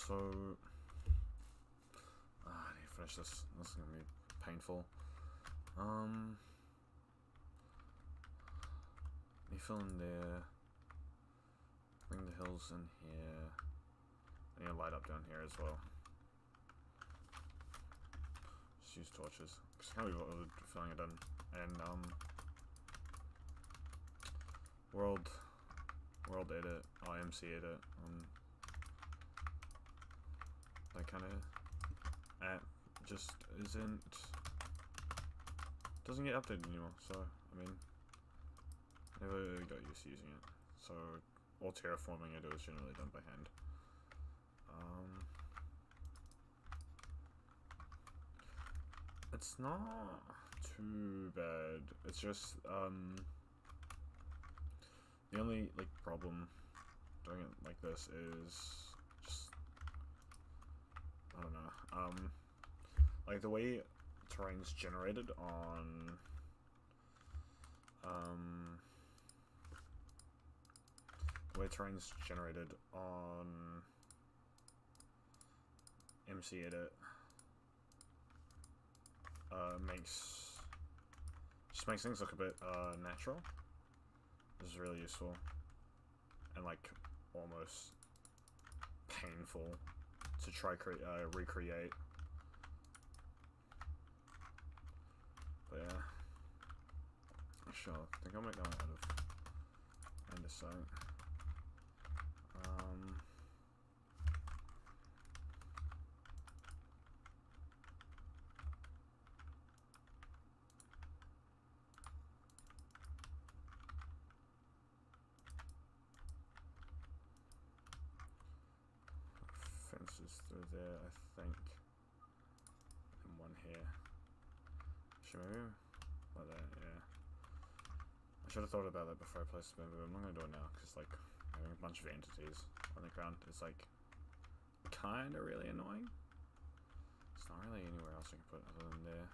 So, I need to finish this. This is gonna be painful. You fill in there. Bring the hills in here. I need a light up down here as well. Just use torches. Just can't be bothered filling it in. And world edit, IMC edit. That kind of app just doesn't get updated anymore. So I mean, never got used to using it. So all terraforming I do is generally done by hand. It's not too bad. It's just the only like problem doing it like this is just I don't know. Like the way terrain's generated on MC Edit makes things look a bit natural. This is really useful and like almost painful to try recreate. But yeah, sure. I think I'll make that one out of andesite. Fences through there, I think, and one here. Should maybe like that, yeah. I should have thought about that before I placed the bamboo. I'm not gonna do it now because like having a bunch of entities on the ground is like kind of really annoying. It's not really anywhere else I can put other than there.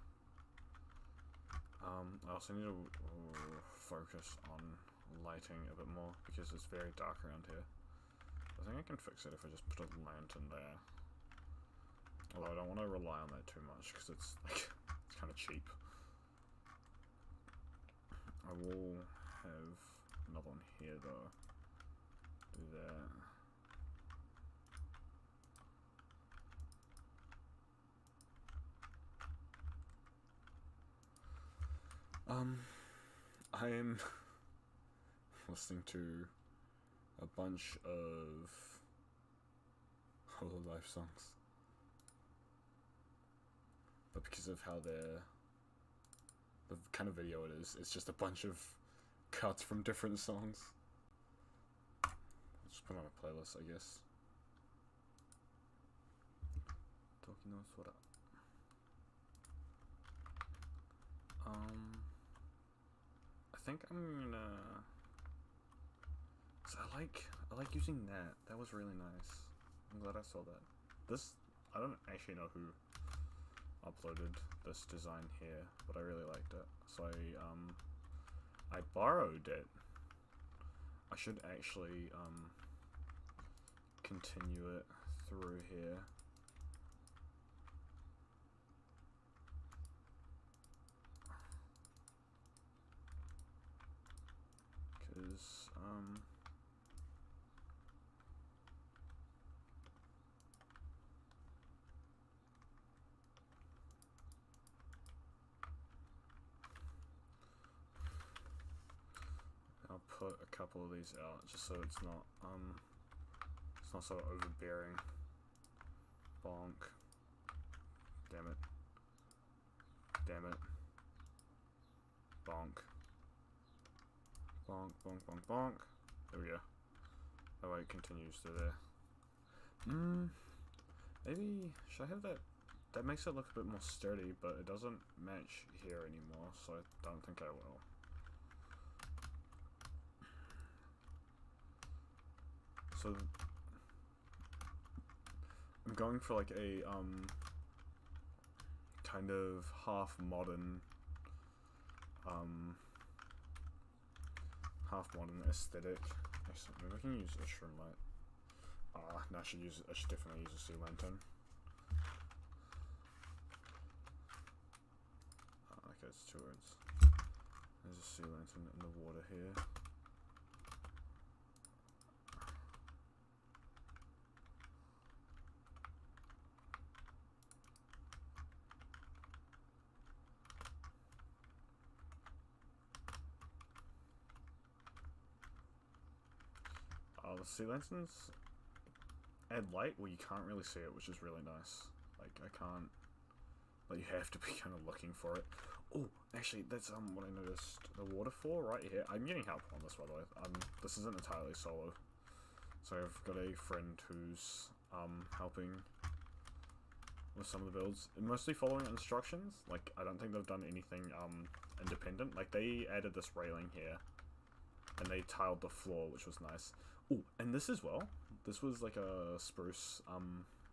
I also need to focus on lighting a bit more because it's very dark around here. I think I can fix it if I just put a lantern there. Although I don't want to rely on that too much because it's like it's kind of cheap. I will have another one here though. Do that. I am listening to a bunch of Hololive songs, but because of how the kind of video it is, it's just a bunch of cuts from different songs. I'll just put on a playlist, I guess. Toki no Sora. I think I'm gonna. So I like using that. That was really nice. I'm glad I saw that. This, I don't actually know who uploaded this design here, but I really liked it. So I borrowed it. I should actually continue it through here. Cause I'll put a couple of these out just so it's not so overbearing. Bonk. Damn it. Damn it. Bonk. Bonk, bonk, bonk, bonk. There we go. That way it continues to there. Maybe, should I have that? That makes it look a bit more sturdy, but it doesn't match here anymore, so I don't think I will. So, I'm going for like a, kind of half modern aesthetic. Actually, maybe I can use a shroom light. No, I should definitely use a sea lantern. Okay, it's 2 words. There's a sea lantern in the water here. The sea lanterns add light where you can't really see it, which is really nice. Like, I can't... Like, you have to be kind of looking for it. Oh, actually, that's what I noticed. The waterfall right here. I'm getting help on this, by the way. This isn't entirely solo. So I've got a friend who's helping with some of the builds. Mostly following instructions. Like, I don't think they've done anything independent. Like, they added this railing here. And they tiled the floor, which was nice. Oh, and this as well. This was like a spruce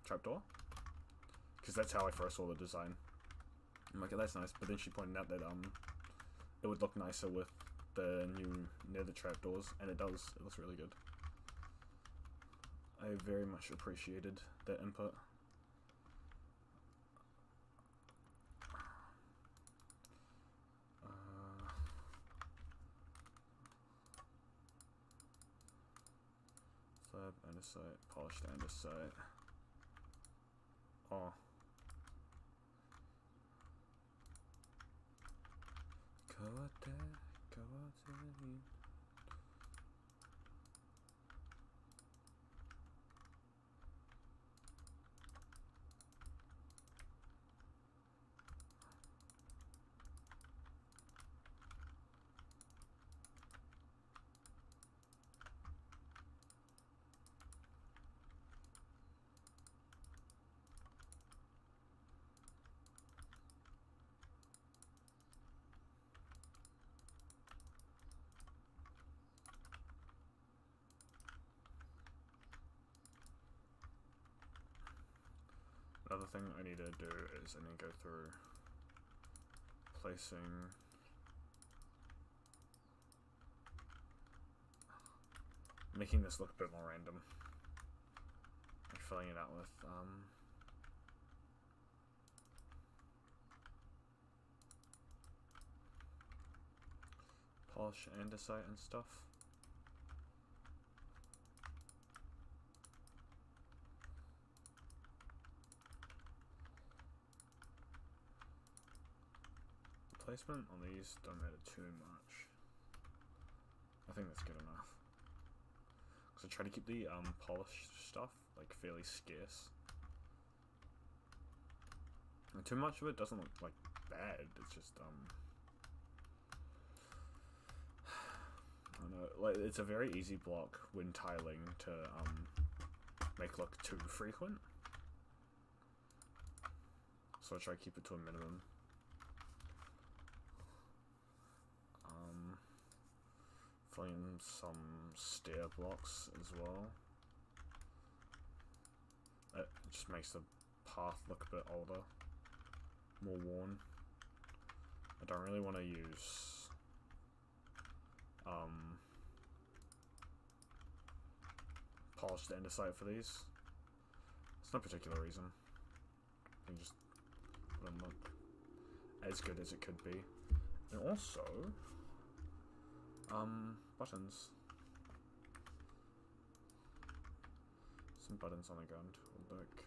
trapdoor. Because that's how I first saw the design. I'm like, oh, that's nice. But then she pointed out that it would look nicer with the new nether trapdoors. And it does. It looks really good. I very much appreciated that input. Slab, andesite, polished andesite. Oh. Another thing I need to do is I need to go through placing making this look a bit more random. Like filling it out with polish andesite and stuff. Placement on these don't matter too much. I think that's good enough. Because I try to keep the polished stuff like fairly scarce. And too much of it doesn't look like bad. It's just I don't know. Like it's a very easy block when tiling to make look too frequent. So I try to keep it to a minimum. Filling some stair blocks as well. It just makes the path look a bit older, more worn. I don't really want to use polished andesite for these. It's no particular reason. I just let them look as good as it could be. And also buttons. Some buttons on the ground will look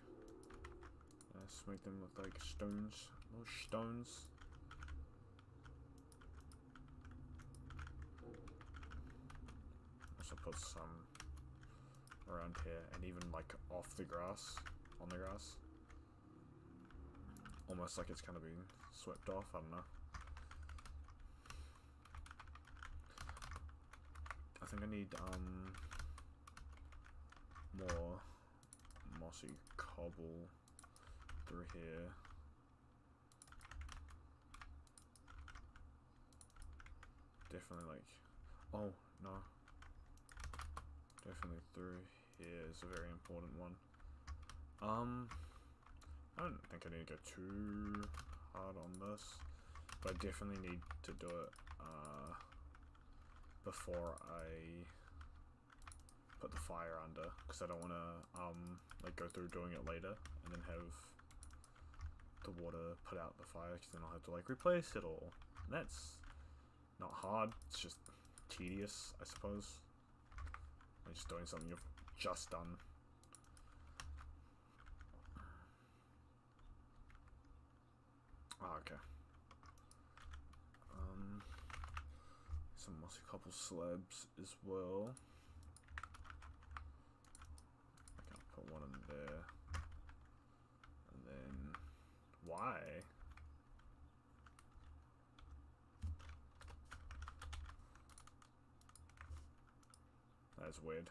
nice, make them look like stones, little stones. Also put some around here and even like off the grass, on the grass. Almost like it's kind of being swept off, I don't know. I think I need more mossy cobble through here. Definitely like, oh no, definitely through here is a very important one. I don't think I need to go too hard on this, but I definitely need to do it before I put the fire under, because I don't want to like go through doing it later and then have the water put out the fire, because then I'll have to like replace it all. And that's not hard, it's just tedious, I suppose. Like just doing something you've just done. Oh, okay. Some mossy cobble slabs as well. I can put one in there. And then why? That's weird.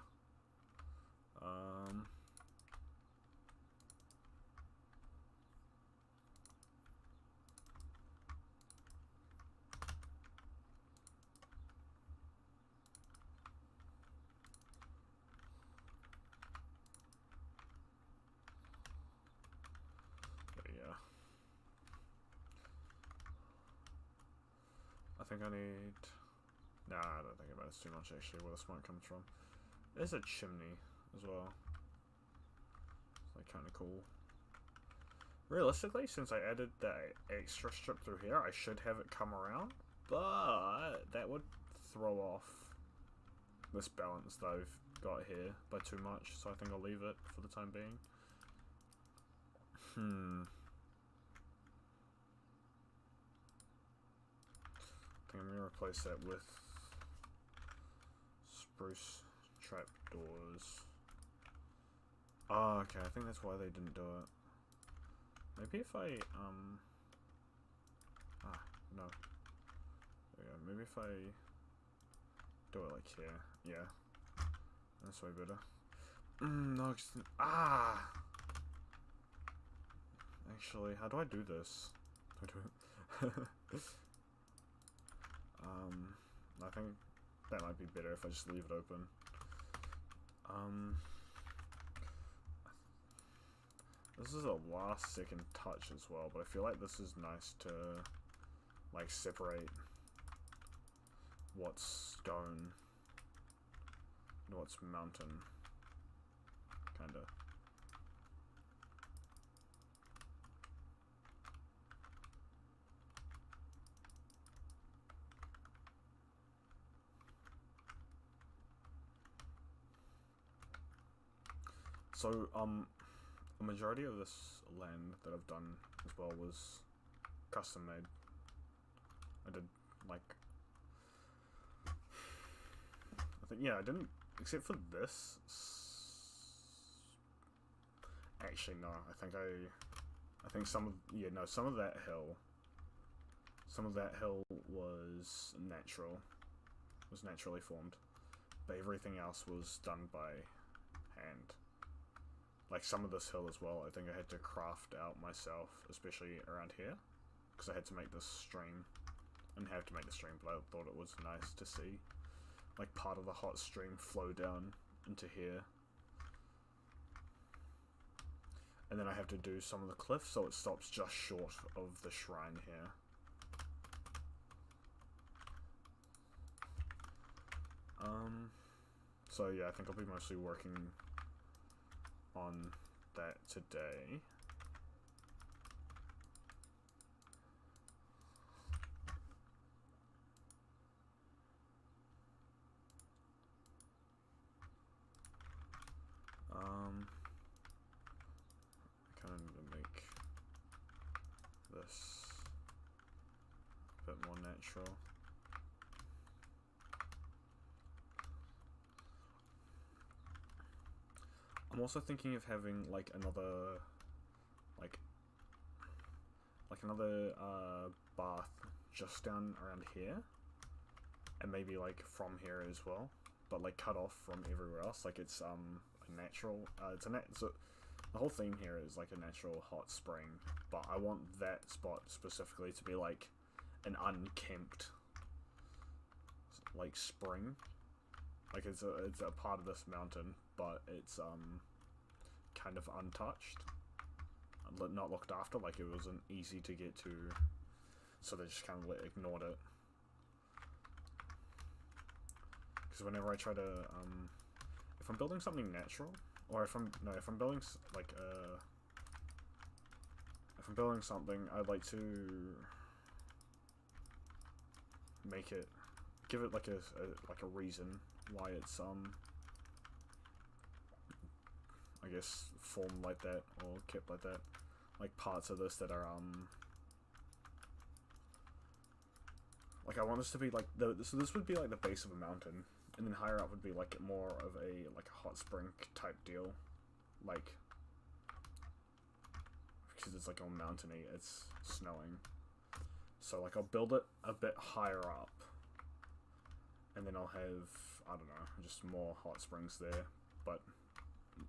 I think I need... Nah, I don't think about it too much actually, where the smoke comes from. There's a chimney as well. It's like kind of cool. Realistically, since I added that extra strip through here, I should have it come around, but that would throw off this balance that I've got here by too much, so I think I'll leave it for the time being. I think I'm gonna replace that with spruce trapdoors. Oh, okay, I think that's why they didn't do it. Maybe if I, no. There we go. Maybe if I do it like here. Yeah. That's way better. No, actually, how do I do this? How do I do it? I think that might be better if I just leave it open. This is a last second touch as well, but I feel like this is nice to like separate what's stone and what's mountain, kinda. So, a majority of this land that I've done as well was custom made. I did, like, I think, yeah, I didn't, except for this. Actually, no, I think some of, yeah, no, some of that hill was natural, was naturally formed, but everything else was done by hand. Like some of this hill as well, I think I had to craft out myself, especially around here, because I had to make this stream. I didn't have to make the stream, but I thought it was nice to see, like, part of the hot stream flow down into here. And then I have to do some of the cliff, so it stops just short of the shrine here. So yeah, I think I'll be mostly working on that today. I kind of need to make this a bit more natural. I'm also thinking of having like another bath just down around here, and maybe like from here as well, but like cut off from everywhere else. Like it's a natural. So the whole thing here is like a natural hot spring, but I want that spot specifically to be like an unkempt like spring. Like it's a part of this mountain, but it's kind of untouched, not looked after. Like it wasn't easy to get to, so they just kind of ignored it. Because whenever I try to if I'm building something natural, or if I'm building if I'm building something, I'd like to make it, give it like a reason why it's I guess formed like that or kept like that. Like parts of this that are like I want this to be like so this would be like the base of a mountain, and then higher up would be like more of a hot spring type deal, like because it's like all mountainy, it's snowing. So like I'll build it a bit higher up, and then I'll have, I don't know, just more hot springs there, but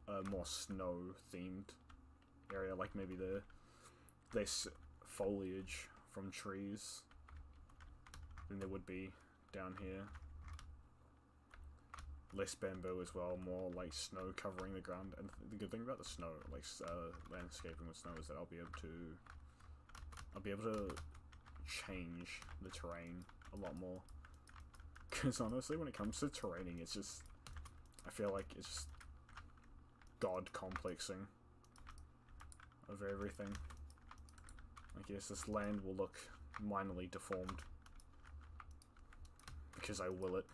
a more snow themed area, like maybe less foliage from trees than there would be down here. Less bamboo as well, more like snow covering the ground. And the good thing about the snow, like landscaping with snow, is that I'll be able to change the terrain a lot more. Because honestly, when it comes to terraining, it's just, I feel like it's just god complexing of everything. I guess this land will look minorly deformed because I will it.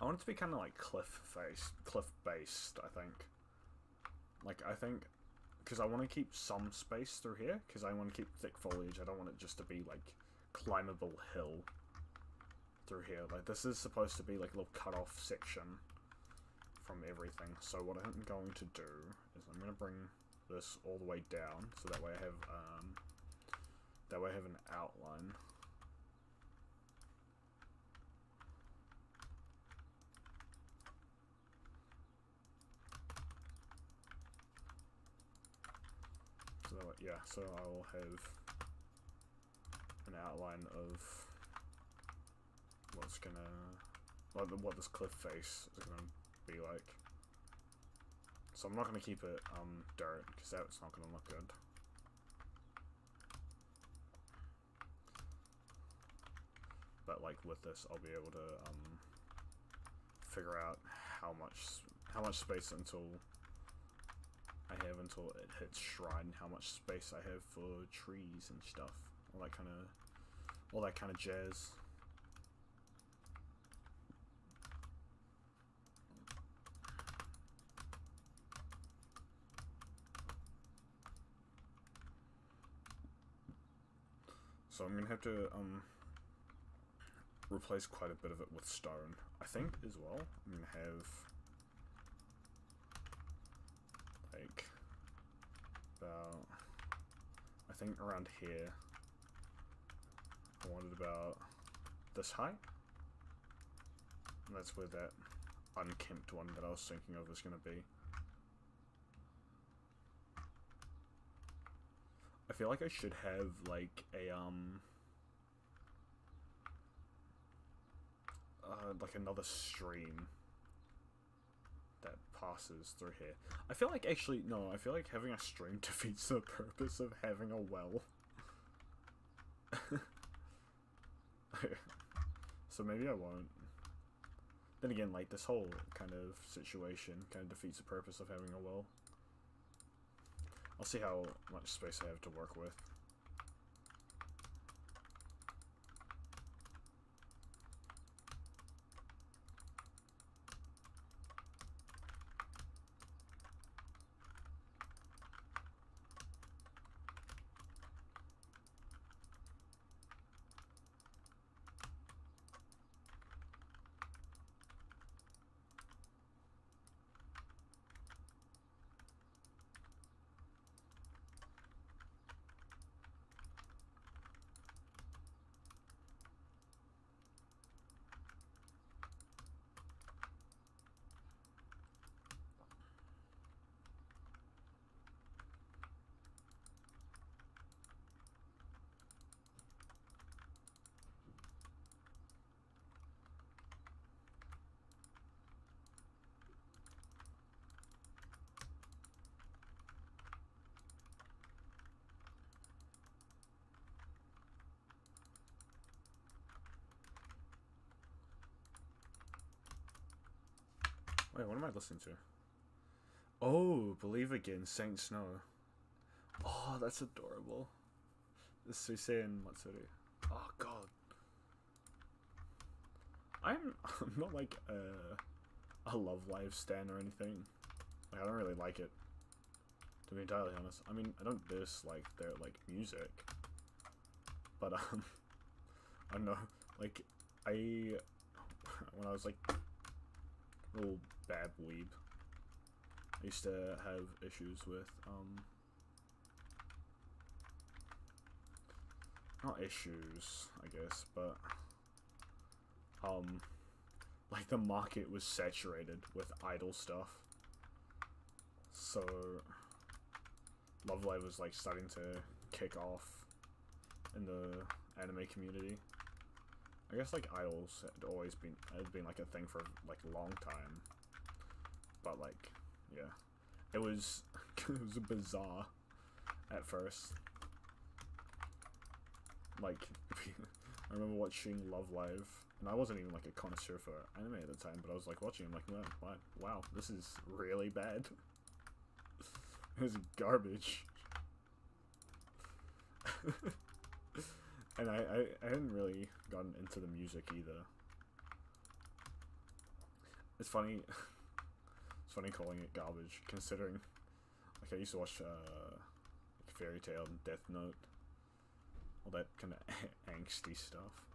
I want it to be kind of like cliff-based, I think. Like, I think, because I want to keep some space through here, because I want to keep thick foliage. I don't want it just to be, like, climbable hill through here. Like, this is supposed to be, like, a little cut-off section from everything. So what I'm going to do is I'm going to bring this all the way down, so that way I have an outline. So yeah, so I'll have an outline of what's gonna, what this cliff face is gonna be like. So I'm not gonna keep it dirt, because that's not gonna look good. But like with this, I'll be able to figure out how much space until it hits shrine, how much space I have for trees and stuff, all that kind of jazz. So I'm gonna have to replace quite a bit of it with stone, I think, as well. I'm gonna have like about, I think around here, I wanted about this height, and that's where that unkempt one that I was thinking of is going to be. I feel like I should have like a like another stream that passes through here. I feel like actually, no, I feel like having a stream defeats the purpose of having a well. So maybe I won't. Then again, like, this whole kind of situation kind of defeats the purpose of having a well. I'll see how much space I have to work with. Wait, what am I listening to? Oh, Believe Again, Saint Snow. Oh, that's adorable. This Suisei and Matsuri. Oh god. I'm not like a Love Live stan or anything. Like, I don't really like it, to be entirely honest. I mean, I don't dislike their like music, but I don't know. Like, when I was like a little bad weeb, I used to have issues with not issues, I guess, but like the market was saturated with idol stuff. So Love Live was like starting to kick off in the anime community. I guess like idols had been like a thing for like a long time. But like, yeah. It was it was bizarre at first. Like I remember watching Love Live, and I wasn't even like a connoisseur for anime at the time, but I was like watching, I'm like, wow, this is really bad. It was garbage. And I hadn't really gotten into the music either. It's funny calling it garbage, considering like I used to watch like Fairy Tail and Death Note, all that kind of angsty stuff.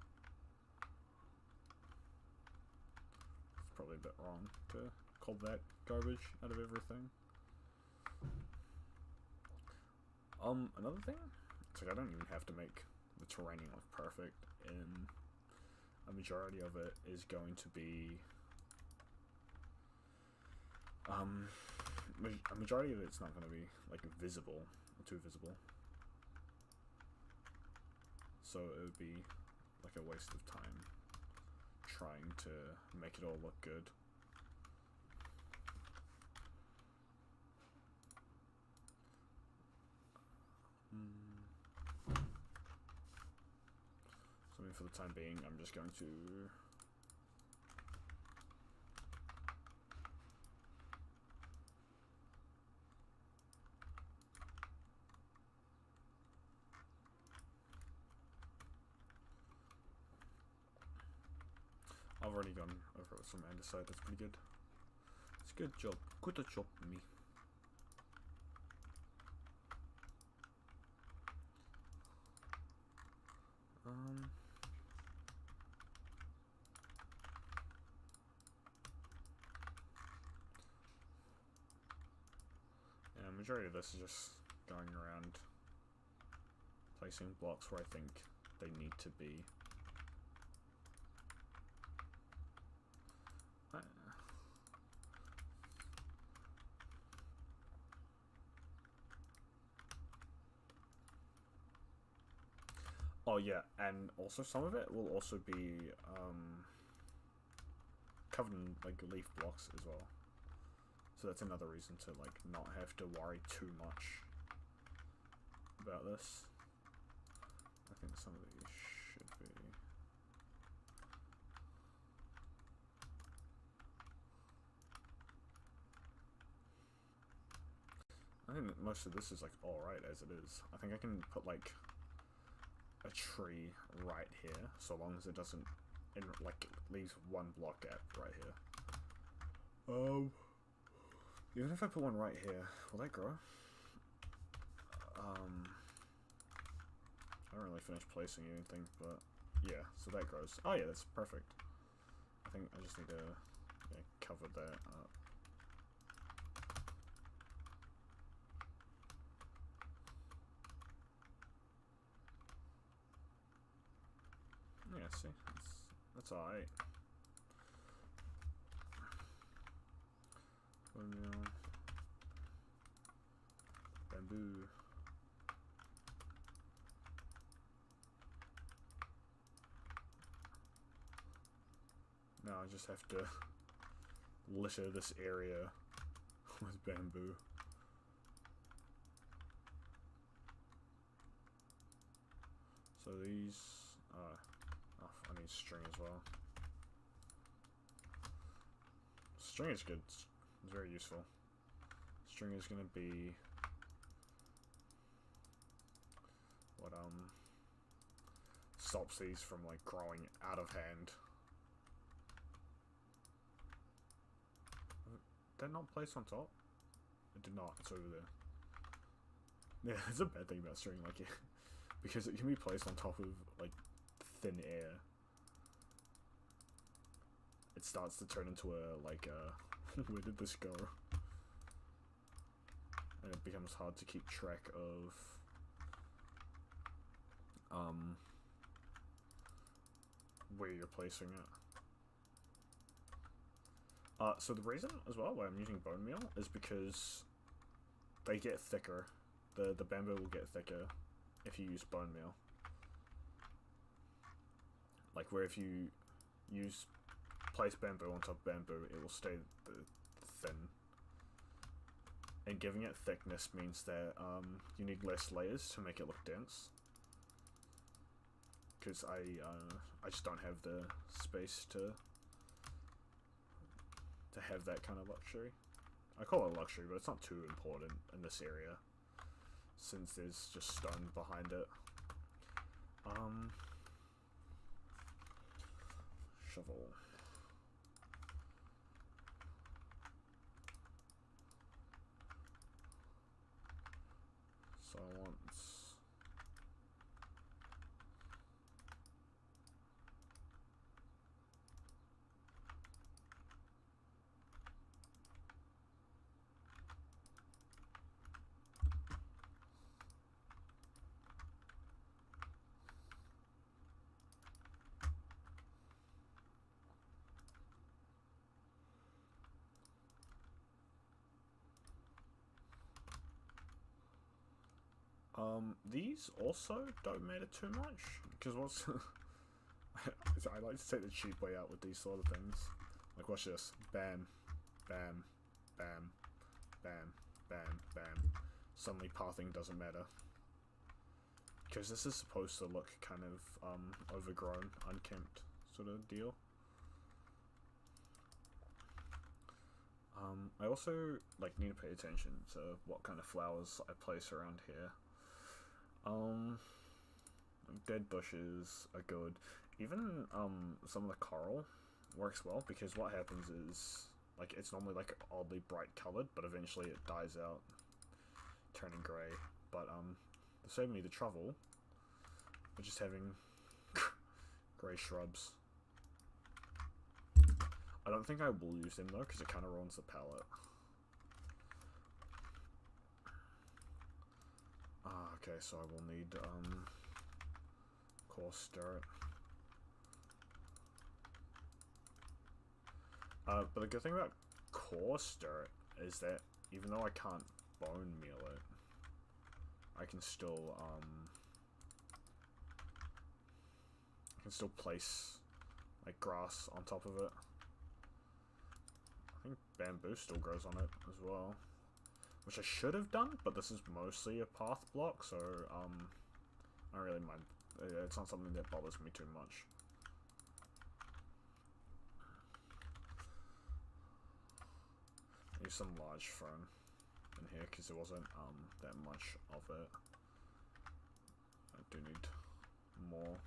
It's probably a bit wrong to call that garbage out of everything. Another thing, it's like I don't even have to make the terraining look perfect, and a majority of it is going to be a majority of it's not going to be like visible or too visible, so it would be like a waste of time trying to make it all look good. So I mean, for the time being, I'm just going to I've already gone over it from andesite, that's pretty good. It's a good job. Good job, me. Yeah, majority of this is just going around placing blocks where I think they need to be. Oh yeah, and also some of it will also be covered in like leaf blocks as well. So that's another reason to like not have to worry too much about this. I think some of these should be. I think that most of this is like alright as it is. I think I can put like a tree right here, so long as it doesn't like leaves one block gap right here. Even if I put one right here, will that grow? I don't really finish placing anything, but yeah, so that grows. Oh yeah, that's perfect. I think I just need to cover that up. Yeah, see, that's alright. Bamboo. Now I just have to litter this area with bamboo. So these, I need string as well. String is good. It's very useful. String is gonna be what stops these from like growing out of hand. Did that not place on top? It did not. It's over there. Yeah, it's a bad thing about string, like because it can be placed on top of like thin air. It starts to turn into a like where did this go? And it becomes hard to keep track of where you're placing it. So the reason as well why I'm using bone meal is because they get thicker. The bamboo will get thicker if you use bone meal. Like where if you place bamboo on top of bamboo, it will stay thin. And giving it thickness means that you need less layers to make it look dense. Because I just don't have the space to have that kind of luxury. I call it luxury, but it's not too important in this area, since there's just stone behind it. Shovel. So I want... these also don't matter too much, because what's... I like to take the cheap way out with these sort of things. Like, watch this. Bam, bam, bam, bam, bam, bam. Suddenly pathing doesn't matter. Because this is supposed to look kind of, overgrown, unkempt sort of deal. I also, like, need to pay attention to what kind of flowers I place around here. Dead bushes are good. Even, some of the coral works well, because what happens is, like, it's normally, like, oddly bright colored, but eventually it dies out, turning grey. But, to save me the trouble, we're just having grey shrubs. I don't think I will use them, though, because it kind of ruins the palette. Okay, so I will need, coarse dirt. But the good thing about coarse dirt is that even though I can't bone meal it, I can still, place, like, grass on top of it. I think bamboo still grows on it as well. Which I should have done, but this is mostly a path block, so, I don't really mind. It's not something that bothers me too much. Use some large fern in here, because there wasn't, that much of it. I do need more.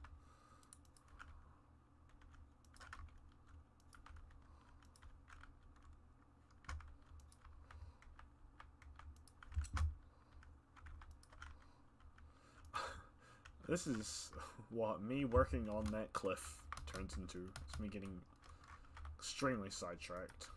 This is what me working on that cliff turns into. It's me getting extremely sidetracked.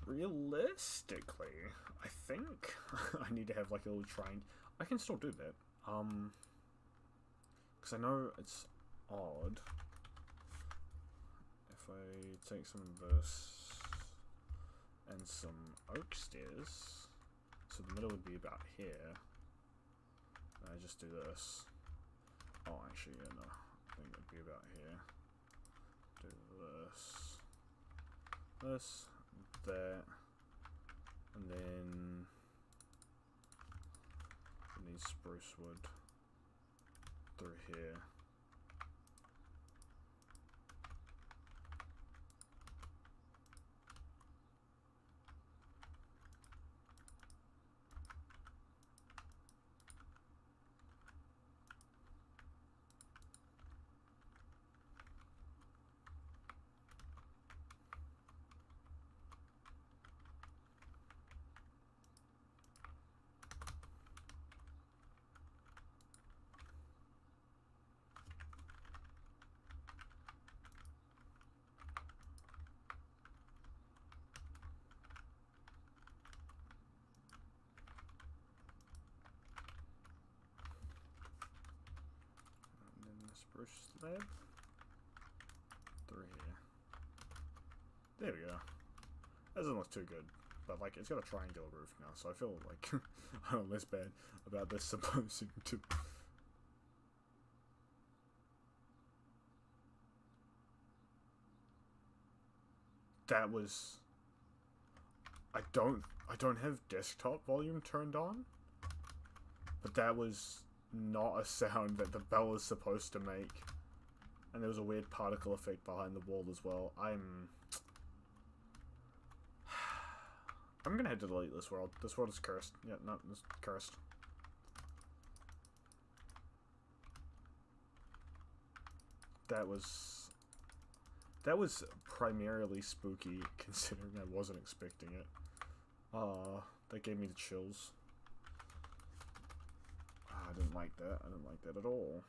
Realistically, I think I need to have like a little triangle. I can still do that. Because I know it's odd. If I take some of this and some oak stairs, so the middle would be about here. And I just do this. Oh, actually, yeah, no. I think it'd be about here. do this, that, and then we need spruce wood through here. Spruce slab through here. There we go. That doesn't look too good, but like it's got a triangular roof now, so I feel like I'm less bad about this supposing to. That was. I don't have desktop volume turned on, but that was not a sound that the bell is supposed to make. And there was a weird particle effect behind the wall as well. I'm gonna have to delete this world. This world is cursed. Yeah, no, it's cursed. That was primarily spooky, considering I wasn't expecting it. That gave me the chills. I didn't like that. I didn't like that at all.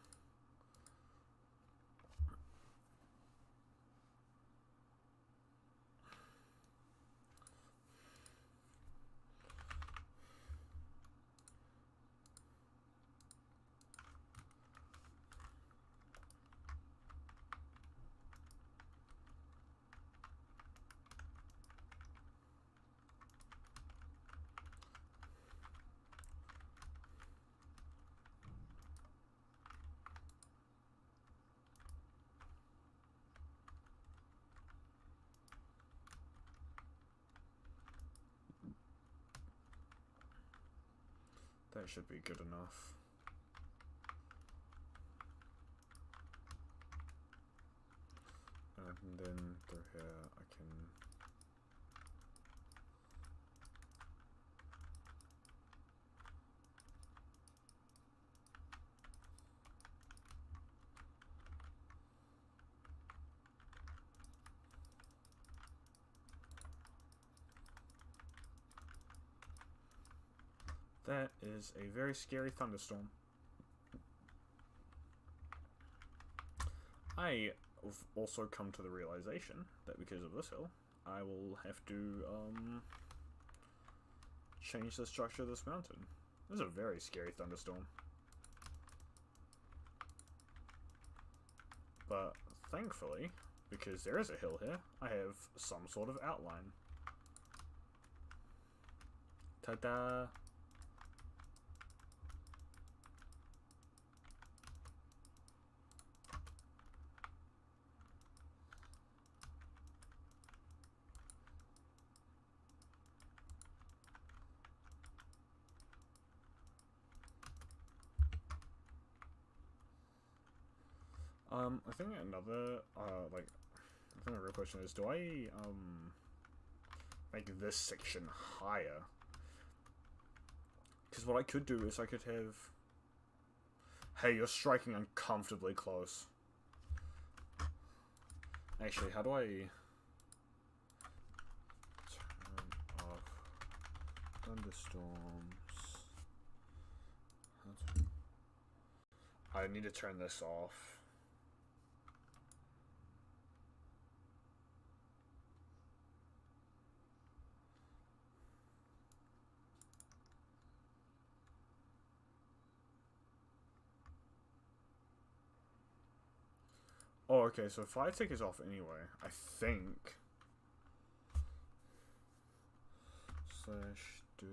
That should be good enough. And then through here I can... That is a very scary thunderstorm. I have also come to the realization that because of this hill, I will have to change the structure of this mountain. This is a very scary thunderstorm. But thankfully, because there is a hill here, I have some sort of outline. Ta-da! I think another, I think the real question is, do I, make this section higher? Because what I could do is I could have... Hey, you're striking uncomfortably close. Actually, how do I... Turn off thunderstorms. I need to turn this off. Oh, okay, so fire tick is off anyway, I think. Slash do.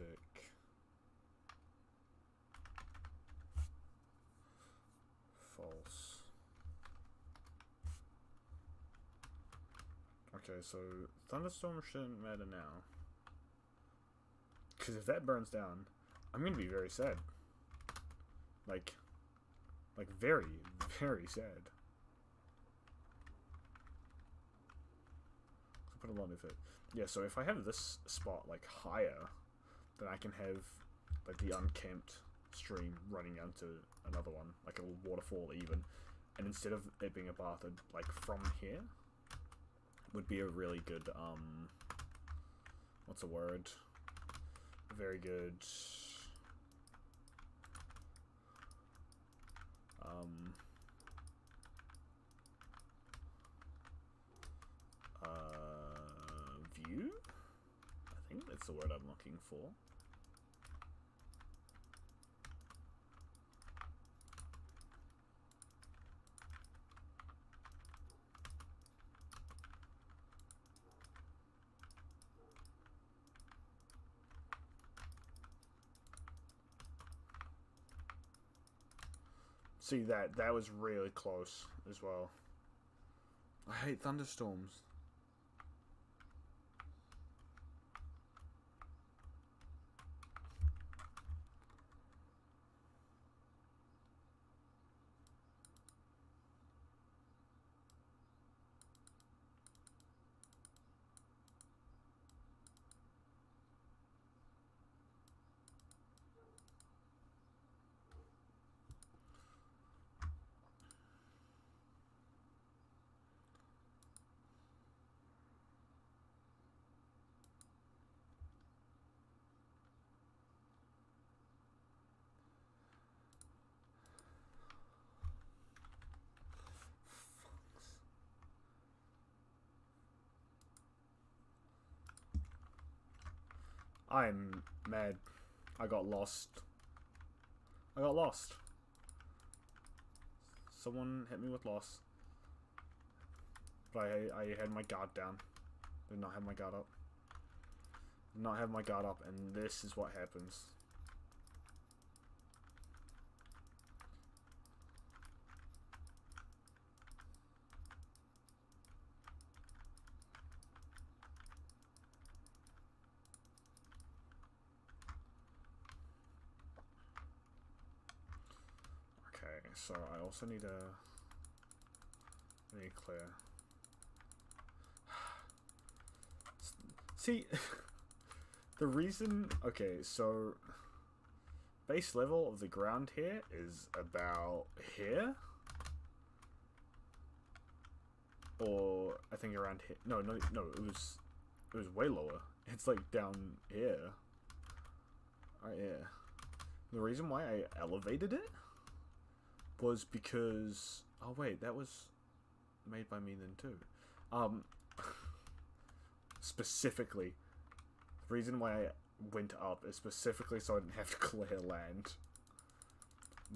tick. False. Okay, so thunderstorm shouldn't matter now. Because if that burns down, I'm going to be very sad. Like very, very sad. Put a lot of it. Yeah, so if I have this spot like higher, then I can have like the unkempt stream running onto another one, like a waterfall even. And instead of it being a bath, like from here would be a really good what's the word? A very good view? I think that's the word I'm looking for. See, that was really close as well. I hate thunderstorms. I'm mad. I got lost. I got lost. Someone hit me with loss. But I had my guard down. Did not have my guard up. Did not have my guard up, and this is what happens. So I also need a clear. See, the reason. Okay, so base level of the ground here is about here, or I think around here. No, it was way lower. It's like down here. Right here. The reason why I elevated it was because, oh wait, that was made by me then too. Specifically, the reason why I went up is specifically so I didn't have to clear land.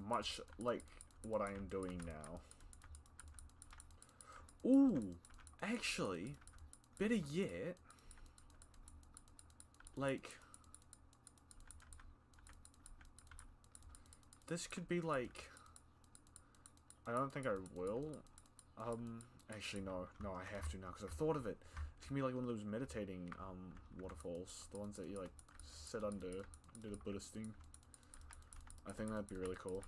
Much like what I am doing now. Ooh, actually, better yet, like, this could be like, I don't think I will. Actually, no, I have to now, because I've thought of it. It's gonna be like one of those meditating, waterfalls. The ones that you, like, sit under and do the Buddhist thing. I think that'd be really cool.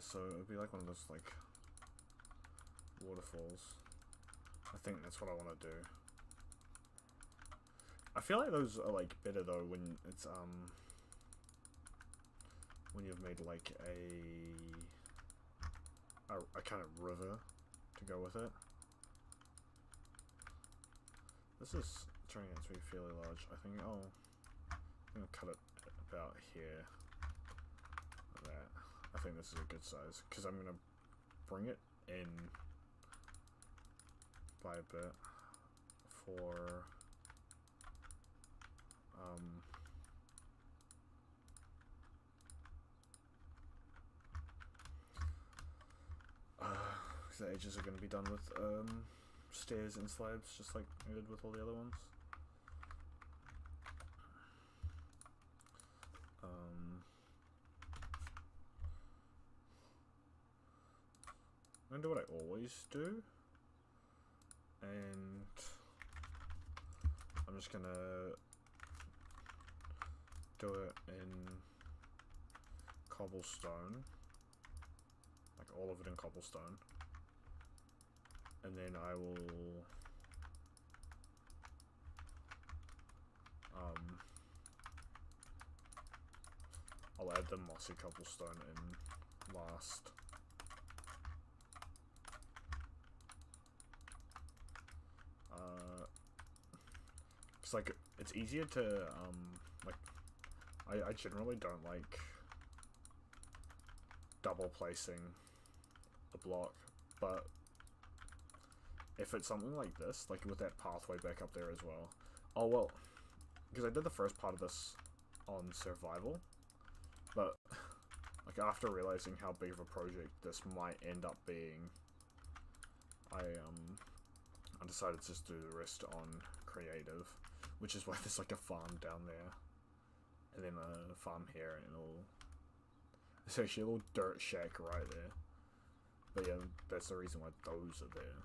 so it would be like one of those like waterfalls. I think that's what I want to do. I feel like those are like better though when it's when you've made like a kind of river to go with it. This is turning out to be fairly large. I think I'm gonna cut it about here. Like that. I think this is a good size because I'm gonna bring it in by a bit for because the edges are going to be done with stairs and slabs, just like I did with all the other ones. I'm going to do what I always do, and I'm just going to do it in cobblestone, like all of it in cobblestone, and then I will I'll add the mossy cobblestone in last. It's like it's easier to like I generally don't like double placing a block, but if it's something like this, like with that pathway back up there as well. Oh well, because I did the first part of this on survival, but like after realizing how big of a project this might end up being, I decided to just do the rest on creative, which is why there's like a farm down there, and then a farm here, and it's actually a little dirt shack right there. But yeah, that's the reason why those are there.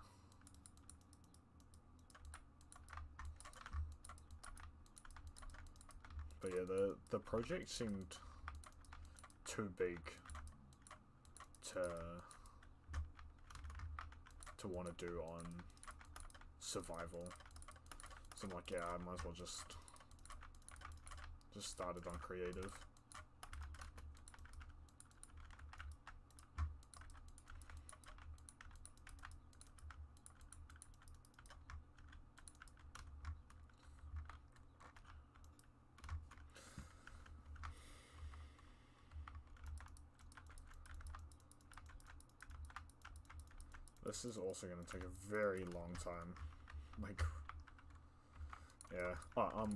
But yeah, the project seemed too big to want to do on survival. So I'm like, yeah, I might as well just start it on creative. This is also going to take a very long time. Like, yeah. Oh,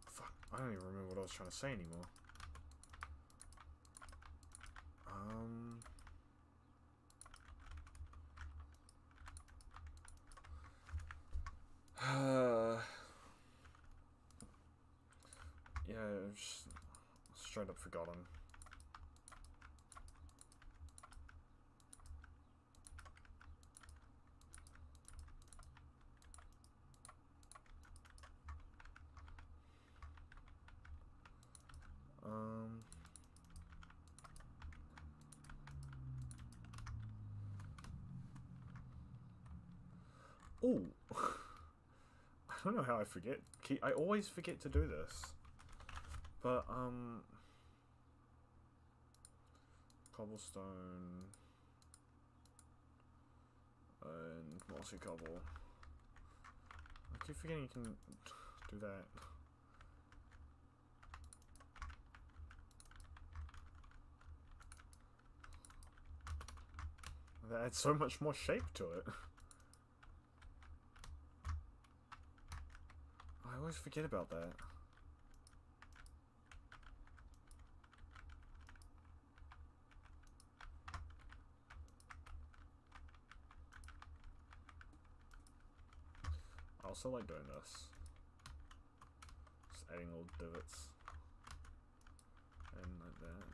fuck, I don't even remember what I was trying to say anymore. Yeah, I've just straight up forgotten. Oh, I don't know how I forget. I always forget to do this. But cobblestone and mossy cobble. I keep forgetting you can do that. That adds so much more shape to it. I always forget about that. I also like doing this. Just adding little divots. And like that.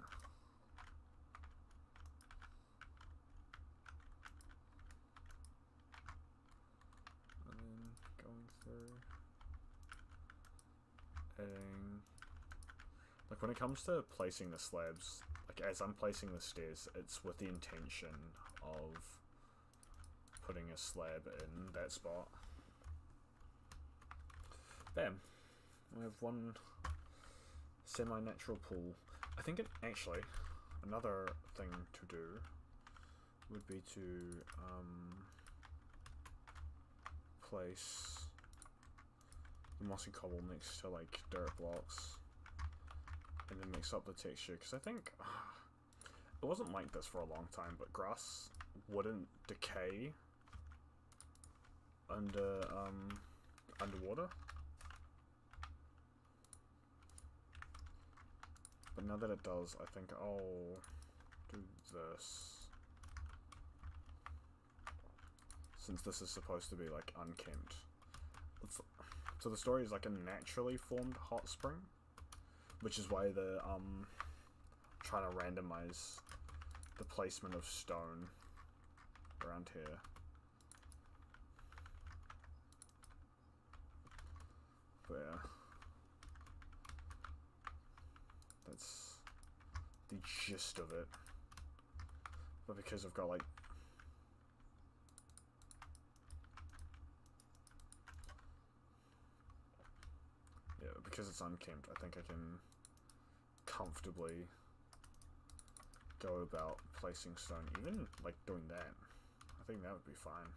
And then going through. Adding, like when it comes to placing the slabs, like like as I'm placing the stairs, it's with the intention of putting a slab in that spot. Bam. We have one semi-natural pool. I think it actually, another thing to do would be to place the mossy cobble next to like dirt blocks and then mix up the texture, because I think it wasn't like this for a long time, but grass wouldn't decay underwater. But now that it does, I think I'll do this. Since this is supposed to be like unkempt. So the story is like a naturally formed hot spring, which is why the trying to randomize the placement of stone around here. But yeah, that's the gist of it. But because I've got like because it's unkempt, I think I can comfortably go about placing stone, even like doing that. I think that would be fine.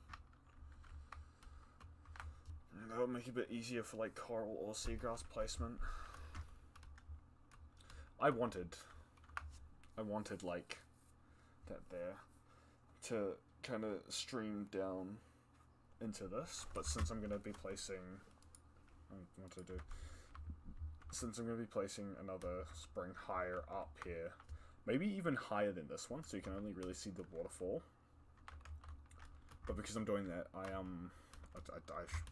That would make it a bit easier for like coral or seagrass placement. I wanted like that there to kind of stream down into this, but since I'm going to be placing, since I'm going to be placing another spring higher up here, maybe even higher than this one, so you can only really see the waterfall. But because I'm doing that, I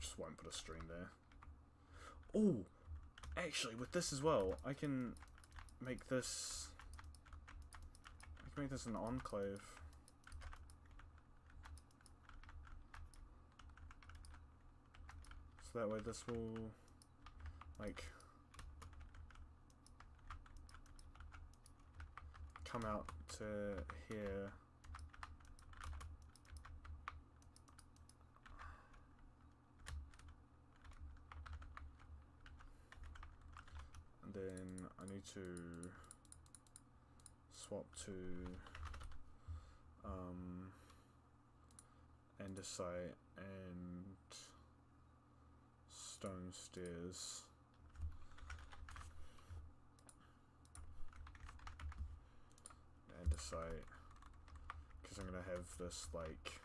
just won't put a stream there. Oh, actually, with this as well, I can make this. I can make this an enclave. So that way, this will like come out to here. And then I need to swap to andesite and stone stairs. Andesite, because I'm gonna have this like,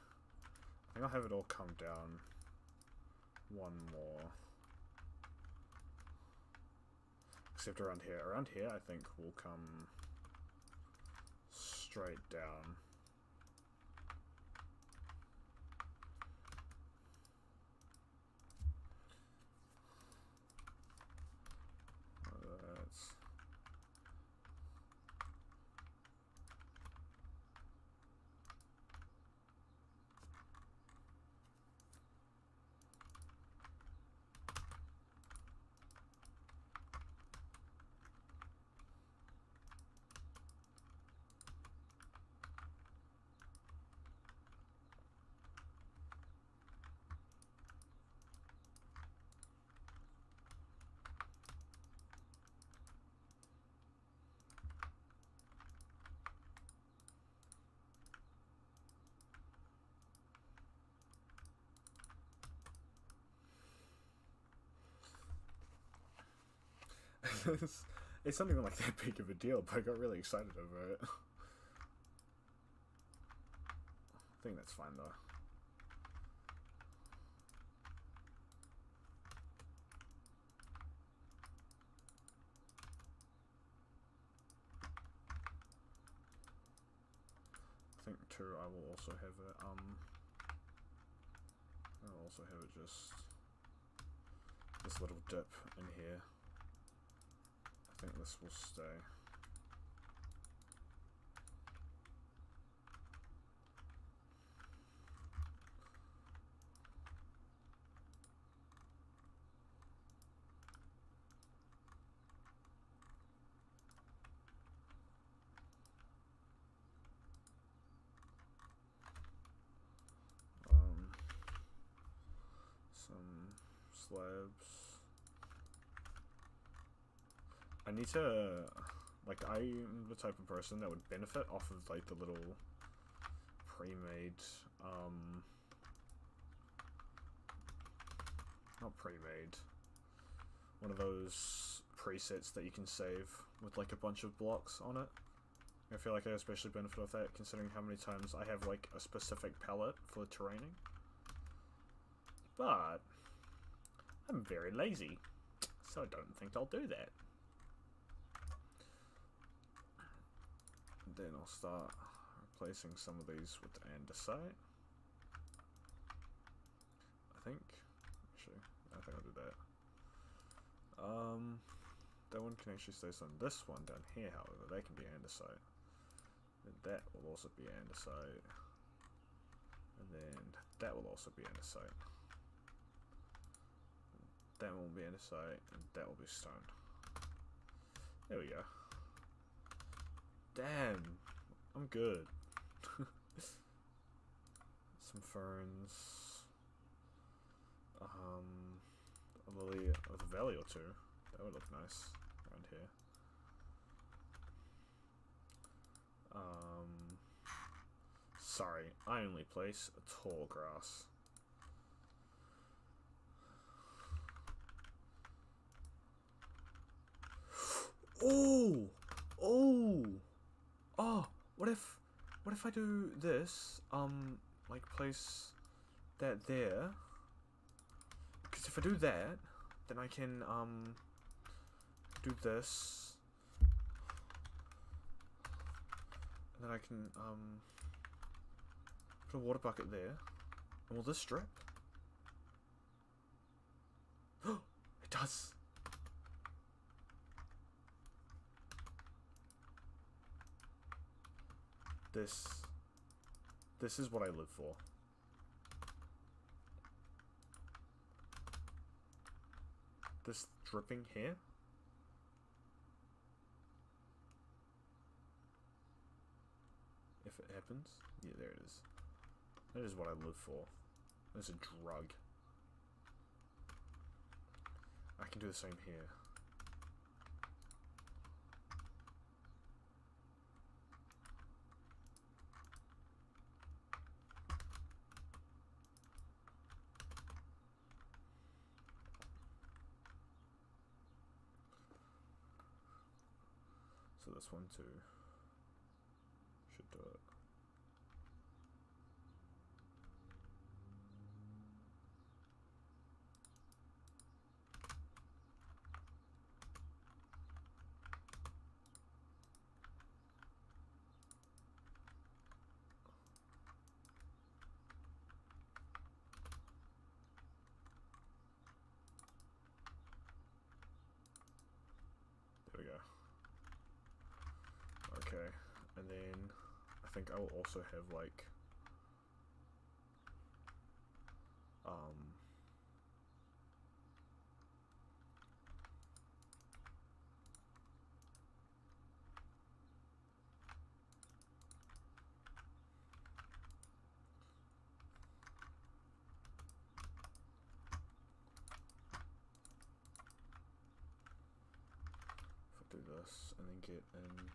I think I'll have it all come down one more. Except around here. Around here, I think will come straight down. That's it's not even like that big of a deal, but I got really excited over it. I think that's fine though. I think too I will also have it I'll also have it just this little dip in here. I think this will stay. slabs. I need to, like, I'm the type of person that would benefit off of, like, the little pre-made, not pre-made, one of those presets that you can save with, like, a bunch of blocks on it. I feel like I especially benefit off that, considering how many times I have, like, a specific palette for terraining. But I'm very lazy, so I don't think I'll do that. Then I'll start replacing some of these with andesite. I think. Actually, I think I'll do that. That one can actually stay on this one down here, however. They can be andesite. And that will also be andesite. And then that will also be andesite. That will be andesite, and that will be stone. There we go. Damn, I'm good. Some ferns. A lily of the valley or two. That would look nice around here. Sorry, I only place tall grass. Oh! Oh! Oh! What if I do this? Like place that there. Because if I do that, then I can, do this. And then I can, put a water bucket there. And will this drip? Oh! It does! This is what I live for. This dripping here. If it happens. Yeah, there it is. That is what I live for. It's a drug. I can do the same here. So this one too should do it. There we go. Okay, and then I think I will also have like if I do this and then get an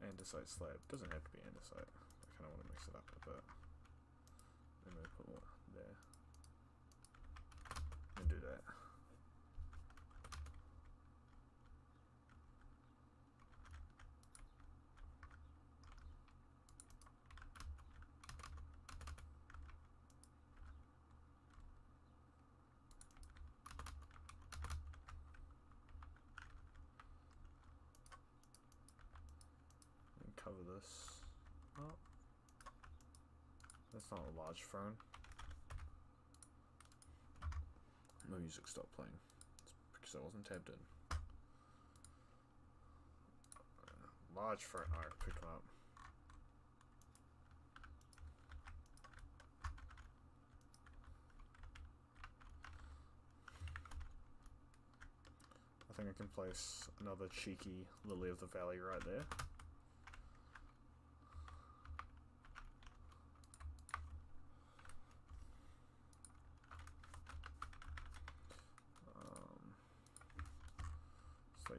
andesite slab. Doesn't have to be andesite. I kind of want to mix it up a bit. Then maybe put more there. And do that. Cover this up. That's not a large fern. My music stopped playing. It's because I wasn't tabbed in. Large fern. Alright, pick them up. I think I can place another cheeky lily of the valley right there.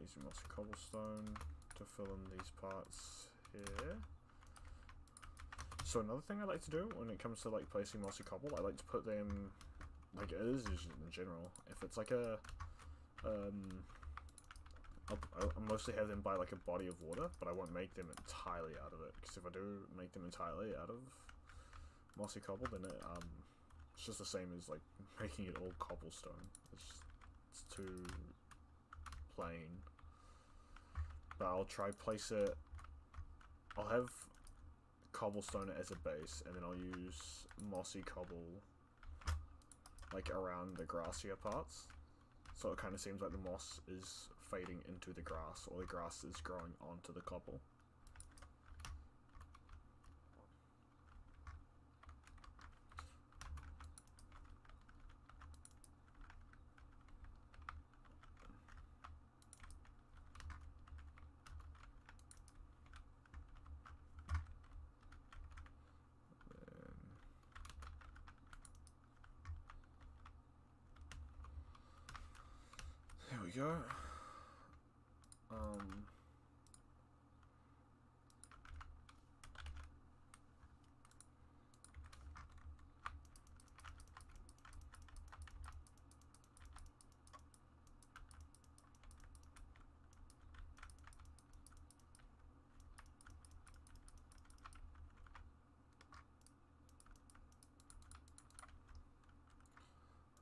using mossy cobblestone to fill in these parts here. So another thing I like to do when it comes to like placing mossy cobble, I like to put them, like it is in general, if it's like a, I'll mostly have them by like a body of water, but I won't make them entirely out of it, because if I do make them entirely out of mossy cobble, then it's just the same as like making it all cobblestone. It's too plain. But I'll try place it, I'll have cobblestone as a base, and then I'll use mossy cobble like around the grassier parts, so it kind of seems like the moss is fading into the grass, or the grass is growing onto the cobble. There we go.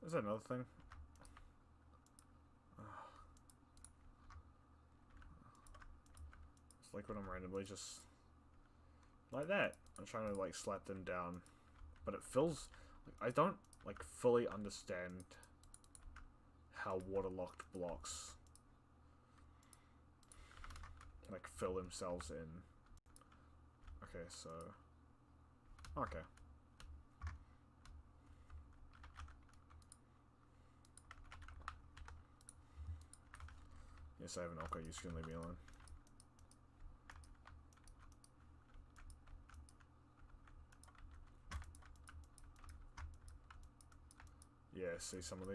Is that another thing? It's like when I'm randomly just like that. I'm trying to like slap them down, but it feels like I don't like fully understand how waterlocked blocks like fill themselves in. Okay, so okay. Yes, I have an Elko, you can leave me alone. Yeah, see some of the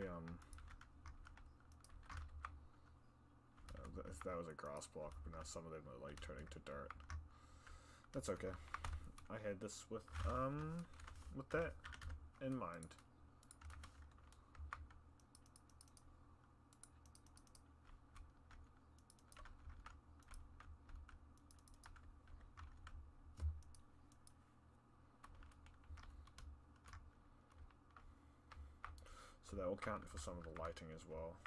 that was a grass block, but now some of them are like turning to dirt. That's okay. I had this with that in mind. So that will count for some of the lighting as well.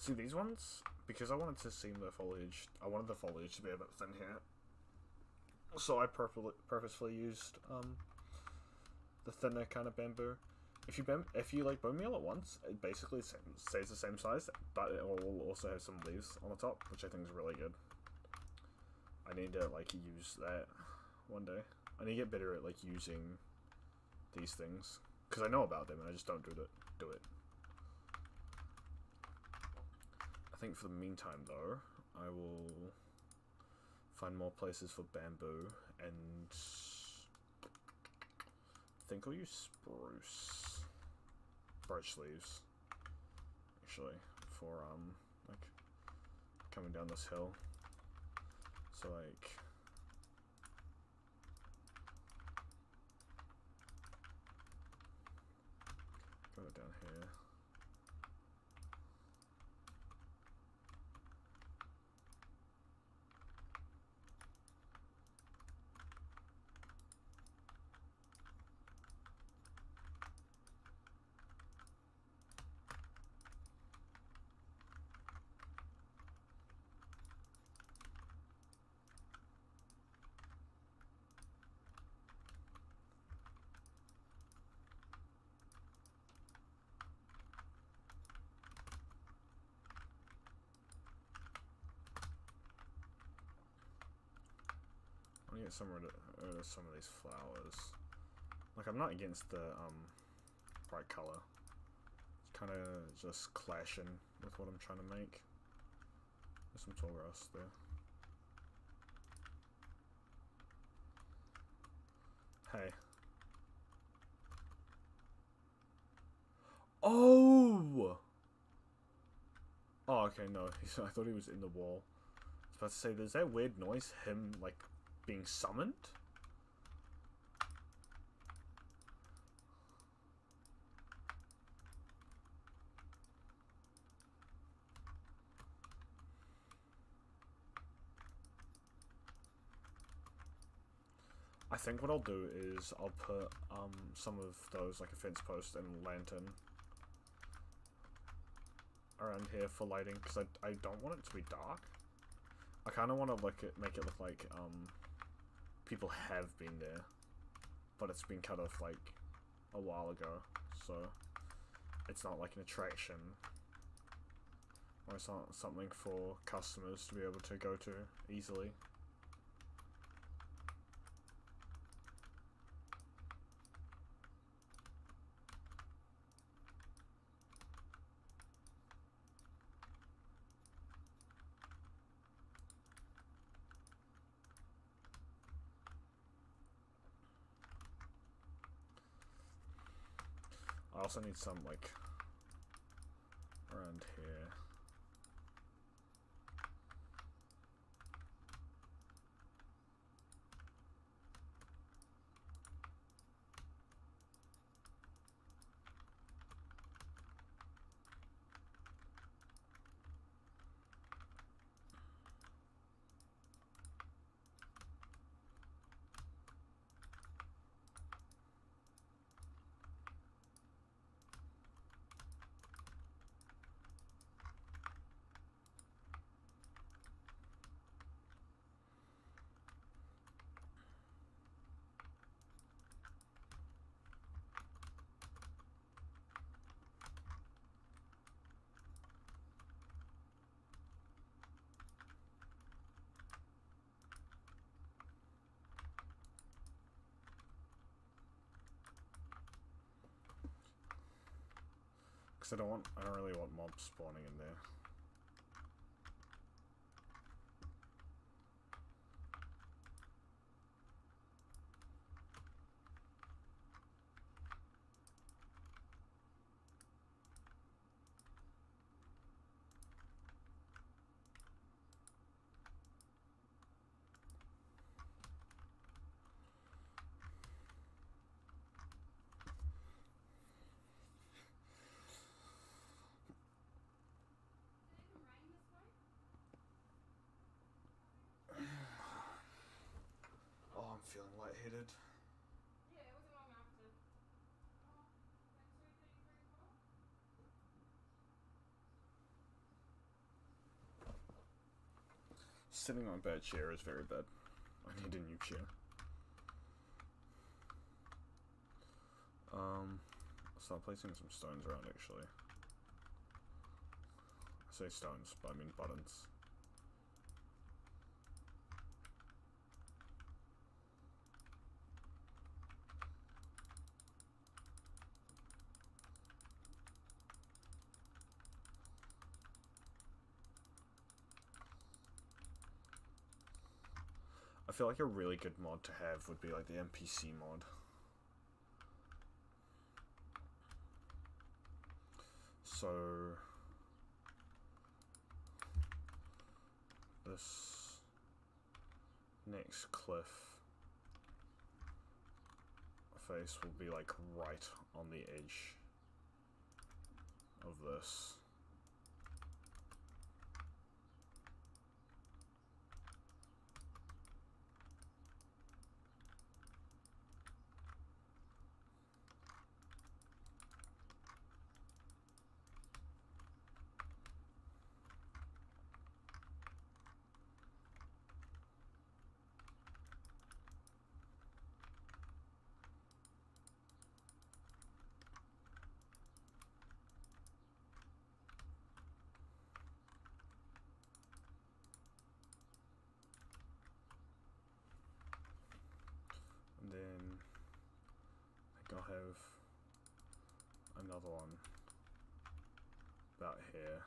See these ones? Because I wanted to seam the foliage, I wanted the foliage to be a bit thin here. So I purposefully used the thinner kind of bamboo. If you like bone meal at once, it basically stays the same size, but it will also have some leaves on the top, which I think is really good. I need to like use that one day. I need to get better at like using these things, because I know about them and I just don't do it. I think for the meantime though, I will find more places for bamboo, and I think I'll use birch leaves, actually, for like coming down this hill. So like go down here. I want to get somewhere to some of these flowers. Like, I'm not against the bright color. It's kind of just clashing with what I'm trying to make. There's some tall grass there. Hey. Oh! Oh, okay, no. I thought he was in the wall. I was about to say, there's that weird noise, him, like, being summoned? I think what I'll do is I'll put some of those, like a fence post and a lantern around here for lighting, because I don't want it to be dark. I kind of want to make it look like people have been there, but it's been cut off like a while ago, so it's not like an attraction, or it's not something for customers to be able to go to easily. I also need some, like, around here. Because I don't really want mobs spawning in there. I'm feeling lightheaded. Yeah, it wasn't long after. Oh, like 2:33 o'clock? Sitting on a bad chair is very bad. I need a new chair. I'll start placing some stones around actually. I say stones, but I mean buttons. I feel like a really good mod to have would be like the NPC mod. So this next cliff face will be like right on the edge of this. And then I think I'll have another one about here.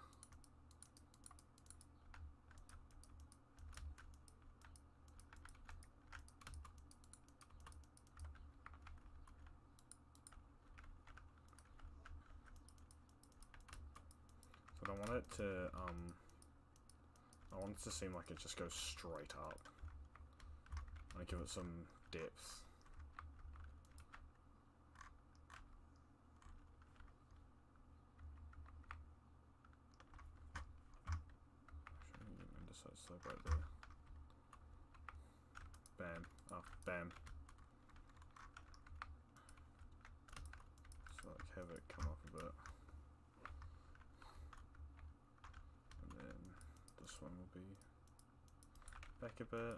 But I want it to, I want it to seem like it just goes straight up. I give it some depth. Actually, I need to set slope right there. Bam. Oh, bam. So like have it come up a bit. And then this one will be back a bit.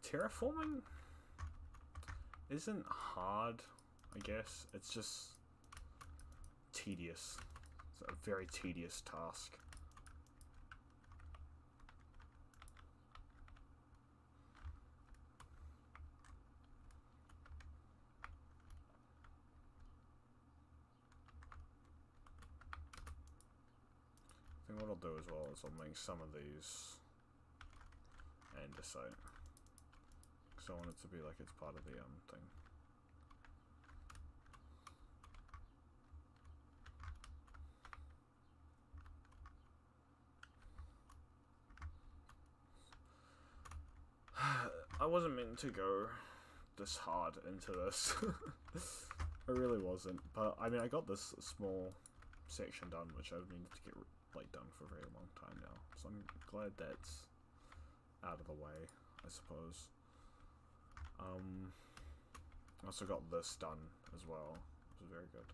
Terraforming isn't hard, I guess. It's just tedious. It's a very tedious task. I think what I'll do as well is I'll make some of these andesite. Because I want it to be like it's part of the thing. I wasn't meant to go this hard into this. I really wasn't. But I mean, I got this small section done, which I've needed to get like done for a very long time now. So I'm glad that's out of the way, I suppose. I also got this done as well, which is very good.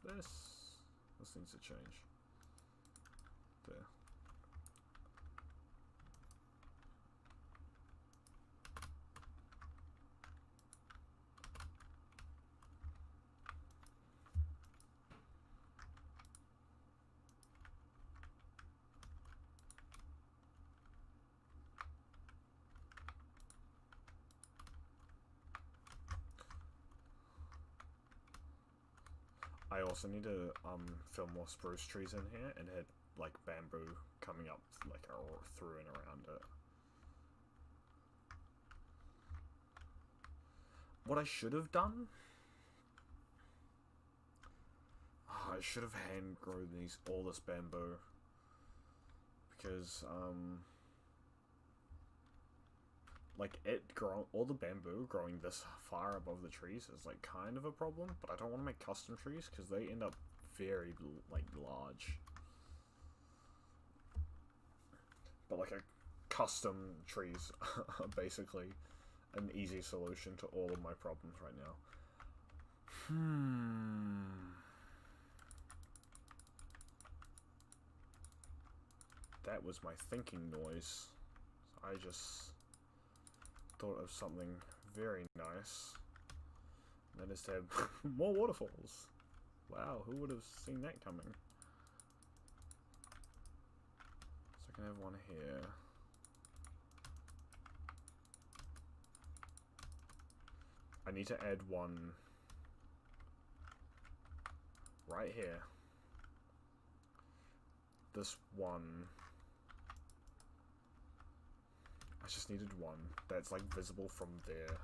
This needs to change. There. I also need to fill more spruce trees in here and had like bamboo coming up like through and around it. What I should have done, I should have hand grown all this bamboo, because like all the bamboo growing this far above the trees is like kind of a problem, but I don't want to make custom trees because they end up very like large. But like a custom trees are basically an easy solution to all of my problems right now. That was my thinking noise. I just thought of something very nice. That is to have more waterfalls. Wow, who would have seen that coming? So I can have one here. I need to add one right here. This one. I just needed one that's like visible from there.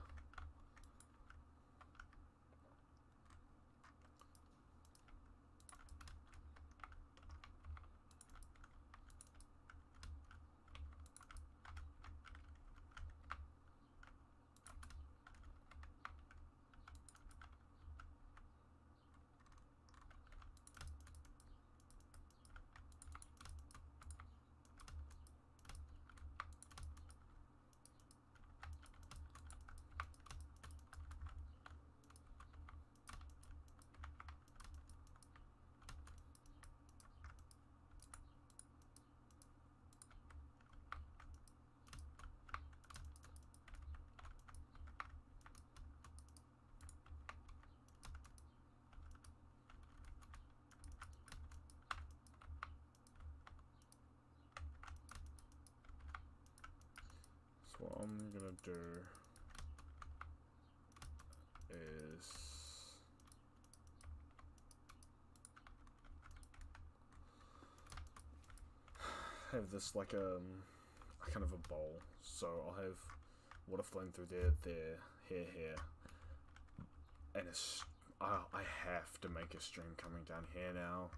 So what I'm gonna do is have this like a kind of a bowl. So I'll have water flowing through there, here, and I have to make a stream coming down here now.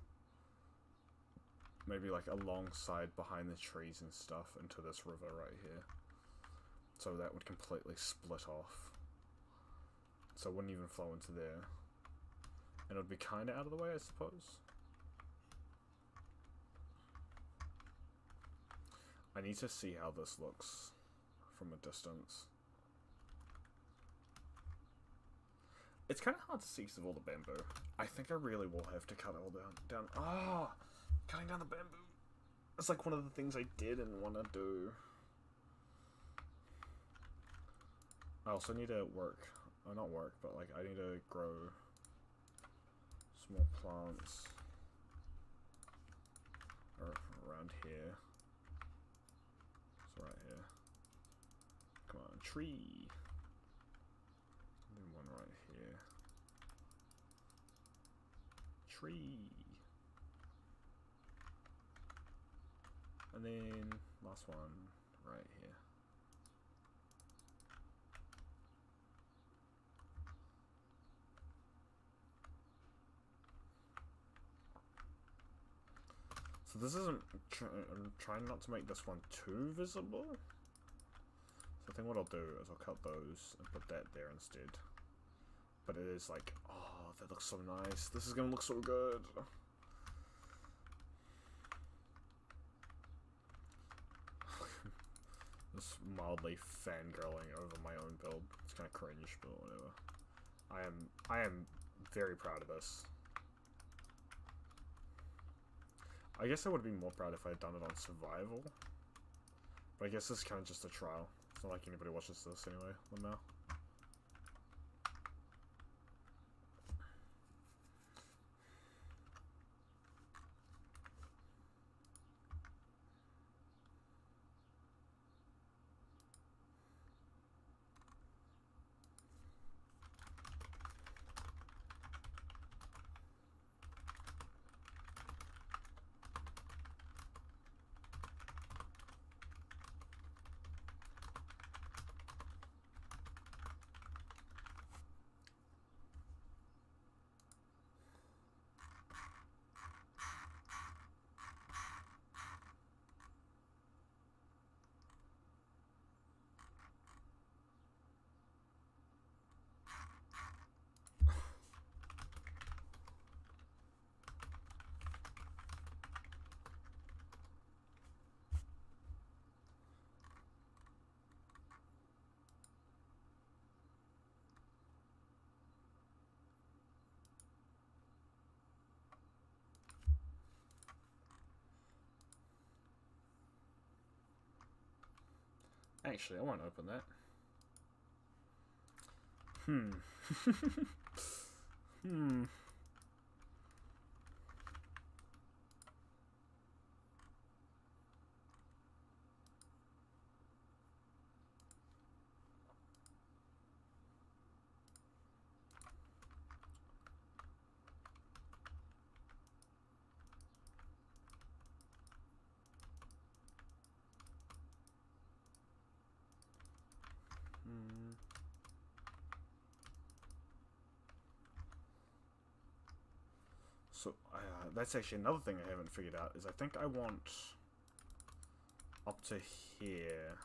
Maybe like alongside behind the trees and stuff into this river right here. So that would completely split off. So it wouldn't even flow into there. And it would be kind of out of the way, I suppose. I need to see how this looks from a distance. It's kind of hard to see because of all the bamboo. I think I really will have to cut it all down. Ah! Cutting down the bamboo. It's like one of the things I didn't want to do. I also need to work. Or not work, but like I need to grow small plants around here. So right here. Come on, tree. And then one right here. Tree. And then last one right here. So this isn't, I'm trying not to make this one too visible. So I think what I'll do is I'll cut those and put that there instead. But it is like, oh, that looks so nice. This is gonna look so good. Just mildly fangirling over my own build. It's kind of cringe, but whatever. I am very proud of this. I guess I would have been more proud if I had done it on survival. But I guess this is kind of just a trial. It's not like anybody watches this anyway, Lamau. Actually, I won't open that. So, that's actually another thing I haven't figured out, is I think I want up to here.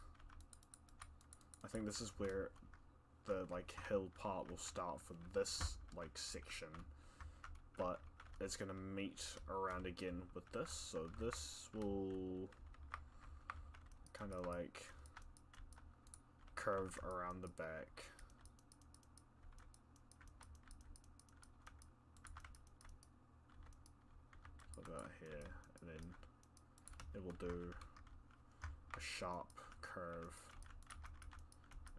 I think this is where the, like, hill part will start for this, like, section. But it's gonna meet around again with this, so this will kind of, like, curve around the back. About here, and then it will do a sharp curve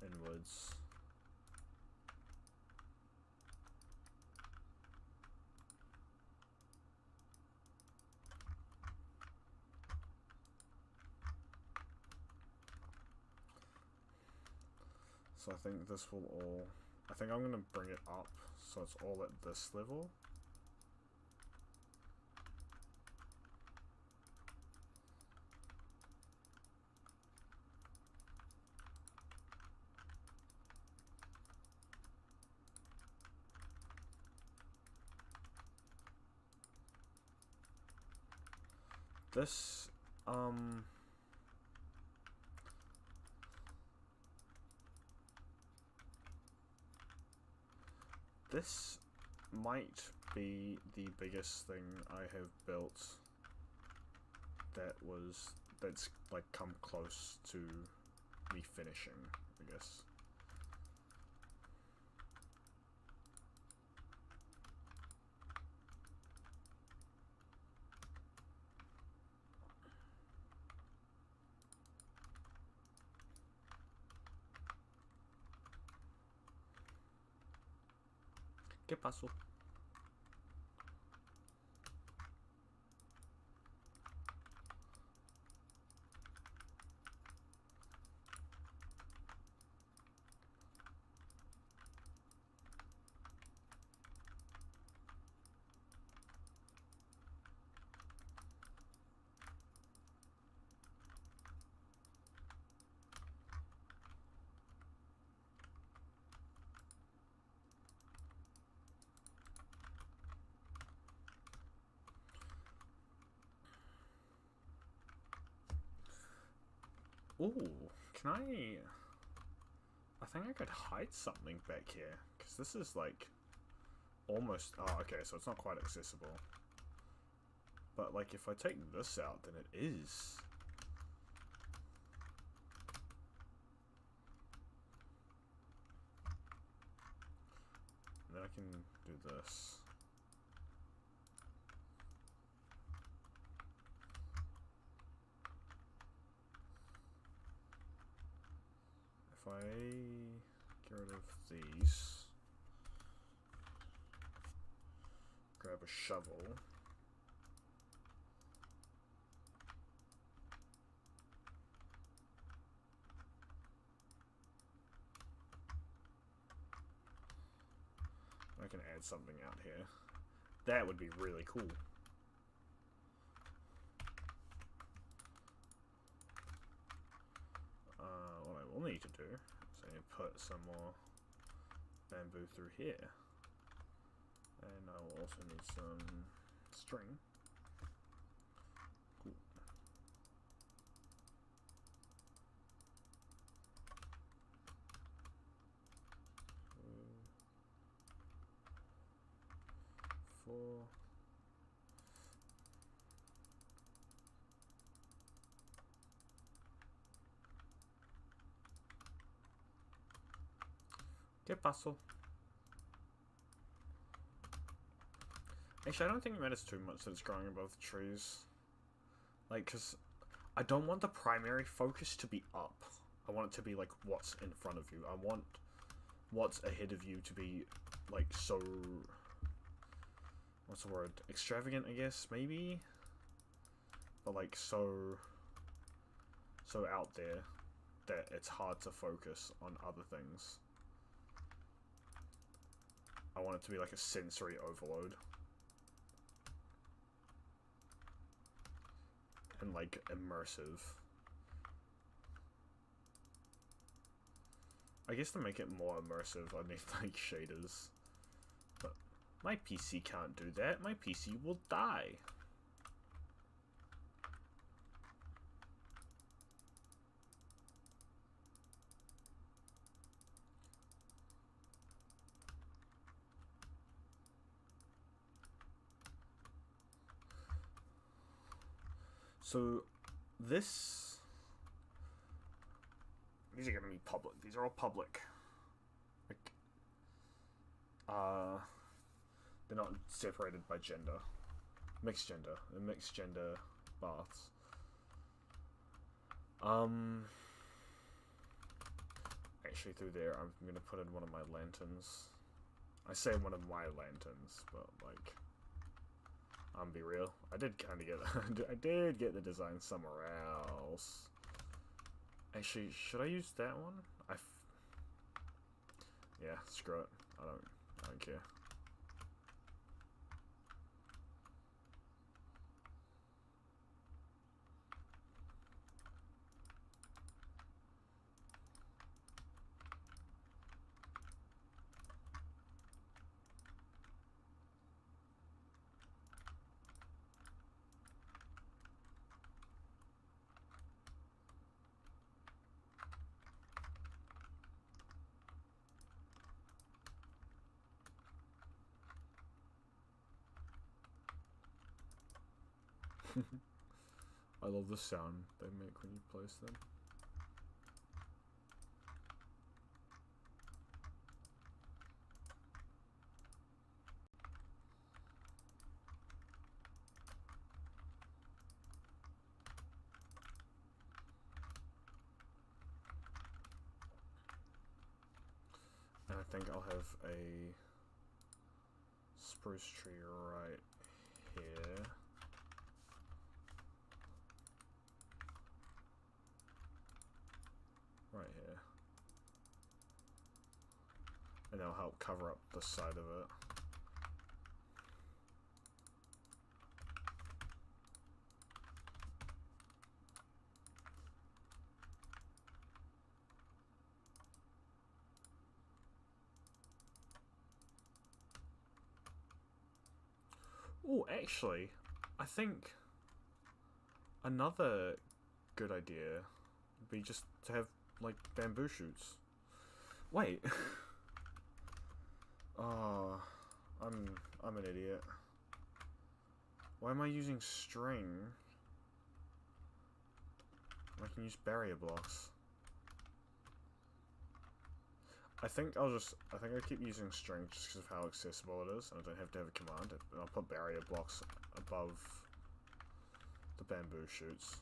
inwards. So I think this will all, I think I'm going to bring it up so it's all at this level. This, this might be the biggest thing I have built that's like come close to me finishing, I guess. ¿Qué pasó? Ooh, can I think I could hide something back here, because this is like almost, oh okay, so it's not quite accessible. But like if I take this out, then it is. And then I can do this. If I get rid of these, grab a shovel, I can add something out here. That would be really cool. What I will need to do is I need to put some more bamboo through here. And I will also need some string. Cool. 4. ¿Qué pasó? Actually, I don't think it matters too much that it's growing above the trees. Like, because I don't want the primary focus to be up. I want it to be, like, what's in front of you. I want what's ahead of you to be, like, so... What's the word? Extravagant, I guess, maybe? But, like, so out there that it's hard to focus on other things. I want it to be like a sensory overload. And like immersive. I guess to make it more immersive I need like shaders. But my PC can't do that. My PC will die. So, these are gonna be public. These are all public. Like, they're not separated by gender. Mixed gender. They're mixed gender baths. Actually through there, I'm gonna put in one of my lanterns. I say one of my lanterns, but like... be real. I did kind of get I did get the design somewhere else. Actually, should I use that one? Yeah, screw it. I don't care. I love the sound they make when you place them. And I think I'll have a spruce tree right here. Right here. And that'll help cover up the side of it. Oh, actually, I think another good idea would be just to have, like, bamboo shoots. Wait. Oh, I'm an idiot. Why am I using string? I can use barrier blocks. I think I keep using string just because of how accessible it is, and I don't have to have a command. And I'll put barrier blocks above the bamboo shoots.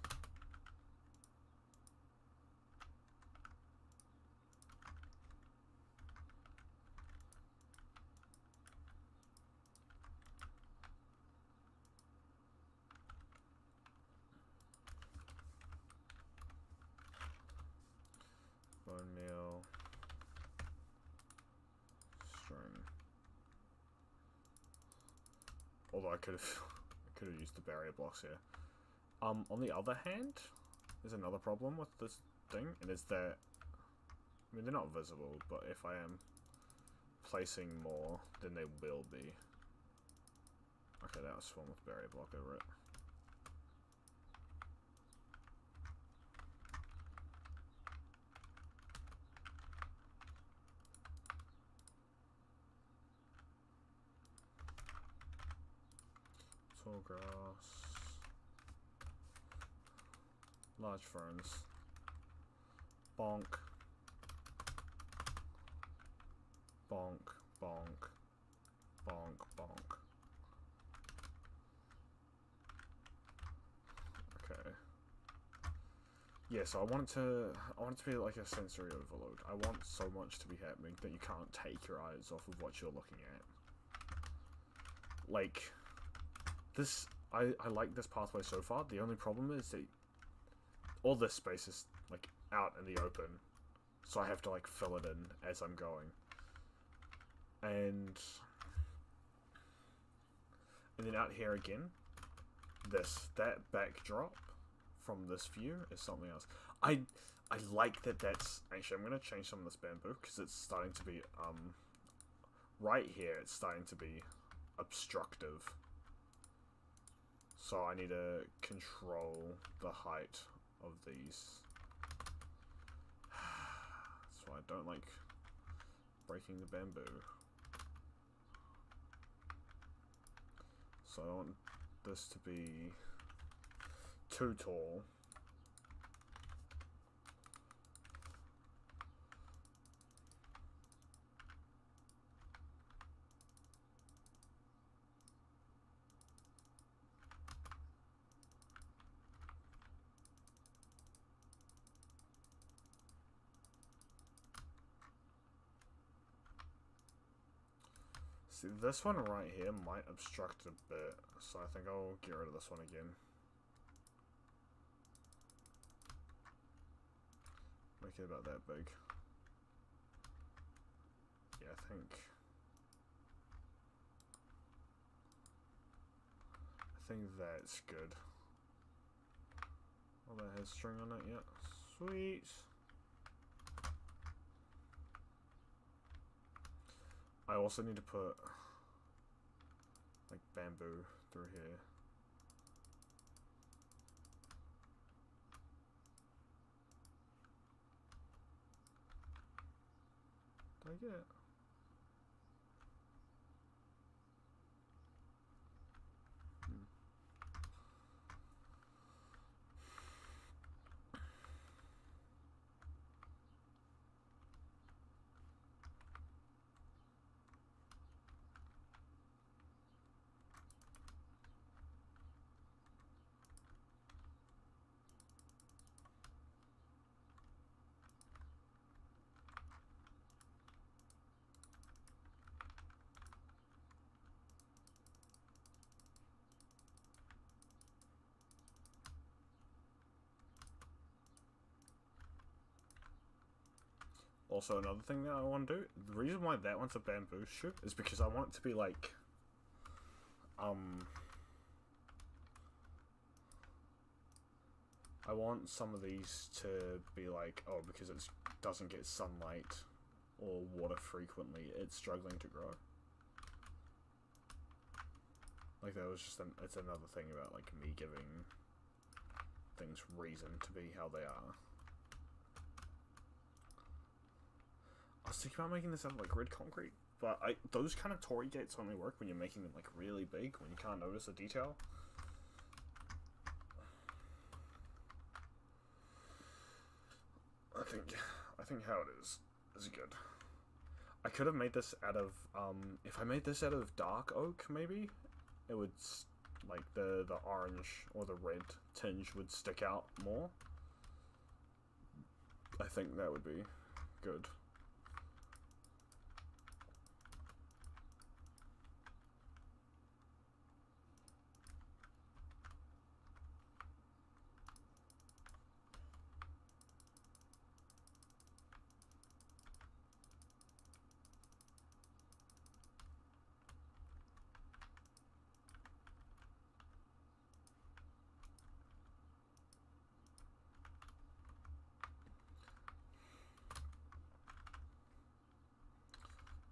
Bone meal. String. Although I could have used the barrier blocks here. On the other hand, there's another problem with this thing, and it's that, I mean, they're not visible, but if I am placing more, then they will be. Okay, that was one with barrier block over it. Tall grass. Large ferns. Bonk. Bonk, bonk. Bonk, bonk. Okay. Yeah, so I want it to be like a sensory overload. I want so much to be happening that you can't take your eyes off of what you're looking at. Like, this, I like this pathway so far. The only problem is that all this space is, like, out in the open. So I have to, like, fill it in as I'm going. And then out here again, that backdrop from this view is something else. I like that's, actually, I'm going to change some of this bamboo, because it's starting to be, right here, it's starting to be obstructive. So I need to control the height of these. That's why I don't like breaking the bamboo. So I don't want this to be too tall. See, this one right here might obstruct a bit, so I think I'll get rid of this one again. Make it about that big. Yeah, I think that's good. Oh, that has string on it, yeah. Sweet. I also need to put, like, bamboo through here. Did I get it? Also, another thing that I want to do, the reason why that one's a bamboo shoot is because I want it to be like, I want some of these to be like, oh, because it doesn't get sunlight or water frequently, it's struggling to grow. Like, that was just it's another thing about, like, me giving things reason to be how they are. I was thinking about making this out of, like, red concrete, but those kind of torii gates only work when you're making them, like, really big, when you can't notice a detail. I think how it is good. I could have made this out of, if I made this out of dark oak, maybe, it would, like, the orange or the red tinge would stick out more. I think that would be good.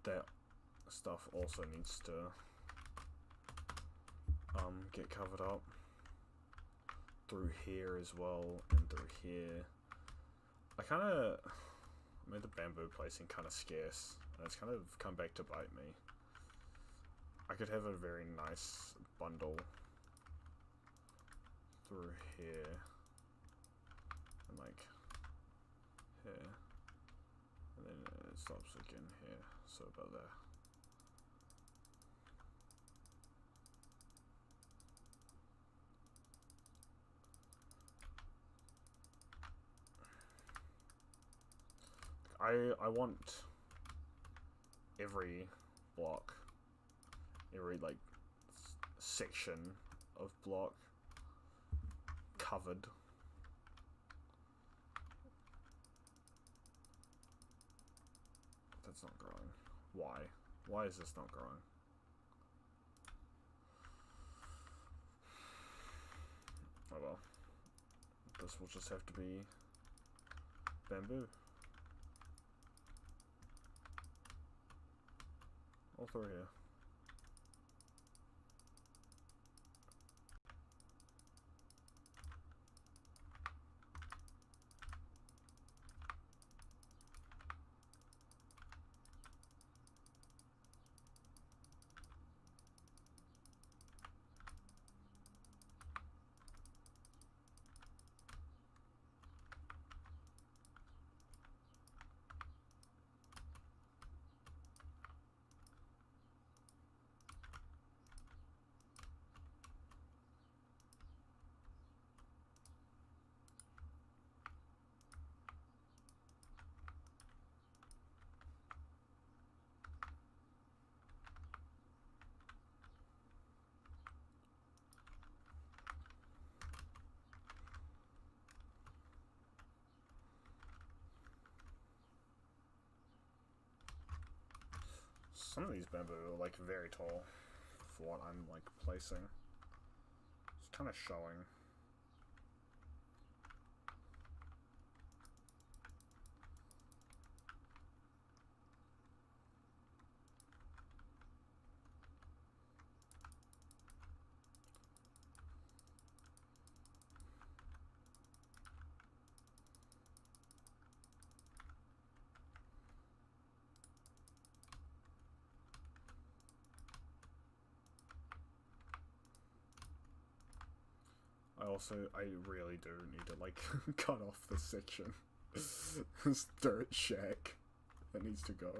That stuff also needs to get covered up through here as well, and through here. I kind of made the bamboo placing kind of scarce, and it's kind of come back to bite me. I could have a very nice bundle through here, and like here, and then it stops again here, so about there. I want every block, every like section of block covered. That's not growing. Why? Why is this not growing? Oh well. This will just have to be bamboo. All through here. Some of these bamboo are like very tall for what I'm like placing. It's kind of showing. I really do need to like cut off this section. This dirt shack that needs to go.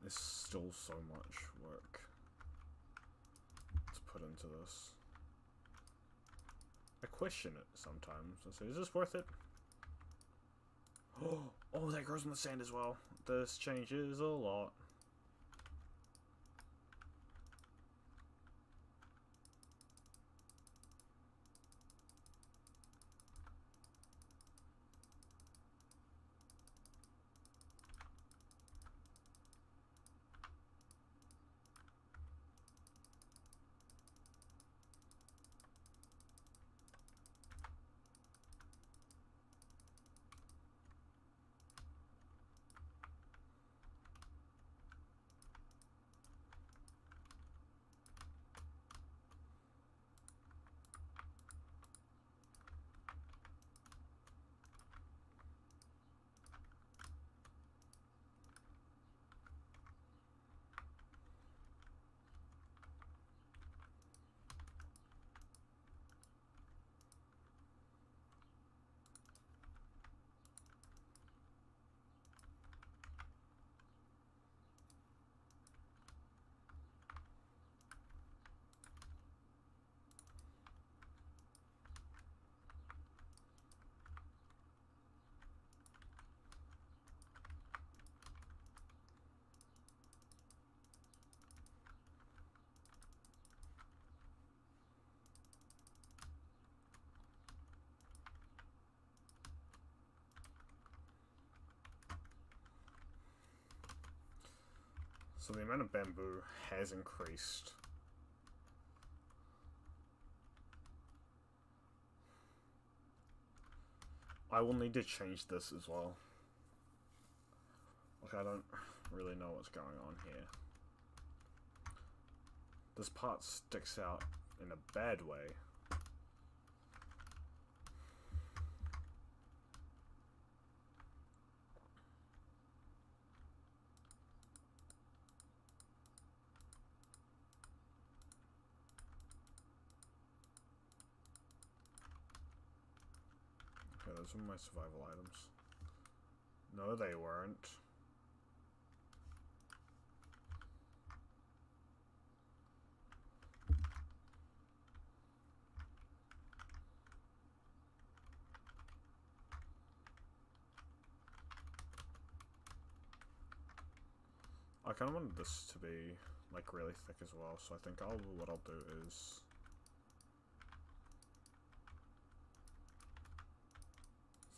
There's still so much work to put into this. I question it sometimes. I say, is this worth it? Oh, that grows in the sand as well. This changes a lot. So the amount of bamboo has increased. I will need to change this as well. Like, I don't really know what's going on here. This part sticks out in a bad way. Okay, those are my survival items. No, they weren't. I kind of wanted this to be like really thick as well, so I think what I'll do is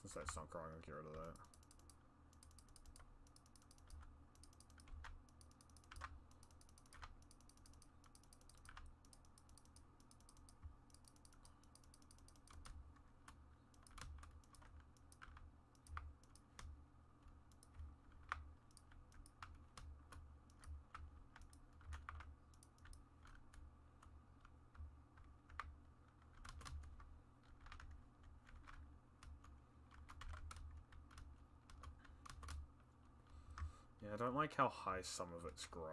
since that's not growing, I'll get rid of that. Yeah, I don't like how high some of it's grown.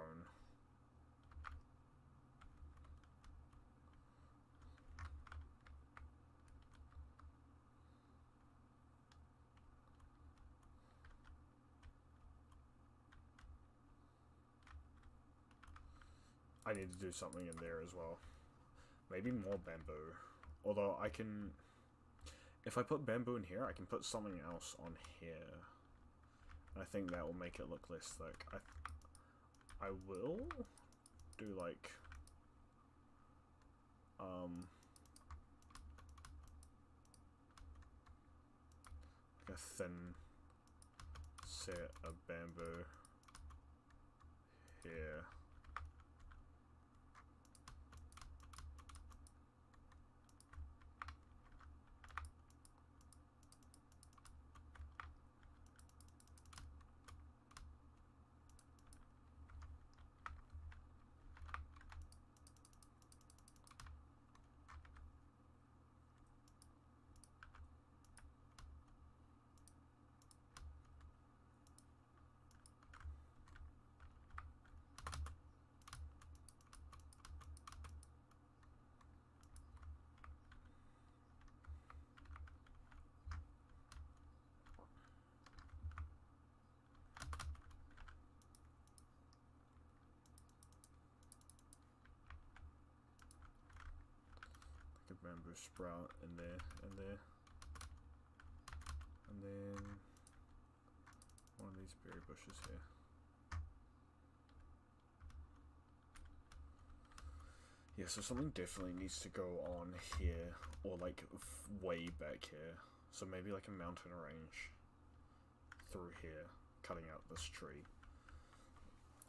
I need to do something in there as well. Maybe more bamboo. Although I can... If I put bamboo in here, I can put something else on here. I think that will make it look less thick. I will do like a thin set of bamboo here. Bamboo sprout in there, and there, and then one of these berry bushes here. Yeah, so something definitely needs to go on here, or like way back here. So maybe like a mountain range through here, cutting out this tree.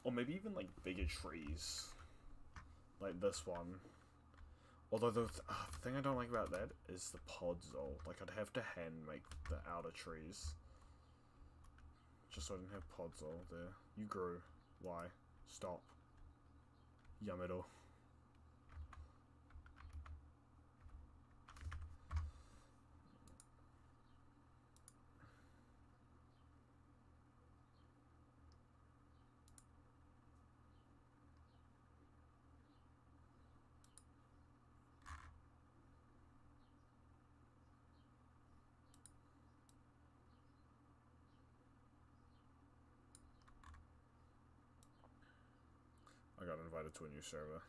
Or maybe even like bigger trees, like this one. Although the thing I don't like about that is the pods though. Like I'd have to hand make the outer trees. Just so I didn't have pods all there. You grew. Why? Stop. Yamero. I got invited to a new server.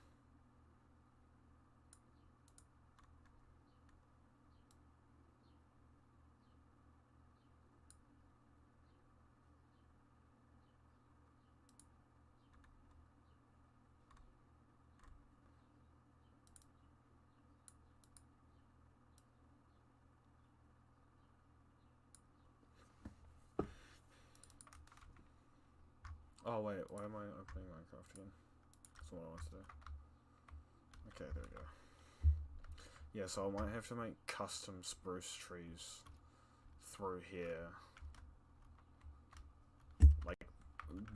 Oh wait, why am I opening Minecraft again? That's what I want to do. Okay, there we go. Yeah, so I might have to make custom spruce trees through here. Like,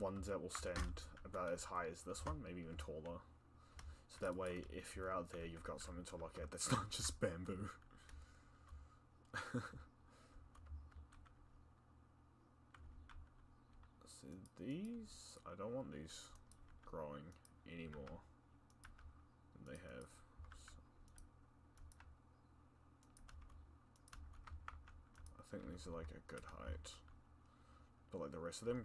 ones that will stand about as high as this one, maybe even taller. So that way, if you're out there, you've got something to look at that's not just bamboo. So these, I don't want these growing anymore than they have. So I think these are like a good height. But like the rest of them,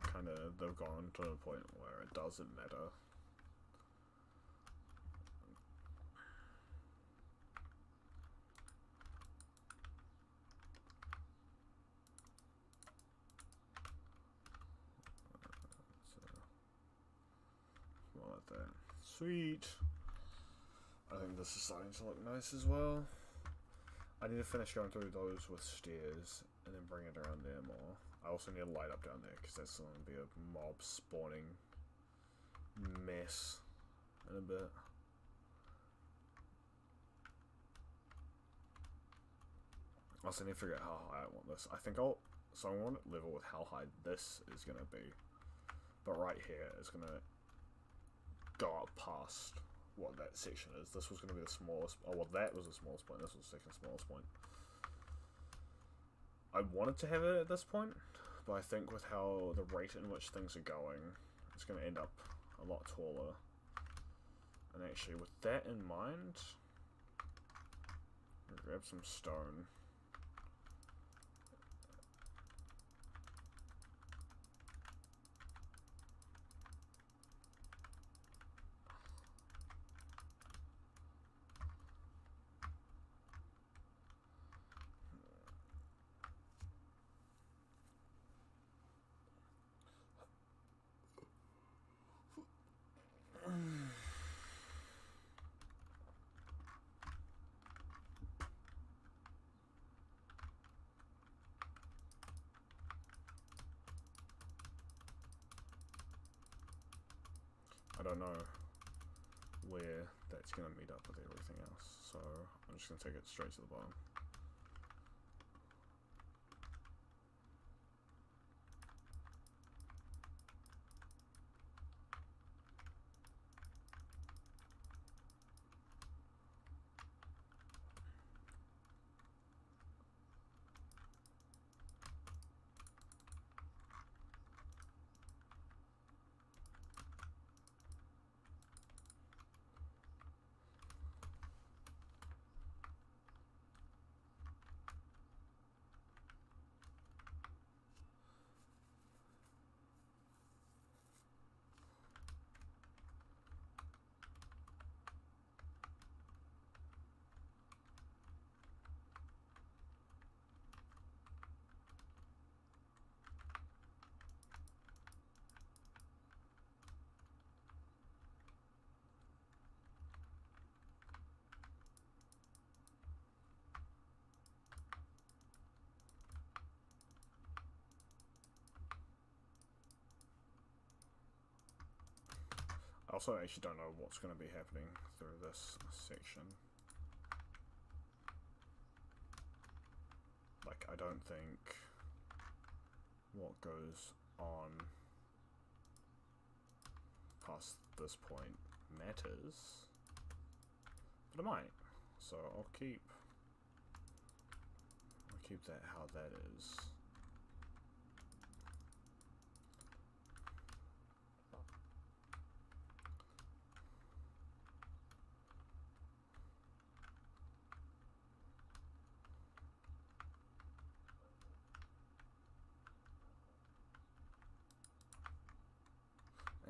they've gone to a point where it doesn't matter. More like that. Sweet! I think this is starting to look nice as well. I need to finish going through those with stairs and then bring it around there more. I also need a light up down there because that's going to be a mob spawning mess in a bit. I also need to figure out how high I want this. I want it level with how high this is going to be. But right here is going to go up past what that section is. This was going to be the smallest. Oh, well, that was the smallest point. This was the second smallest point. I wanted to have it at this point, but I think with how the rate in which things are going, it's going to end up a lot taller. And actually, with that in mind, I'll grab some stone. I don't know where that's going to meet up with everything else, so I'm just going to take it straight to the bottom. I also actually don't know what's going to be happening through this section. Like, I don't think what goes on past this point matters, but it might. So I'll keep that how that is.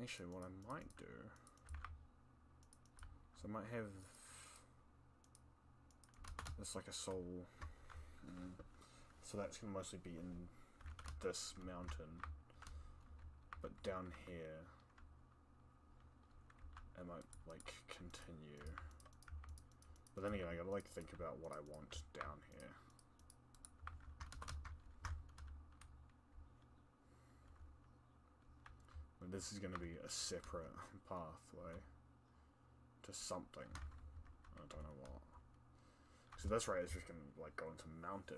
Actually, what I might do, so I might have this like a soul, so that's going to mostly be in this mountain, but down here it might like continue, but then again I gotta like think about what I want down here. this is going to be a separate pathway to something. I don't know what. So this rate is just going to like go into mountain.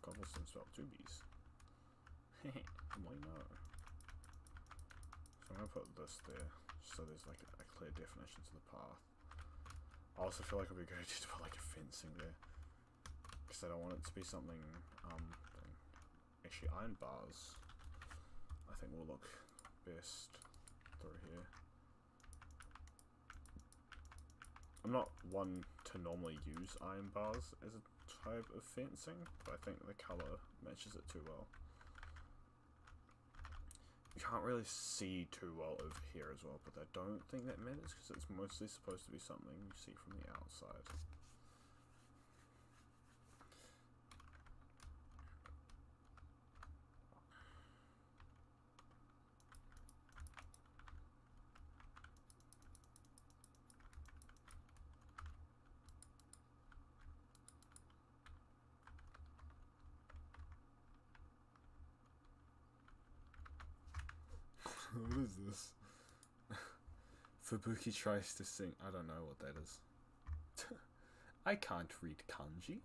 Cobblestone spelled two B's. Why not? So I'm gonna put this there, so there's like a clear definition to the path. I also feel like it'd be good to put like a fencing there, because I don't want it to be something thing. Actually, iron bars I think will look best through here. I'm not one to normally use iron bars as a type of fencing, but I think the colour matches it too well. You can't really see too well over here as well, but I don't think that matters because it's mostly supposed to be something you see from the outside. What is this? Fubuki tries to sing. I don't know what that is. I can't read kanji.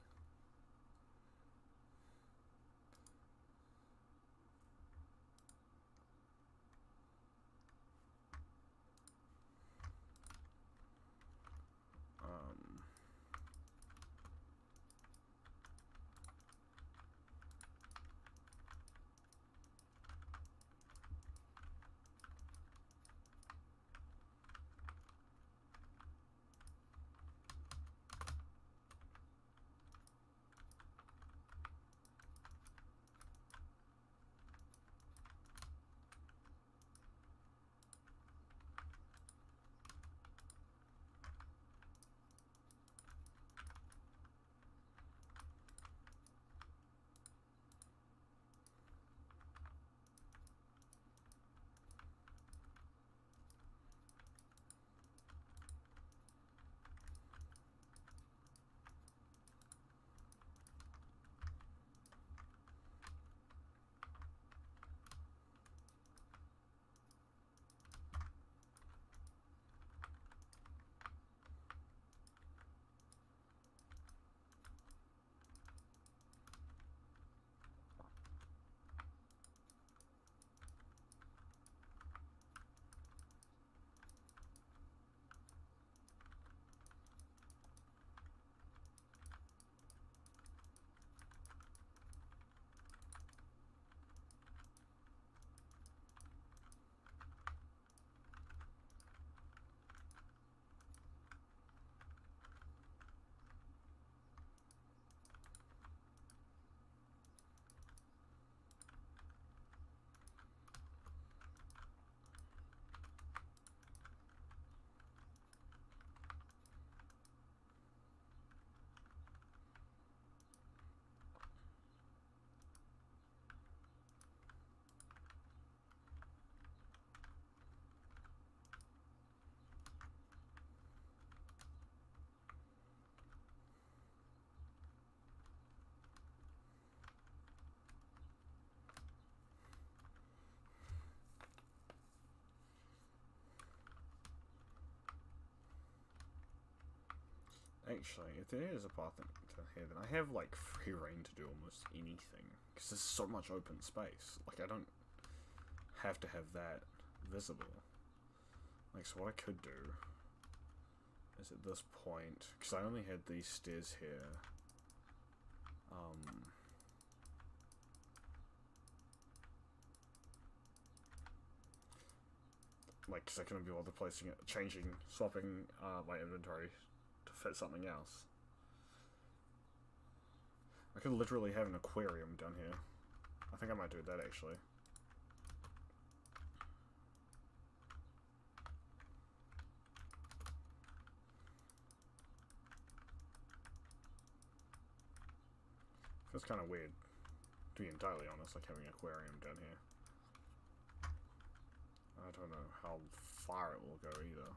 Actually, if there is a path to here, then I have like free reign to do almost anything. Because there's so much open space. Like, I don't have to have that visible. Like, so what I could do is at this point, because I only had these stairs here. Like, because I couldn't be bothered placing it, swapping my inventory to fit something else. I could literally have an aquarium down here. I think I might do that actually. Feels kind of weird, to be entirely honest, like having an aquarium down here. I don't know how far it will go either.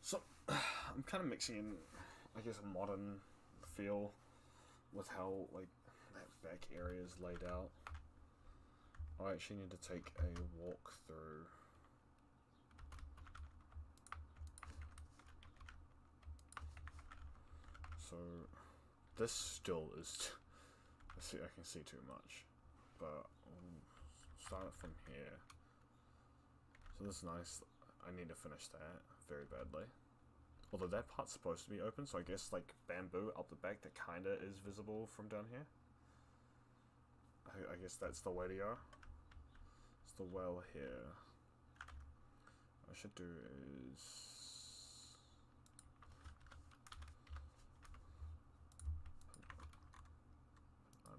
So, I'm kind of mixing in, I guess, a modern feel with how, like, that back area is laid out. I actually need to take a walk through. So, this still is, I can see too much, but I'll start it from here. So this is nice. I need to finish that very badly. Although that part's supposed to be open, so I guess like bamboo up the back that kinda is visible from down here. I guess that's the way to go. It's the well here. should do is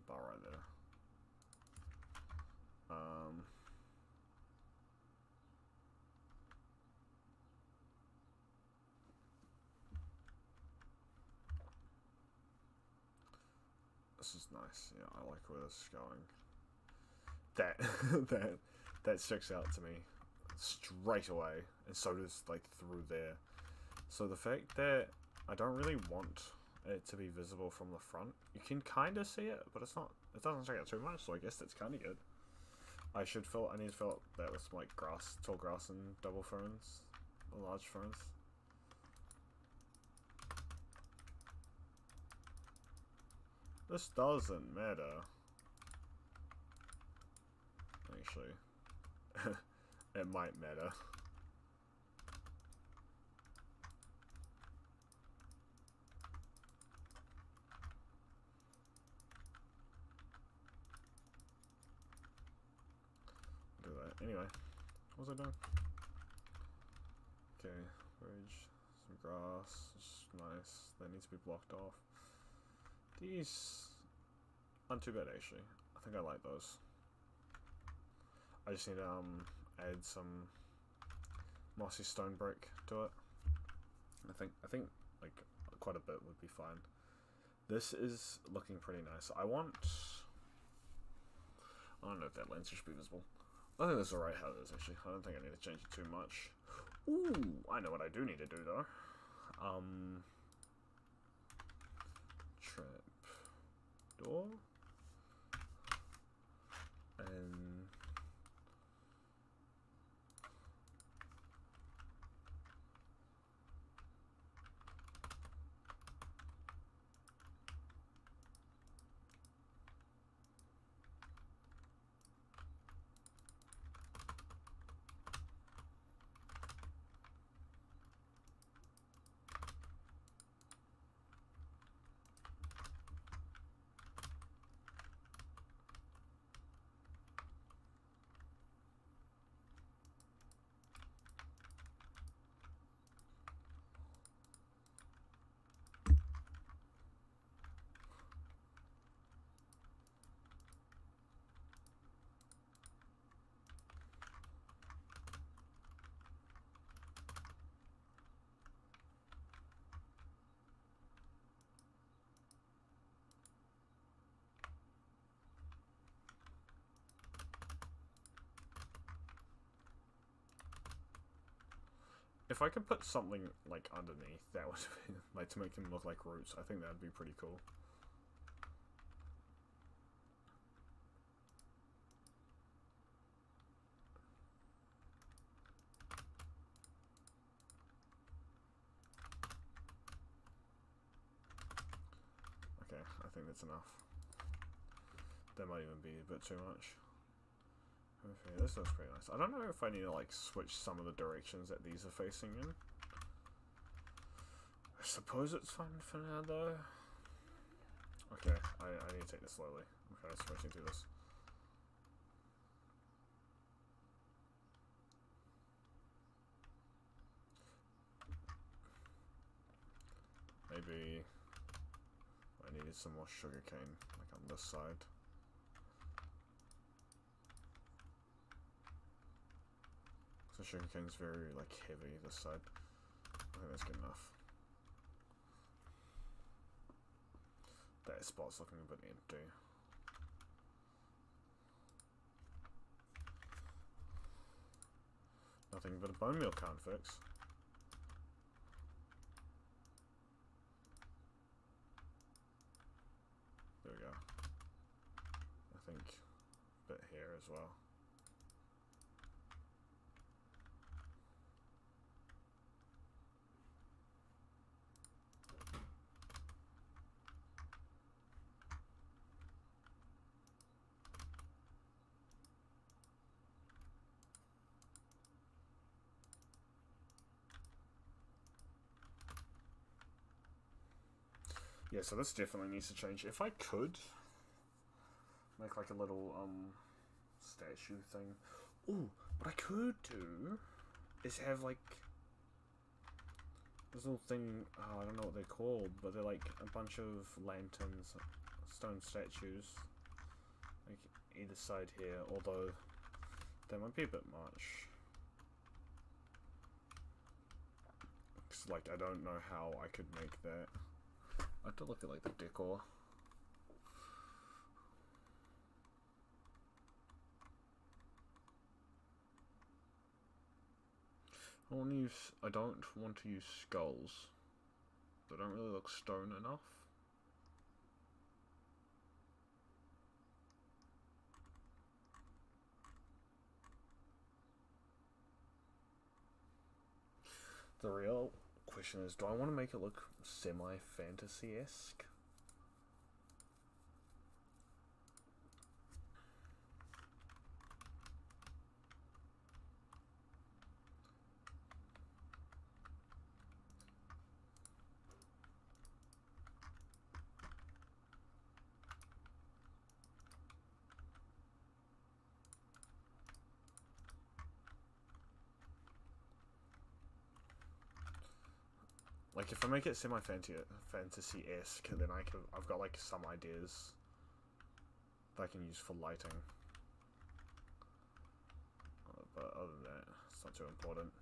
bar right there. This is nice. Yeah, I like where this is going. That sticks out to me straight away, and so does like through there. So the fact that I don't really want it to be visible from the front, you can kind of see it, but it's not. It doesn't stick out too much, so I guess that's kind of good. I need to fill up that with like grass, tall grass, and double ferns, or large ferns. This doesn't matter. Actually, it might matter. Do that. Anyway, what was I doing? Okay, bridge, some grass, it's nice. That needs to be blocked off. These aren't too bad actually. I think I like those. I just need to add some mossy stone brick to it. I think like quite a bit would be fine. This is looking pretty nice. I don't know if that lens should be visible. I think this is alright how it is actually. I don't think I need to change it too much. Ooh, I know what I do need to do though. Trap door and if I could put something like underneath, that would be, like to make them look like roots. I think that would be pretty cool. Okay, I think that's enough. That might even be a bit too much. Okay, this looks pretty nice. I don't know if I need to like switch some of the directions that these are facing in. I suppose it's fine for now though. Okay, I need to take this slowly. Okay, let's switch into this. Maybe I needed some more sugarcane, like on this side. So sugarcane's very like heavy this side. I think that's good enough. That spot's looking a bit empty. Nothing but a bone meal can't fix. There we go. I think a bit here as well. Yeah, so this definitely needs to change. If I could make like a little statue thing. Ooh, what I could do is have like this little thing. Oh, I don't know what they're called, but they're like a bunch of lanterns, stone statues, like either side here. Although that might be a bit much. Cause, like, I don't know how I could make that. I have to look at like the decor. I don't want to use skulls. They don't really look stone enough. The real question is, do I want to make it look semi-fantasy-esque? Like, if I make it semi-fantasy-esque, then I've got like some ideas that I can use for lighting. But other than that, it's not too important.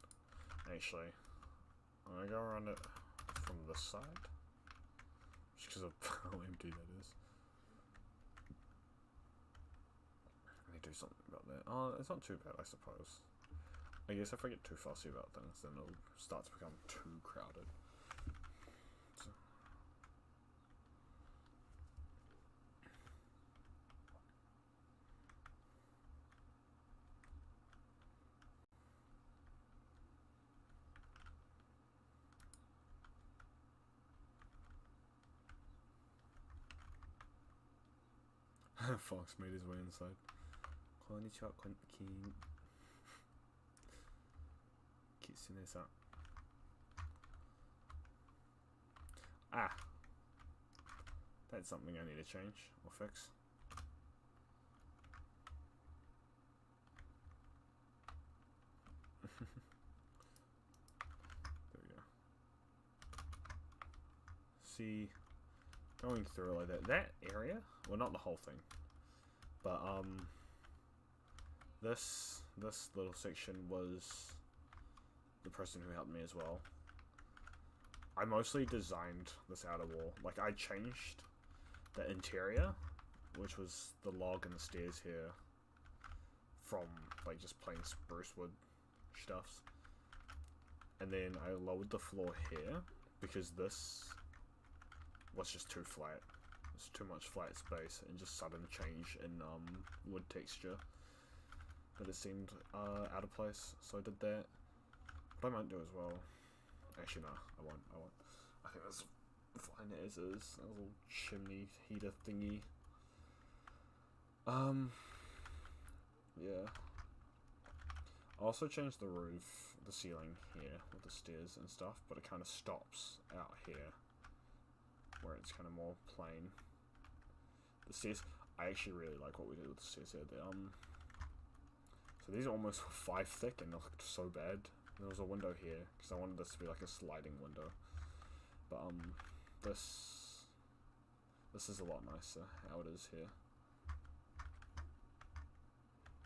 Actually, I'm gonna go around it from this side, just because of how empty that is. Let me do something about that. Oh, it's not too bad, I suppose. I guess if I get too fussy about things, then it'll start to become too crowded. Fox made his way inside. Konnichiwa, Kitsune-san. Ah! That's something I need to change or fix. There we go. See, going through like that. That area? Well, not the whole thing. But, this little section was the person who helped me as well. I mostly designed this outer wall. Like, I changed the interior, which was the log and the stairs here, from, like, just plain spruce wood stuffs. And then I lowered the floor here, because this was just too flat. It's too much flat space, and just sudden change in wood texture. But it seemed out of place, so I did that. What I might do as well. Actually, no, I won't. I think that's fine as is. That little chimney heater thingy. Yeah. I also changed the roof, the ceiling here with the stairs and stuff, but it kind of stops out here, where it's kind of more plain. The stairs, I actually really like what we did with the stairs here. So these are almost 5 thick and they looked so bad. There was a window here, because I wanted this to be like a sliding window. But, this is a lot nicer, how it is here.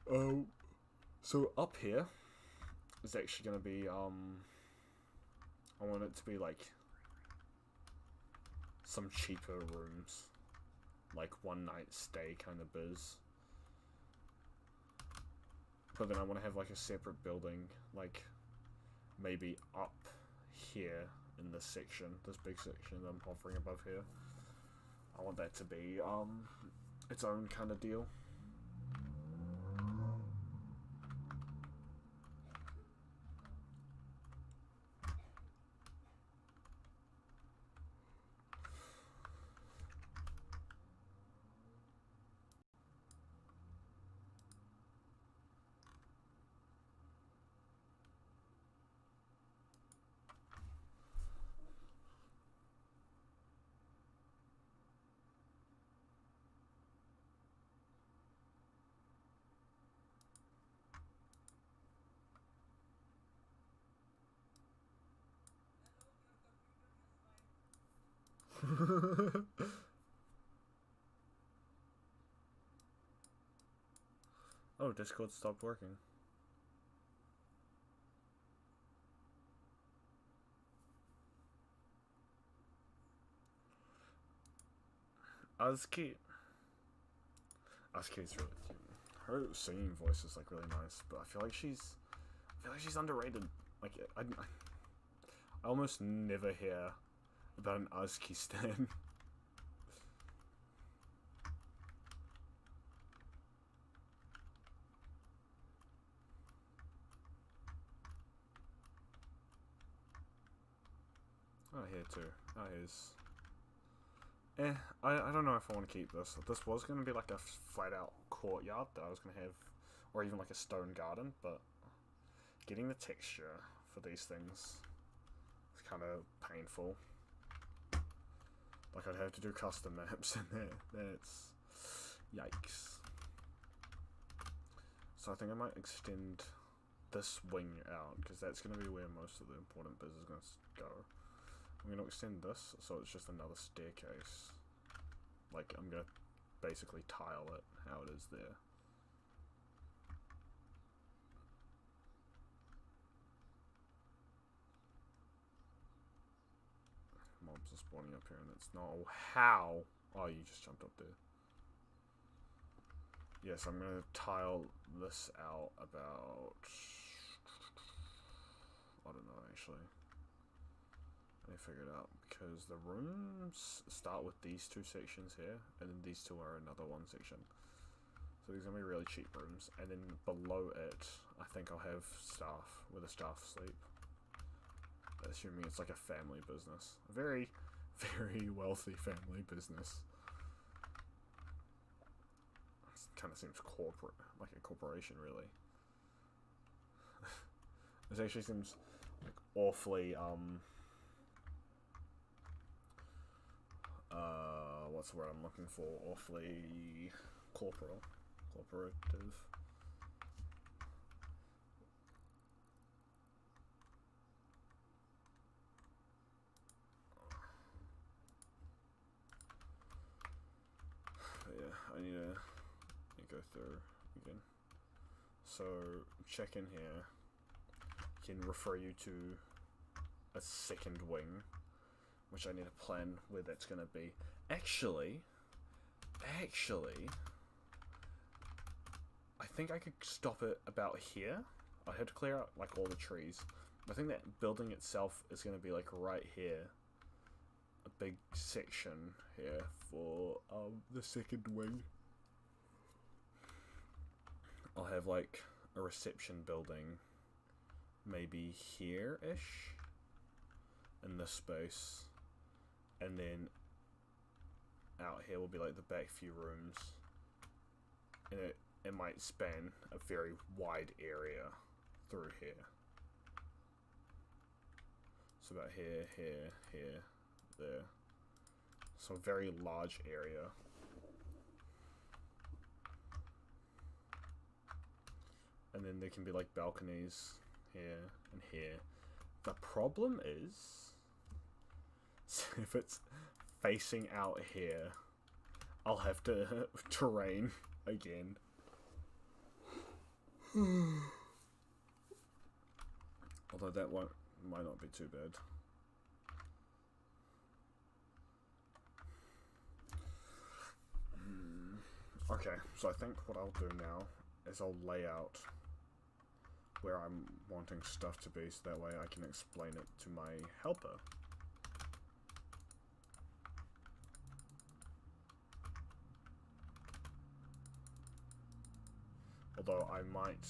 Oh, so up here is actually going to be, I want it to be like some cheaper rooms. Like one night stay kind of biz. But then I want to have like a separate building, like maybe up here in this section, this big section that I'm hovering above here. I want that to be its own kind of deal. Oh, Discord stopped working. Azuki. Azuki's really cute. Her singing voice is like really nice, but I feel like she's underrated. Like I almost never hear about an Azuki stan. Oh, here too. Oh, here's. I don't know if I want to keep this. This was going to be like a flat out courtyard that I was going to have, or even like a stone garden, but getting the texture for these things is kind of painful. Like, I'd have to do custom maps, and that's yikes. So I think I might extend this wing out, because that's going to be where most of the important bits is going to go. I'm going to extend this, so it's just another staircase. Like, I'm going to basically tile it how it is there. Mobs are spawning up here, and it's not. Oh, how? Oh, you just jumped up there. Yes, I'm going to tile this out about. I don't know, actually. Let me figure it out, because the rooms start with these two sections here, and then these two are another one section. So these are going to be really cheap rooms, and then below it, I think I'll have staff, where the staff sleep. Assuming it's like a family business. A very, very wealthy family business. It kind of seems corporate, like a corporation, really. This actually seems like awfully, what's the word I'm looking for? Awfully cooperative. But yeah, I need to go through again. So check in here. Can refer you to a second wing, which I need to plan where that's going to be. Actually, I think I could stop it about here. I had to clear out like all the trees. I think that building itself is going to be like right here. A big section here for the second wing. I'll have like a reception building maybe here-ish in this space, and then out here will be like the back few rooms, and it might span a very wide area through here. So about here, there. So a very large area. And then there can be like balconies here and here. The problem is, if it's facing out here, I'll have to terrain again. Although that might not be too bad. Okay, so I think what I'll do now is I'll lay out where I'm wanting stuff to be, so that way I can explain it to my helper. Although I might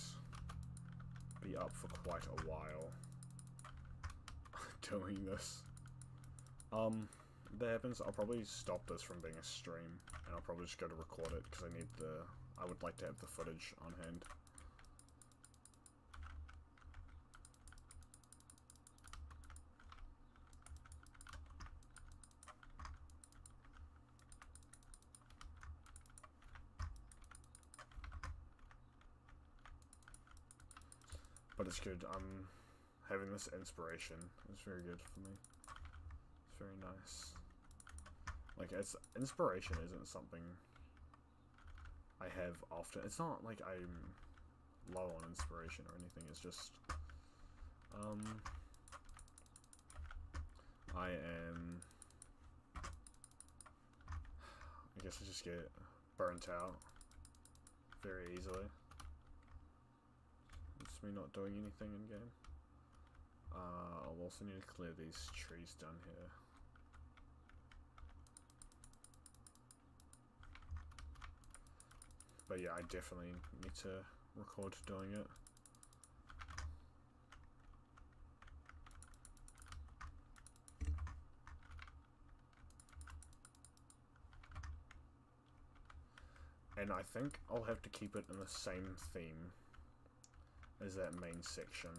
be up for quite a while doing this. That happens, I'll probably stop this from being a stream, and I'll probably just go to record it, because I would like to have the footage on hand. But it's good. I'm having this inspiration. It's very good for me. It's very nice. Like, it's inspiration isn't something I have often. It's not like I'm low on inspiration or anything. It's just I guess I just get burnt out very easily. It's me not doing anything in game. I'll also need to clear these trees down here. But yeah, I definitely need to record doing it. And I think I'll have to keep it in the same theme as that main section.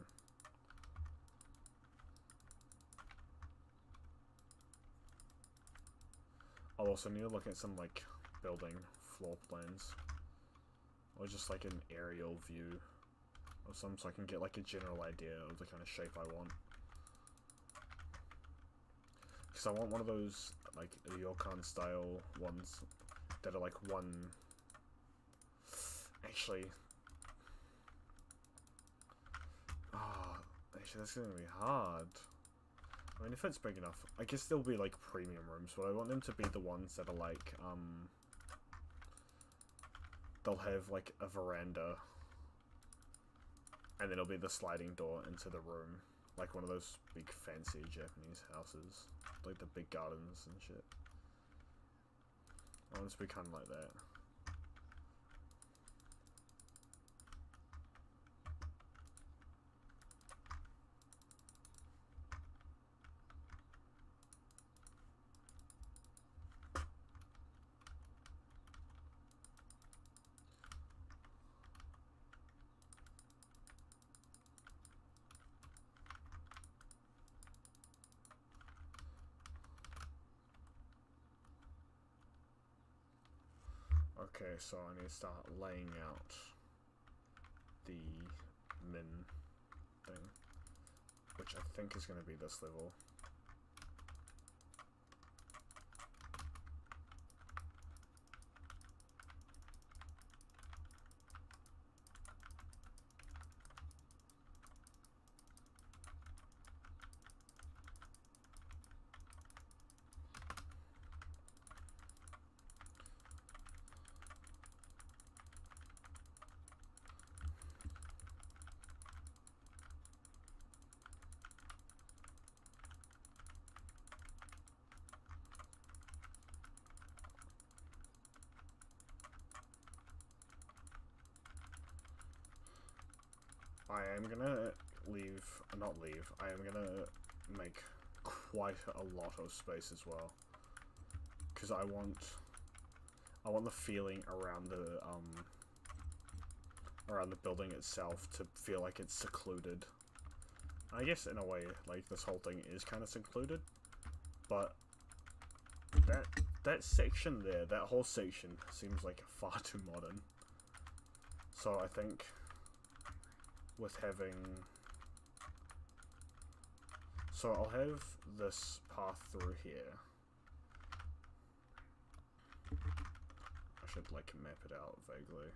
I'll also need to look at some like building floor plans, or just like an aerial view of some, so I can get like a general idea of the kind of shape I want. Because I want one of those like Ryoukan style ones that are like one. Actually, that's gonna be hard. I mean, if it's big enough, I guess there'll be like premium rooms, but I want them to be the ones that are like, they'll have like a veranda, and then it'll be the sliding door into the room, like one of those big fancy Japanese houses, like the big gardens and shit. I want it to be kind of like that. Okay, so I need to start laying out the min thing, which I think is going to be this level. I am gonna I am gonna make quite a lot of space as well, because I want the feeling around the building itself to feel like it's secluded. I guess in a way, like, this whole thing is kind of secluded, but that section there, that whole section seems like far too modern. So I think with having, so I'll have this path through here. I should like map it out vaguely.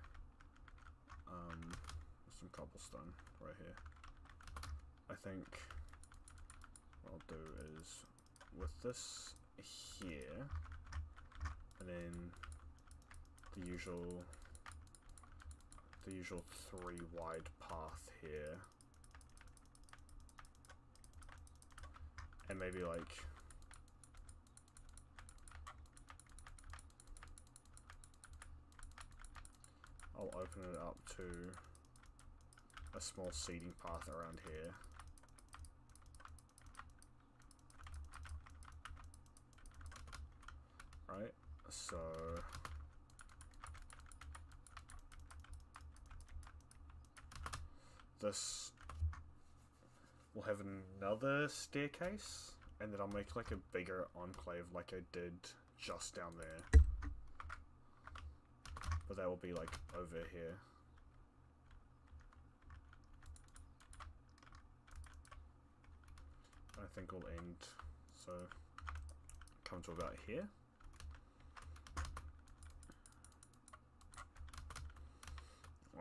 Some cobblestone right here. I think what I'll do is with this here, and then the usual 3 wide path here, and maybe like I'll open it up to a small seating path around here. Right, so this will have another staircase, and then I'll make like a bigger enclave like I did just down there. But that will be like over here. I think we'll end, so come to about here.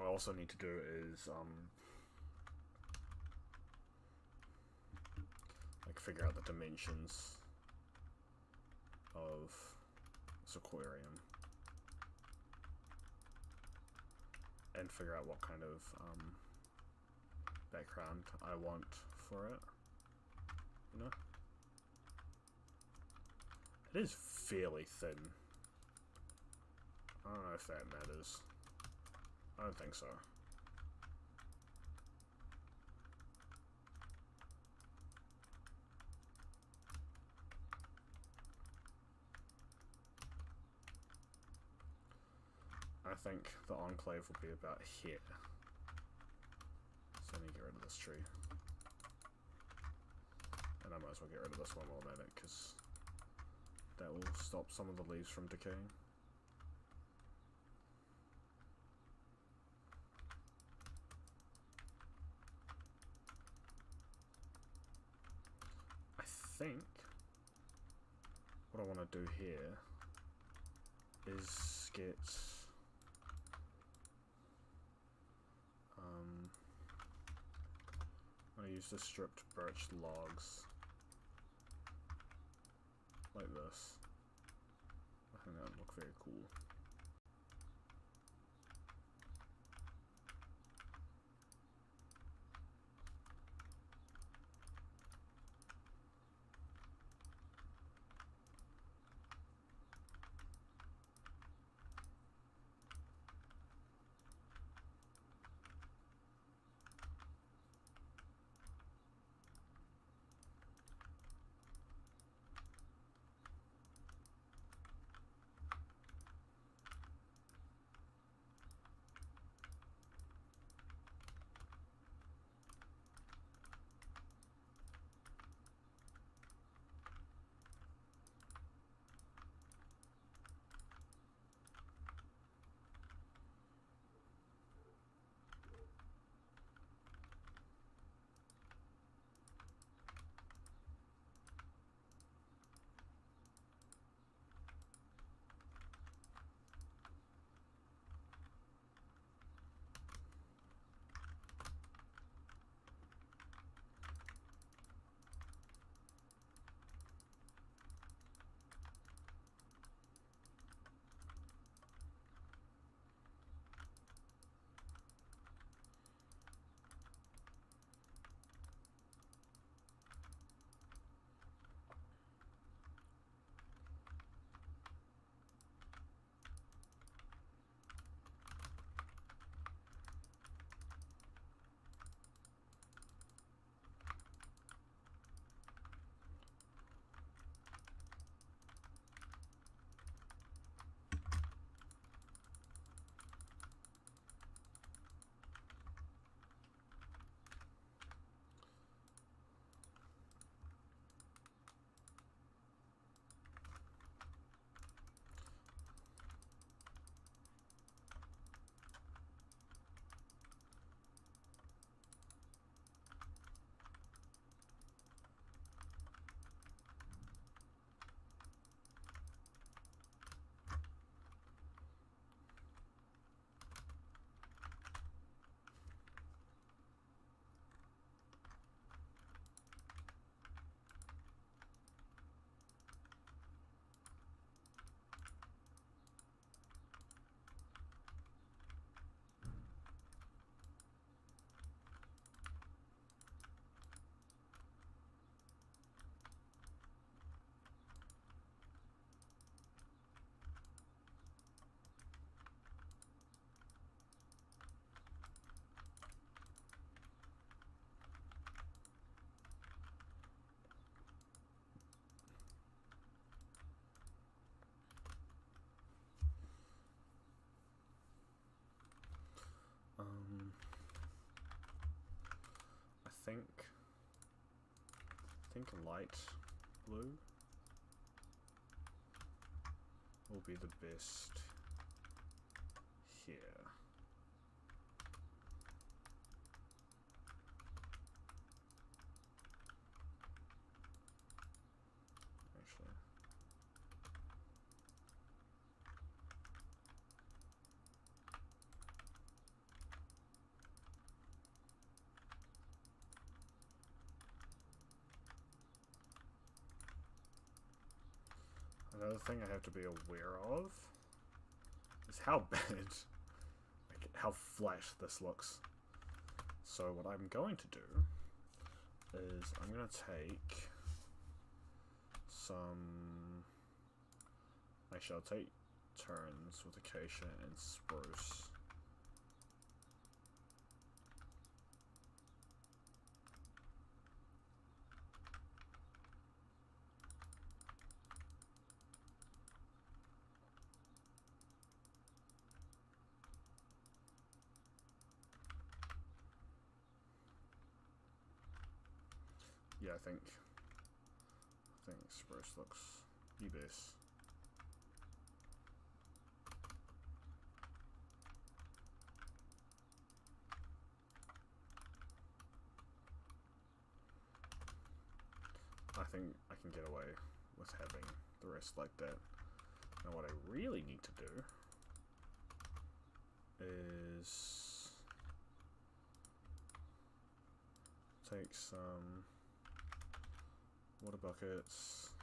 what I also need to do is like figure out the dimensions of this aquarium and figure out what kind of background I want for it, you know? It is fairly thin. I don't know if that matters. I don't think so. I think the enclave will be about here. So I need to get rid of this tree. And I might as well get rid of this one while I'm at it, because that will stop some of the leaves from decaying. I think what I want to do here is get I'm going to use the stripped birch logs like this. I think that would look very cool. I think light blue will be the best here. Actually, Another thing I have to be aware of is how bad, like, how flat this looks. So what I'm going to do is I'm going to take some... Actually, I'll take turns with acacia and spruce. Yeah, I think spruce looks the best. I think I can get away with having the rest like that. Now what I really need to do is take some water buckets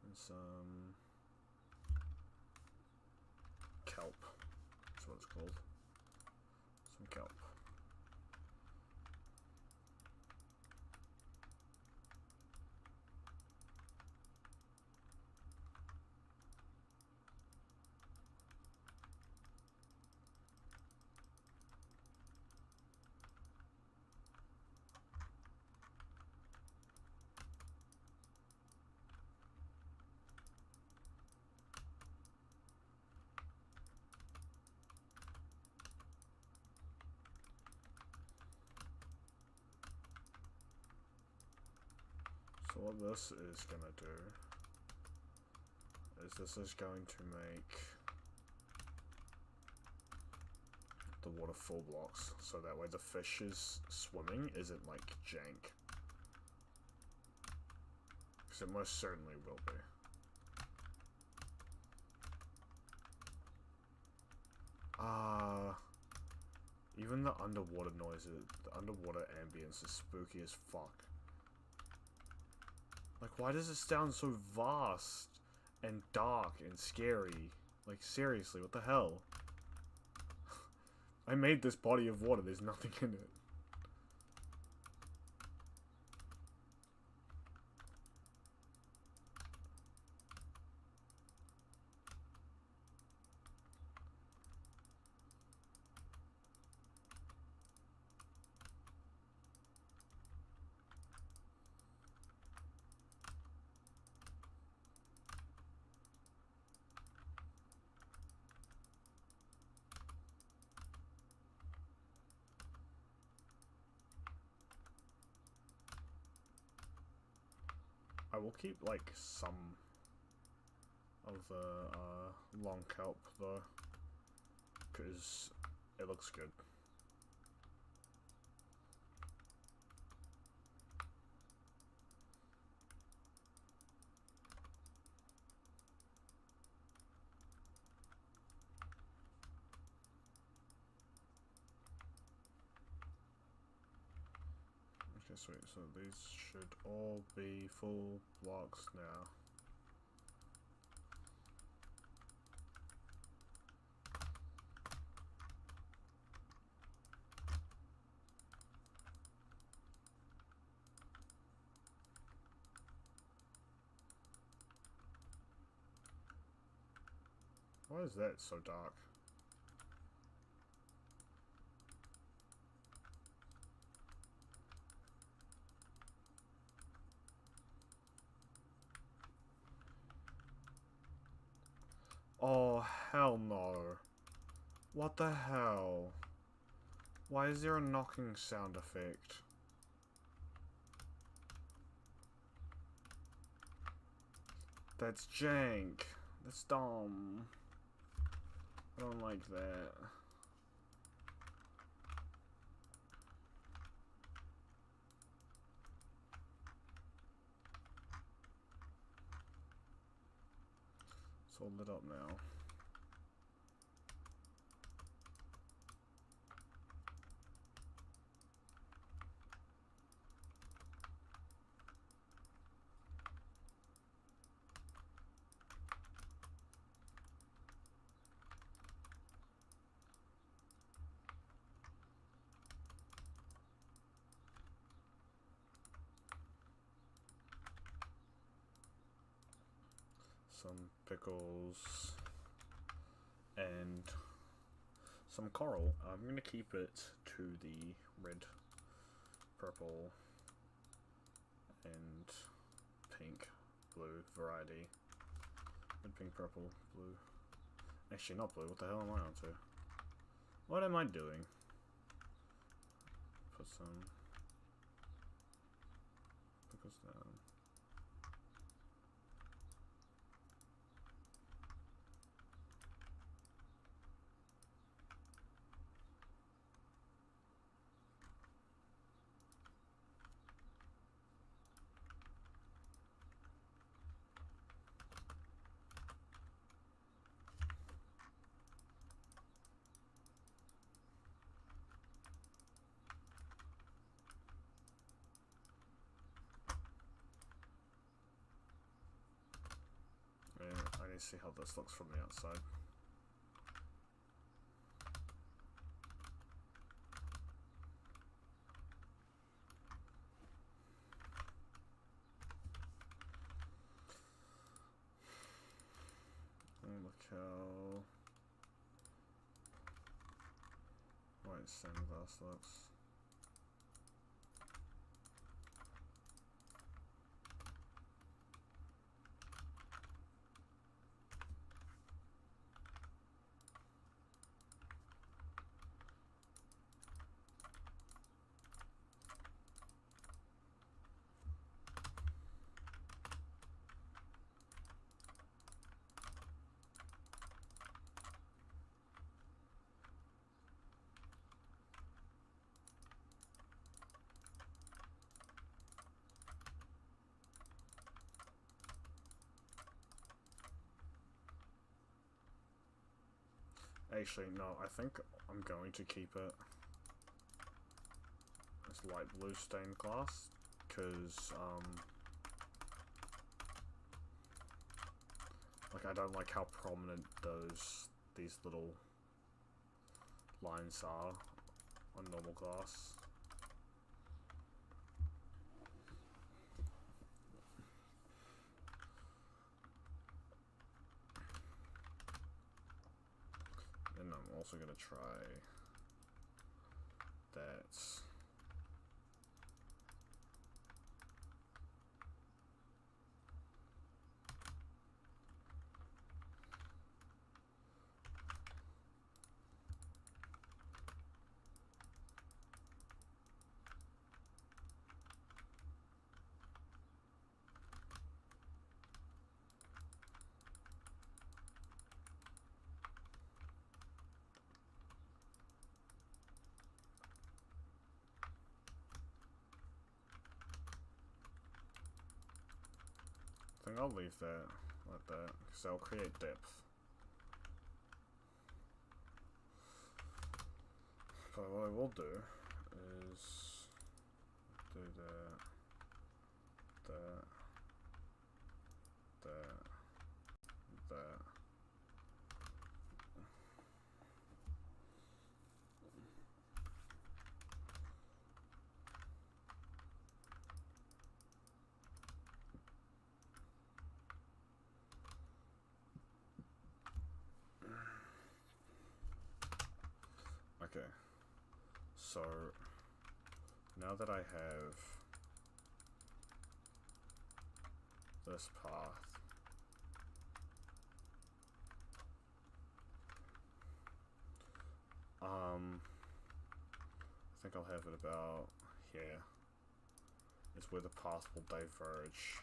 and some kelp. That's what it's called. Some kelp. So what this is going to do is this is going to make the water full blocks, so that way the fish is swimming isn't like jank. Because it most certainly will be. Even the underwater noises, the underwater ambience is spooky as fuck. Like, why does it sound so vast and dark and scary? Like, seriously, what the hell? I made this body of water, there's nothing in it. I will keep, like, some of the long kelp, though, because it looks good. Okay, sweet, so these should all be full blocks now. Why is that so dark? Oh, hell no. What the hell? Why is there a knocking sound effect? That's jank. That's dumb. I don't like that. It's all lit up now. some pickles, and some coral. I'm going to keep it to the red, purple, and pink, blue variety. Red, pink, purple, blue. Actually, not blue. What the hell am I on to? What am I doing? Put some pickles down. I need to see how this looks from the outside. And look how white stained glass looks. Actually, no, I think I'm going to keep it as light blue stained glass, because, like, I don't like how prominent these little lines are on normal glass. And I'm also gonna try that. I think I'll leave that like that, because that'll create depth. But what I will do is do that, that, that. Okay, so now that I have this path, I think I'll have it about here. Is where the path will diverge.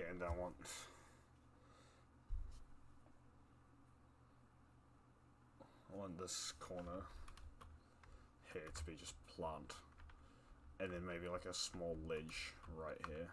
and then I want this corner here to be just plant, and then maybe like a small ledge right here.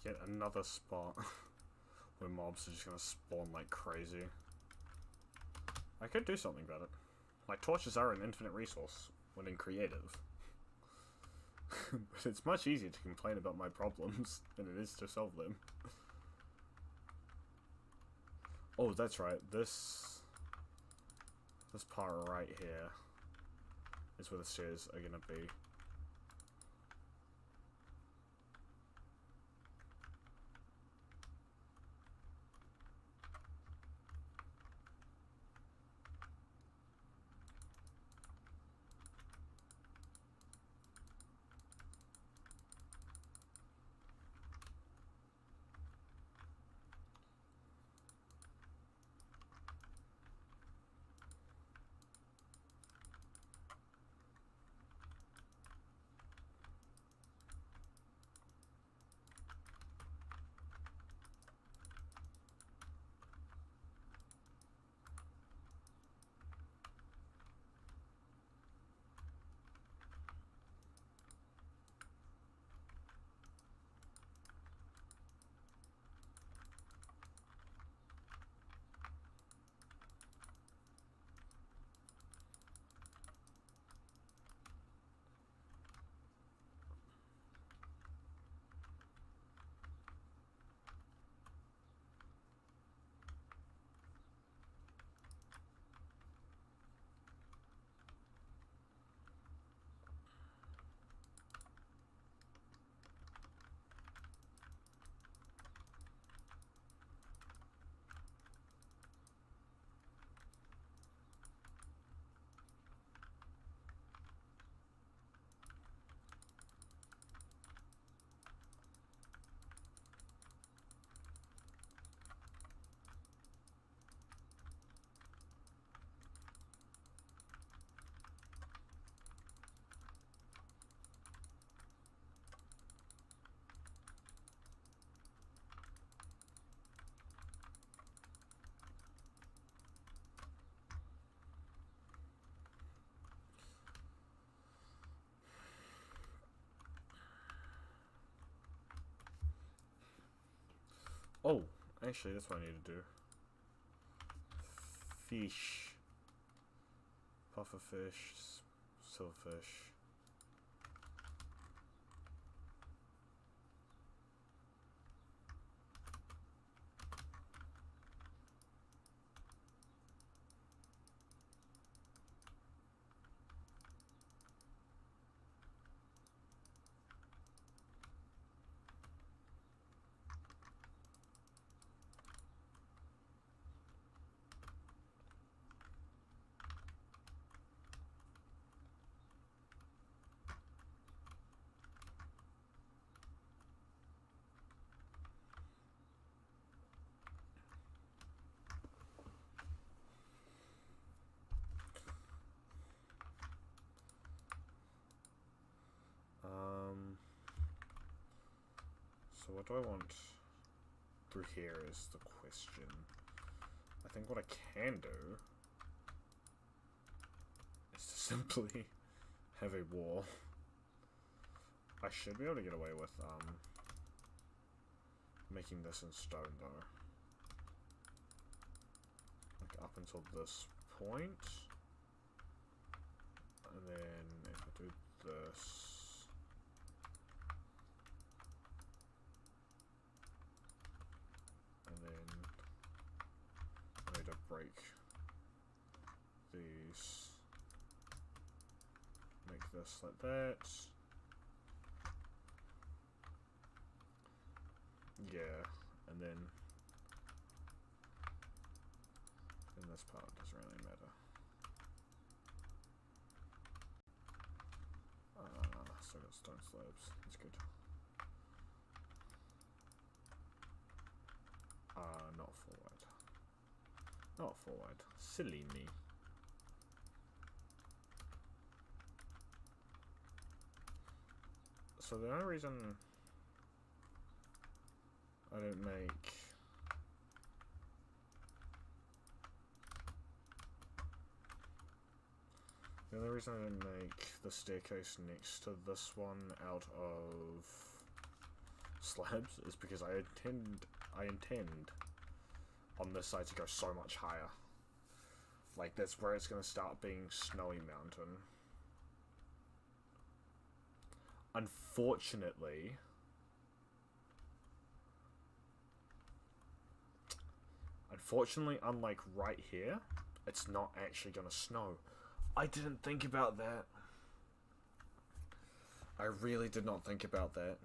Yet another spot where mobs are just gonna spawn like crazy. I could do something about it. Like, torches are an infinite resource when in creative. But it's much easier to complain about my problems than it is to solve them. Oh, that's right. This part right here is where the stairs are gonna be. Oh, actually, that's what I need to do. Fish. Pufferfish. Silverfish. So what do I want through here is the question. I think what I can do simply have a wall. I should be able to get away with making this in stone though. Like up until this point. And then if I do this, and then I need to break these, make this like that. Yeah, and then in this part doesn't really matter. So I got stone slabs, that's good. Not forward. Not forward. Silly me. So the only reason I don't make the only reason I didn't make the staircase next to this one out of slabs is because I intend on this side to go so much higher. Like that's where it's gonna start being Snowy Mountain. Unfortunately, unlike right here, it's not actually gonna snow. I didn't think about that. I really did not think about that.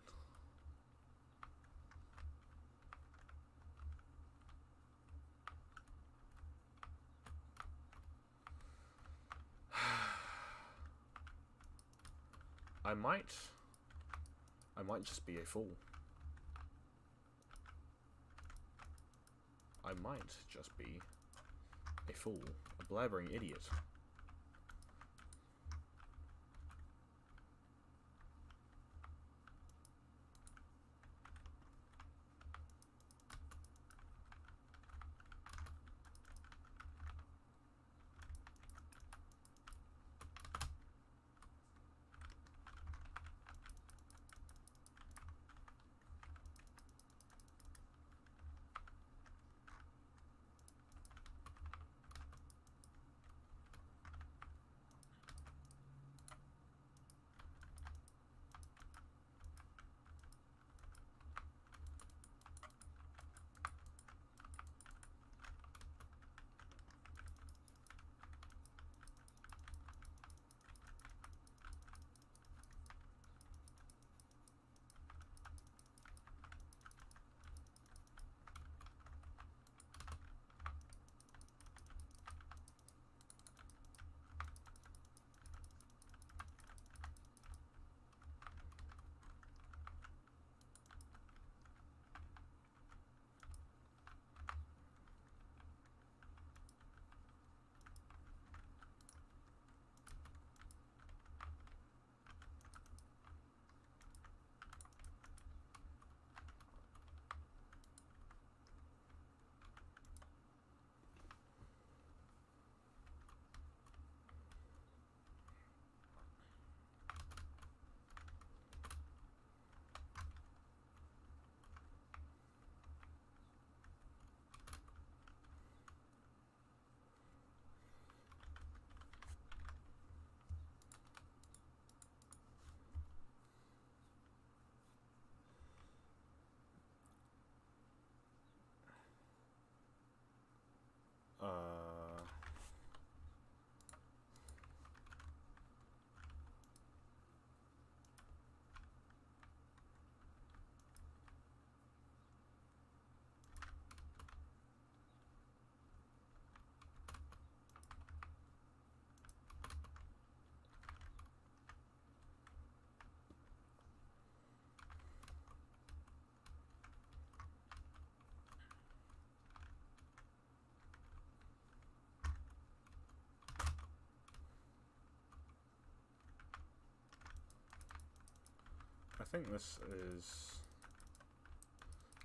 I might just be a fool. I might just be a fool, a blabbering idiot. I think this is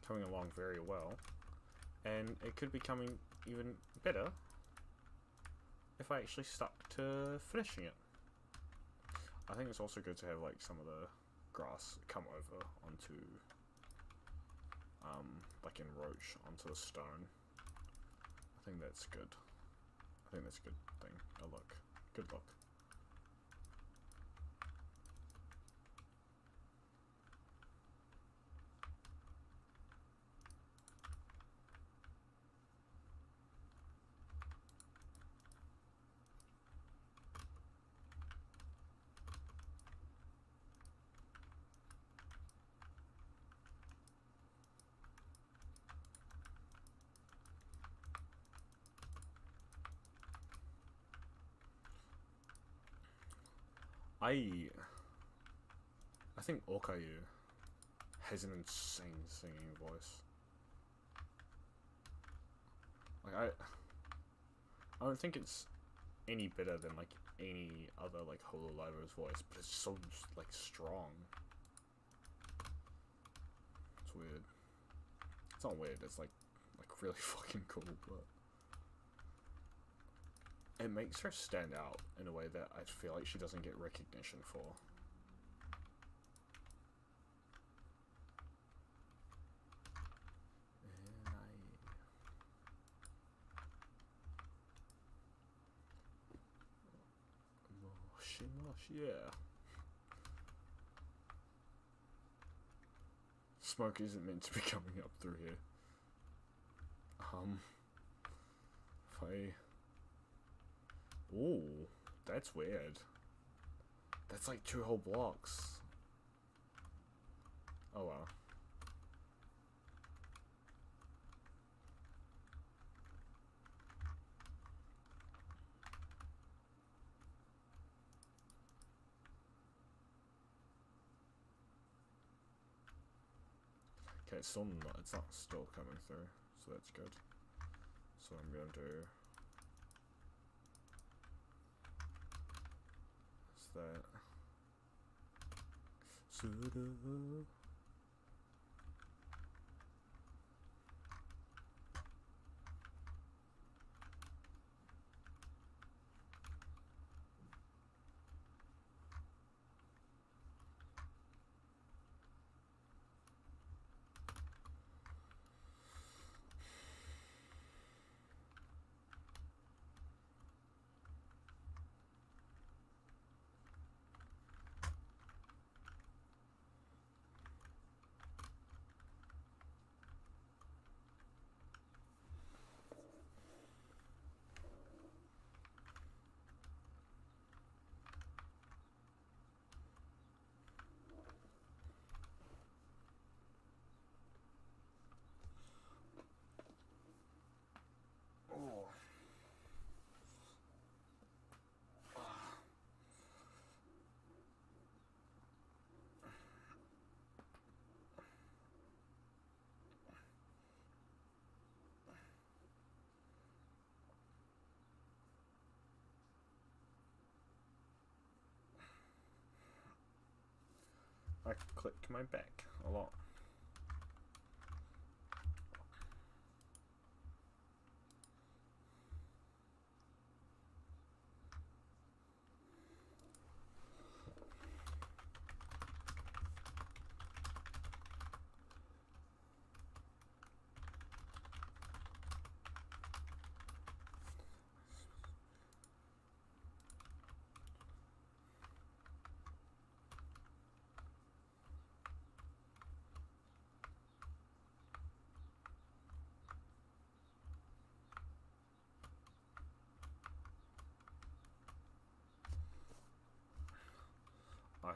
coming along very well, and it could be coming even better if I actually stuck to finishing it. I think it's also good to have like some of the grass come over onto like encroach onto the stone. I think that's good. I think that's a good thing. A look. Good look. I think Okayu has an insane singing voice. Like I don't think it's any better than like any other like Hololiver's voice, but it's so like strong. It's weird. It's not weird. It's like really fucking cool, but it makes her stand out in a way that I feel like she doesn't get recognition for. Yeah. Smoke isn't meant to be coming up through here. If I... Ooh, that's weird. That's like 2 whole blocks. Oh wow. Okay, it's not still coming through, so that's good. So I'm going to do is that I clicked my back a lot.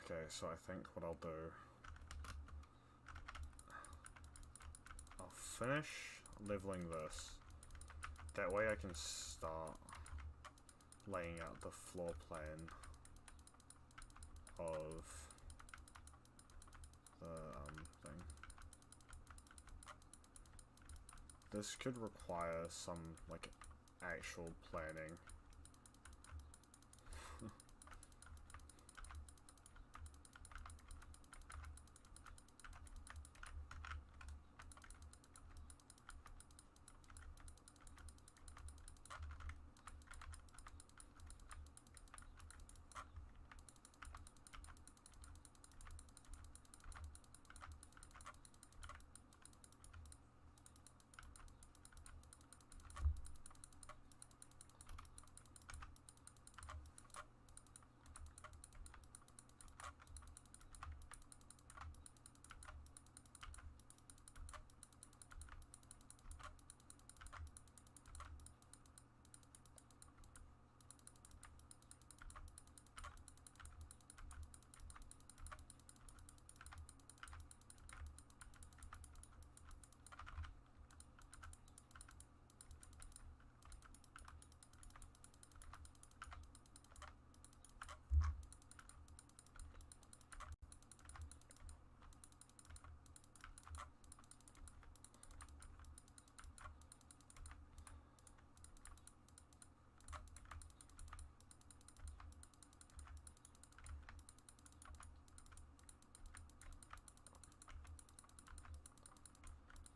Okay, so I think what I'll do, I'll finish leveling this. That way I can start laying out the floor plan of the thing. This could require some like actual planning.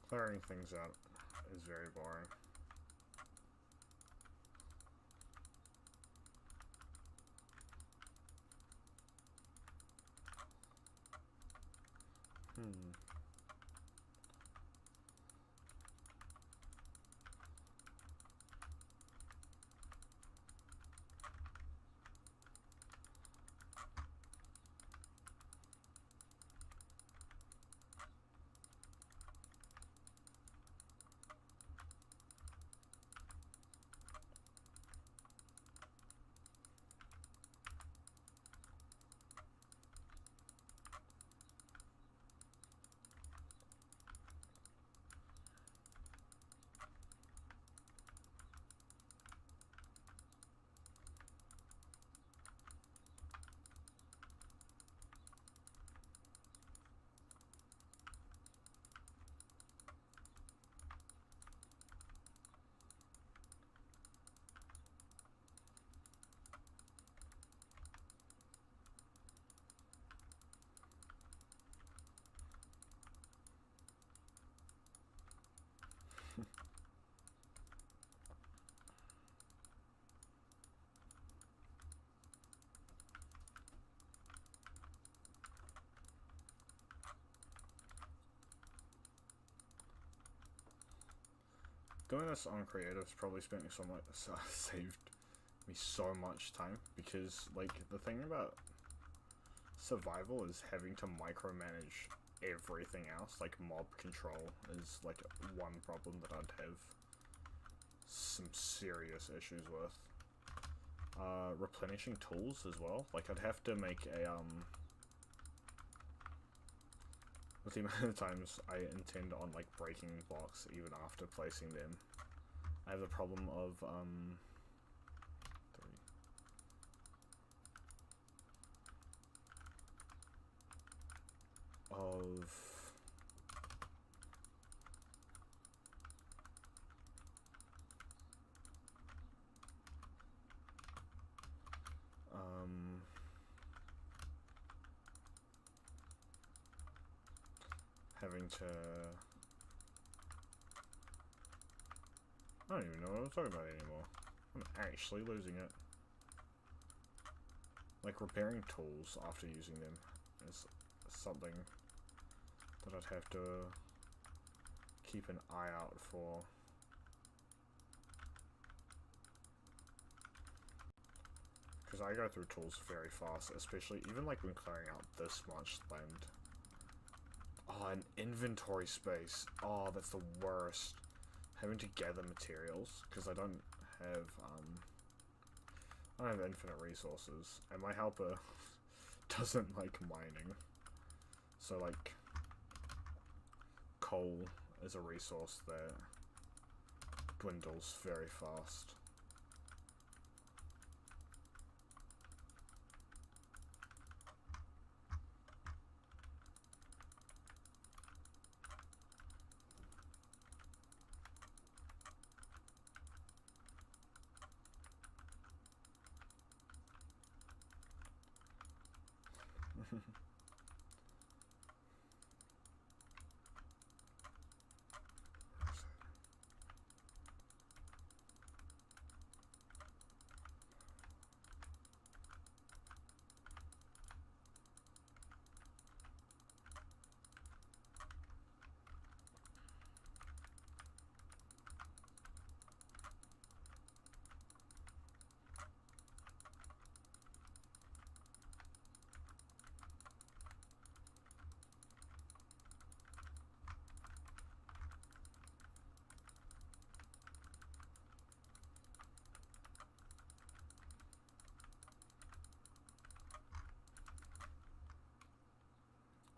Clearing things out is very boring. Doing this on creative's probably spent me so much, saved me so much time, because like the thing about survival is having to micromanage everything else. Like mob control is like one problem that I'd have some serious issues with. Replenishing tools as well. Like I'd have to make a with the amount of times I intend on like breaking blocks even after placing them, I have the problem of having to... I don't even know what I'm talking about anymore. I'm actually losing it. Like repairing tools after using them is something that I'd have to keep an eye out for. Because I go through tools very fast, especially even like when clearing out this much land. Oh, an inventory space. Oh, that's the worst. Having to gather materials, because I don't have infinite resources, and my helper doesn't like mining. So like, coal is a resource that dwindles very fast.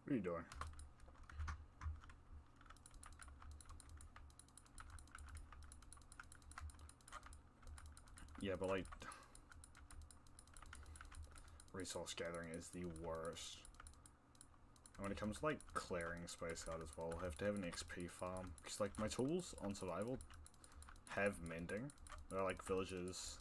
What are you doing? Yeah, but like, resource gathering is the worst. And when it comes to like clearing space out as well, I have to have an XP farm. Because like my tools on survival have mending. They're like villages.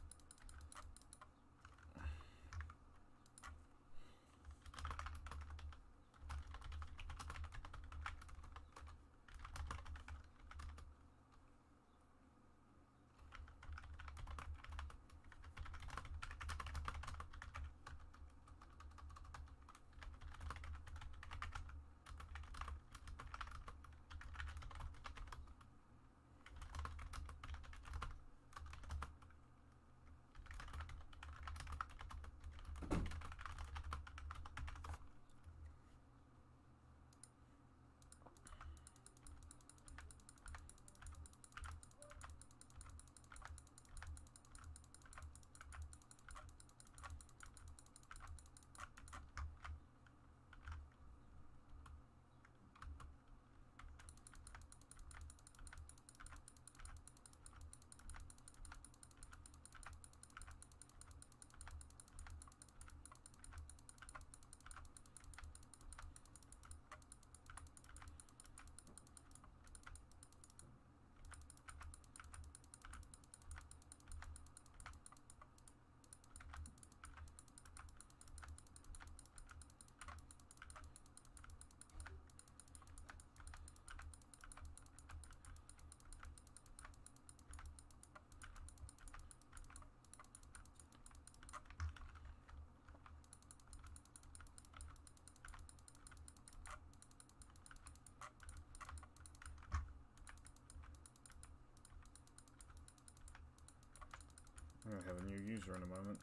I'm gonna have a new user in a moment.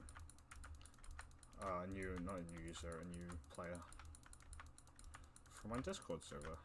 Not a new user, a new player. From my Discord server.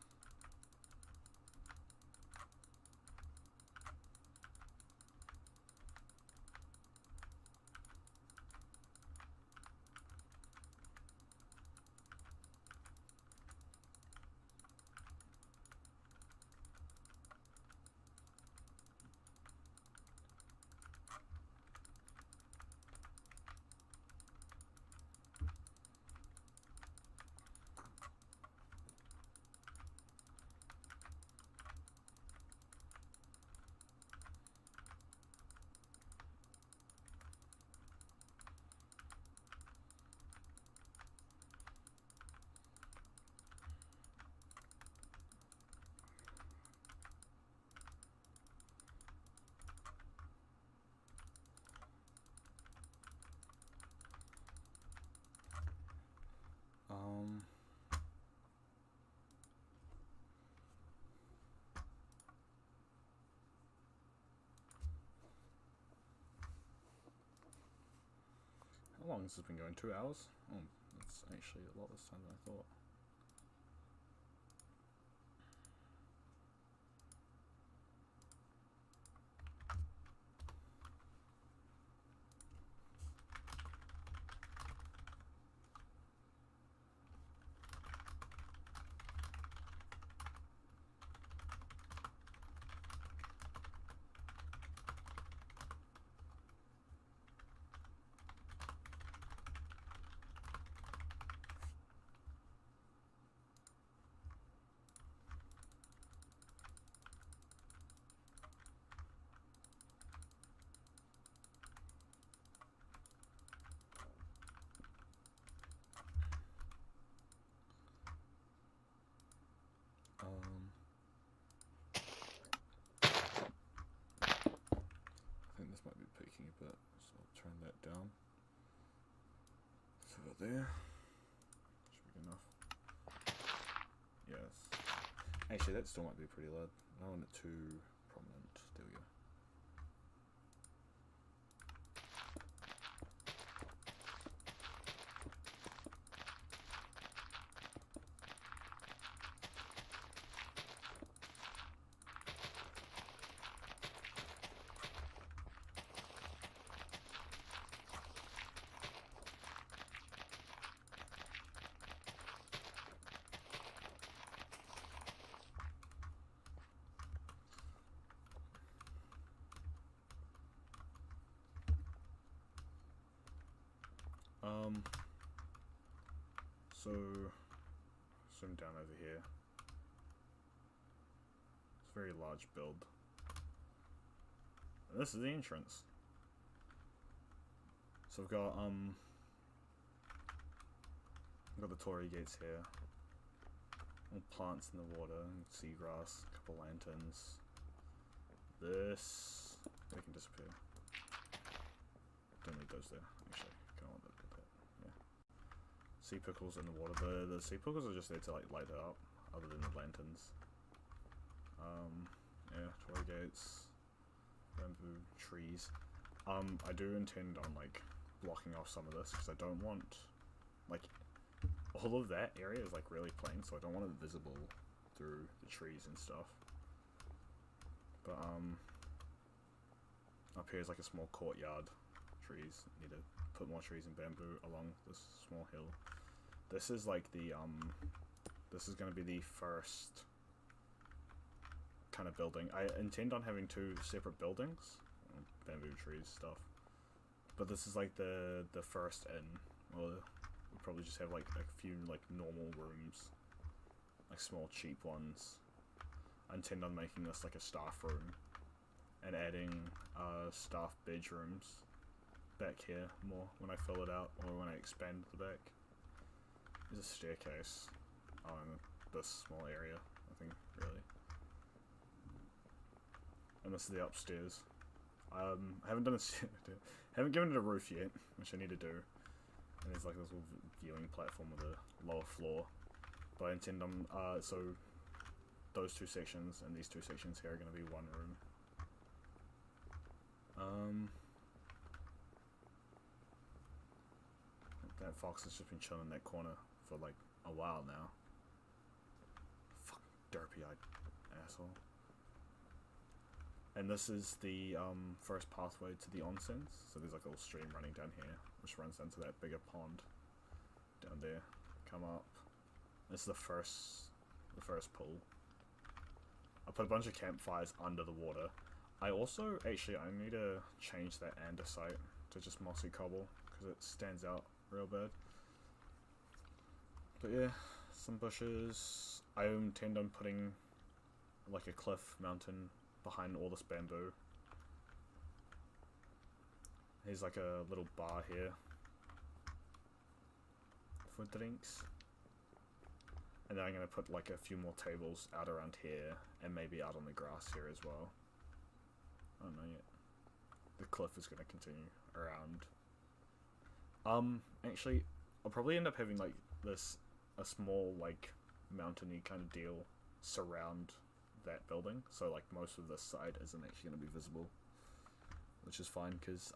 How long has this been going? 2 hours? Oh, that's actually a lot less time than I thought. I think this might be peaking a bit, so I'll turn that down. So about there. Should be good enough. Yes. Actually, that still might be pretty loud. I don't want it too prominent. There we go. So zoom down over here. It's a very large build. And this is the entrance. So I've got the Torii gates here. All plants in the water, seagrass, a couple lanterns. This they can disappear. Don't need those there, actually. Can't want that. Yeah. Sea pickles in the water. The sea pickles are just there to like light it up, other than the lanterns. Yeah, Torii gates, bamboo trees. I do intend on like blocking off some of this because I don't want like all of that area is like really plain, so I don't want it visible through the trees and stuff. But up here is like a small courtyard. Trees. Need to put more trees and bamboo along this small hill. This is like the this is going to be the first kind of building. I intend on having 2 separate buildings, bamboo trees stuff, but this is like the first in. Well, we'll probably just have like a few like normal rooms, like small cheap ones. I intend on making this like a staff room and adding staff bedrooms back here more when I fill it out, or when I expand the back. There's a staircase on this small area, I think, really. And this is the upstairs. I haven't done haven't given it a roof yet, which I need to do. And there's like this little viewing platform with a lower floor. But I intend on so those 2 sections and these 2 sections here are going to be one room. That fox has just been chilling in that corner for like a while now. Fucking derpy-eyed asshole. And this is the first pathway to the onsens. So there's like a little stream running down here, which runs down to that bigger pond down there. Come up. This is the first pool. I put a bunch of campfires under the water. I also actually I need to change that andesite to just mossy cobble because it stands out real bad. But yeah, some bushes. I intend on putting like a cliff mountain behind all this bamboo. Here's like a little bar here for drinks. And then I'm going to put like a few more tables out around here and maybe out on the grass here as well. I don't know yet. The cliff is going to continue around. Actually, I'll probably end up having like a small like mountainy kind of deal surround that building, so like most of this side isn't actually going to be visible, which is fine because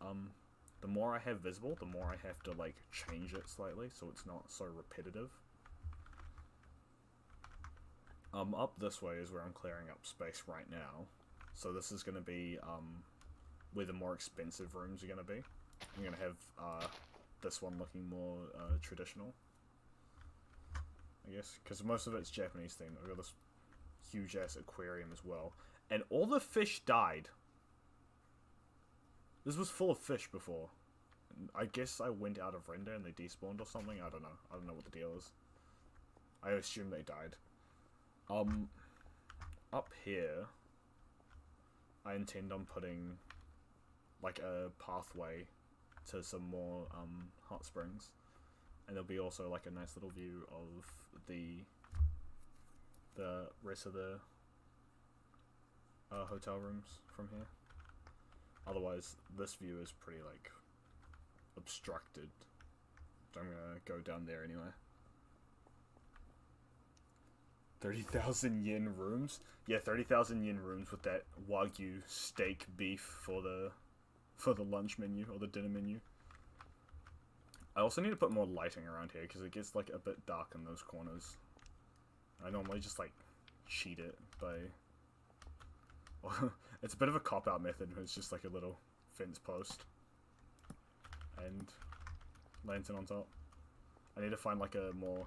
the more I have visible, the more I have to like change it slightly so it's not so repetitive. Up this way is where I'm clearing up space right now, so this is going to be where the more expensive rooms are going to be. I'm going to have this one looking more traditional, I guess, because most of it's Japanese themed. I've got this huge ass aquarium as well, and all the fish died. This was full of fish before. I guess I went out of render and they despawned or something. I don't know what the deal is. I assume they died. Up here I intend on putting like a pathway to some more hot springs, and there'll be also like a nice little view of the rest of the hotel rooms from here. Otherwise, this view is pretty like obstructed. So I'm gonna go down there anyway. 30,000 yen rooms? Yeah, 30,000 yen rooms with that Wagyu steak beef for the lunch menu or the dinner menu. I also need to put more lighting around here because it gets like a bit dark in those corners. I normally just like cheat it by it's a bit of a cop-out method. It's just like a little fence post and lantern on top. I need to find like a more,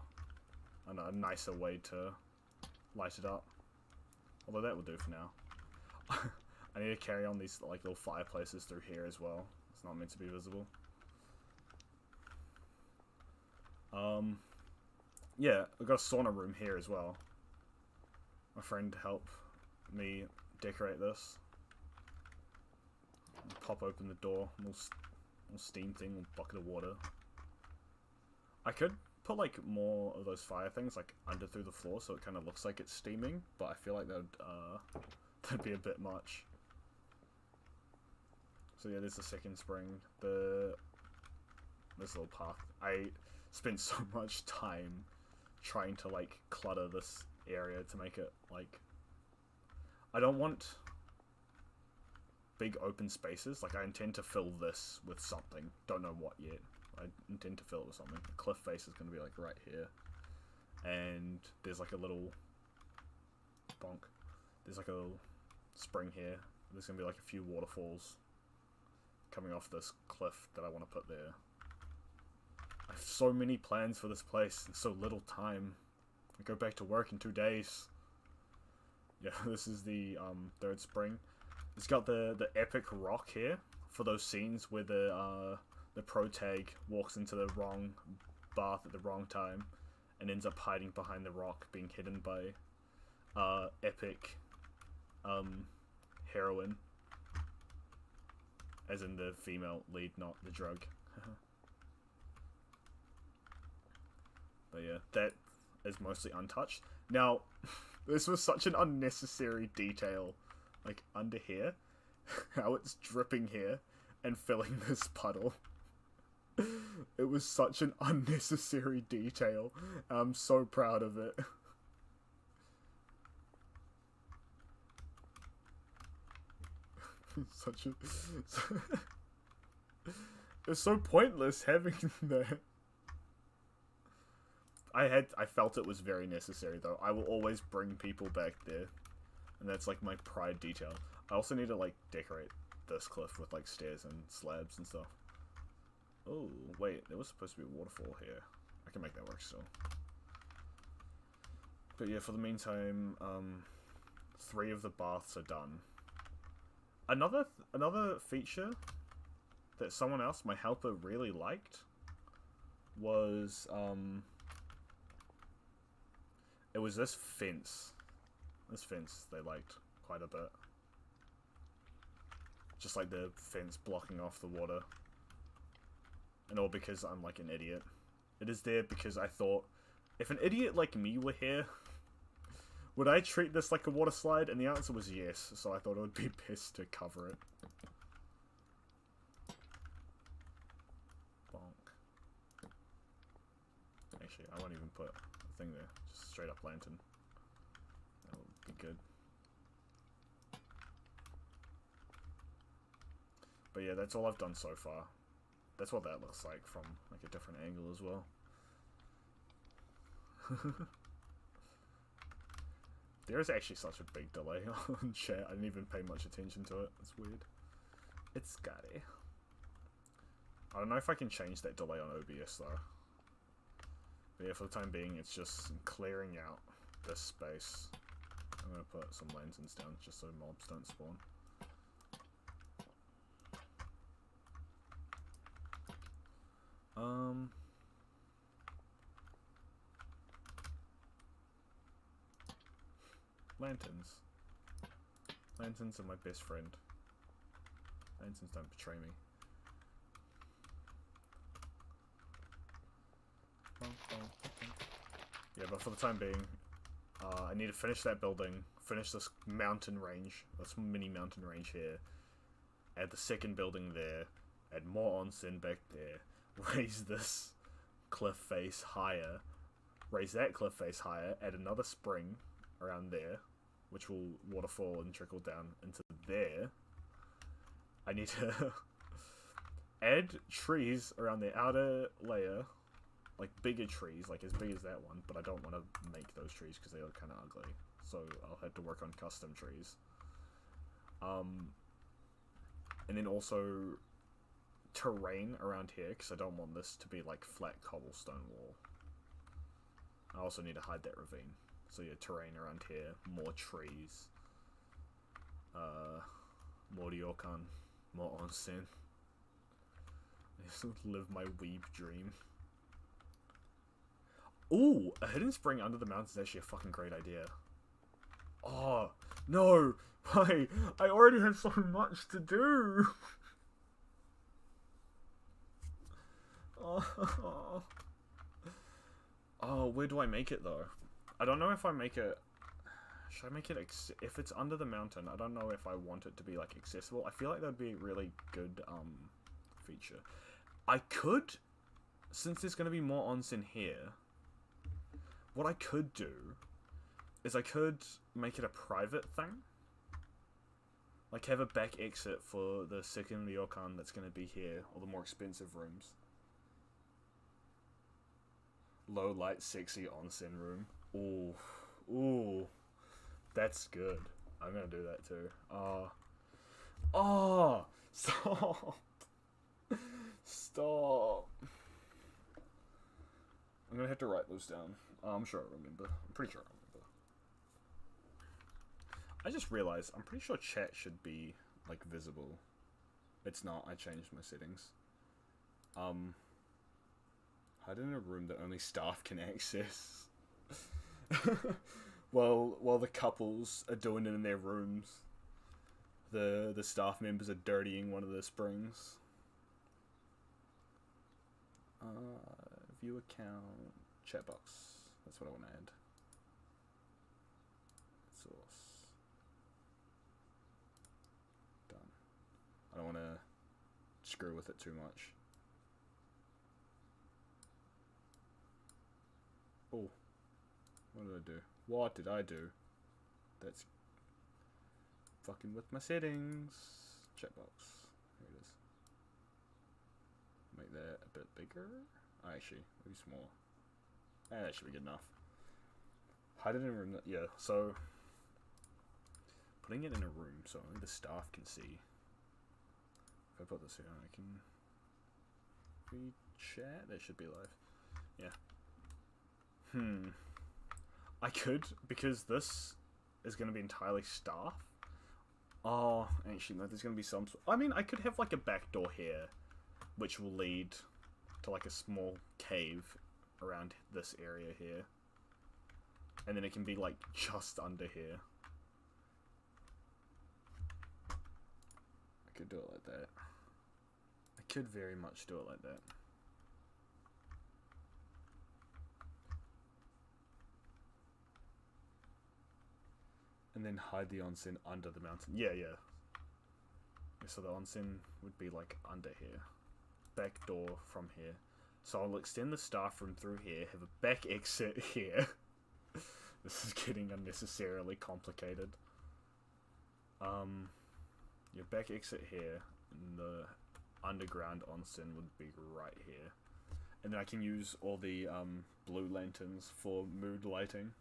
I don't know, a nicer way to light it up. Although that will do for now. I need to carry on these like little fireplaces through here as well. It's not meant to be visible. Yeah, I've got a sauna room here as well. My friend helped me decorate this. Pop open the door, little steam thing, little bucket of water. I could put like more of those fire things like under through the floor so it kind of looks like it's steaming, but I feel like that'd be a bit much. So yeah, there's the second spring. This little path. I spent so much time trying to like clutter this area to make it like, I don't want big open spaces. Like I intend to fill this with something. Don't know what yet. I intend to fill it with something. The cliff face is going to be like right here, and there's like a little bonk. There's like a little spring here. There's going to be like a few waterfalls coming off this cliff that I want to put there. I have so many plans for this place and so little time. I go back to work in 2 days. Yeah, this is the third spring. It's got the epic rock here for those scenes where the protag walks into the wrong bath at the wrong time and ends up hiding behind the rock, being hidden by epic heroine, as in the female lead, not the drug. But yeah, that is mostly untouched. Now, this was such an unnecessary detail, like under here, how it's dripping here and filling this puddle. It was such an unnecessary detail. I'm so proud of it. Such a... It's so pointless having that. I felt it was very necessary though. I will always bring people back there, and that's like my pride detail. I also need to like decorate this cliff with like stairs and slabs and stuff. Oh wait, there was supposed to be a waterfall here. I can make that work still. But yeah, for the meantime, 3 of the baths are done. Another feature that someone else, my helper, really liked was it was this fence. This fence they liked quite a bit. Just like the fence blocking off the water. And all because I'm like an idiot. It is there because I thought, if an idiot like me were here, would I treat this like a water slide? And the answer was yes, so I thought it would be best to cover it. Bonk. Actually, I won't even put a thing there. Just straight up lantern. That would be good. But yeah, that's all I've done so far. That's what that looks like from like a different angle as well. There is actually such a big delay on chat. I didn't even pay much attention to it. It's weird. It's scary. I don't know if I can change that delay on OBS though. But yeah, for the time being, it's just clearing out this space. I'm gonna put some lanterns down just so mobs don't spawn. Lanterns. Lanterns are my best friend. Lanterns don't betray me. Yeah, but for the time being, I need to finish that building, finish this mountain range, this mini mountain range here, add the second building there, add more onsen back there, raise this cliff face higher, raise that cliff face higher, add another spring around there, which will waterfall and trickle down into there. I need to add trees around the outer layer, like bigger trees, like as big as that one, but I don't want to make those trees because they look kind of ugly, so I'll have to work on custom trees. And then also terrain around here, because I don't want this to be like flat cobblestone wall. I also need to hide that ravine. So yeah, terrain around here, more trees, more Ryoukan, more onsen. Live my weeb dream. Ooh, a hidden spring under the mountain is actually a fucking great idea. Oh, no! Why? I already have so much to do! Oh. Oh, where do I make it though? I don't know if I make it... Should I make it... If it's under the mountain, I don't know if I want it to be like accessible. I feel like that would be a really good feature. I could, since there's going to be more onsen here, what I could do is I could make it a private thing. Like have a back exit for the second Ryoukan that's going to be here, or the more expensive rooms. Low light, sexy onsen room. Ooh, ooh, that's good. I'm gonna do that too. Oh, stop, stop. I'm gonna have to write those down. I'm sure I remember. I'm pretty sure I remember. I just realized I'm pretty sure chat should be like visible. It's not. I changed my settings. Hide in a room that only staff can access. while the couples are doing it in their rooms, the staff members are dirtying one of the springs. View account, chat box. That's what I want to add. Source. Done. I don't want to screw with it too much. Oh, what did I do? What did I do? That's fucking with my settings. Checkbox. Here it is. Make that a bit bigger. Actually, maybe small. That should be good enough. Hide it in a room. Yeah, so putting it in a room so only the staff can see. If I put this here, I can read chat. That should be live. Yeah. I could, because this is going to be entirely staff. Oh, actually, no, there's going to be some... I mean, I could have, like, a back door here, which will lead to, like, a small cave around this area here. And then it can be, like, just under here. I could do it like that. I could very much do it like that. And then hide the onsen under the mountain. Yeah. So the onsen would be like under here. Back door from here. So I'll extend the staff room through here, have a back exit here. This is getting unnecessarily complicated. Your back exit here, and the underground onsen would be right here. And then I can use all the blue lanterns for mood lighting.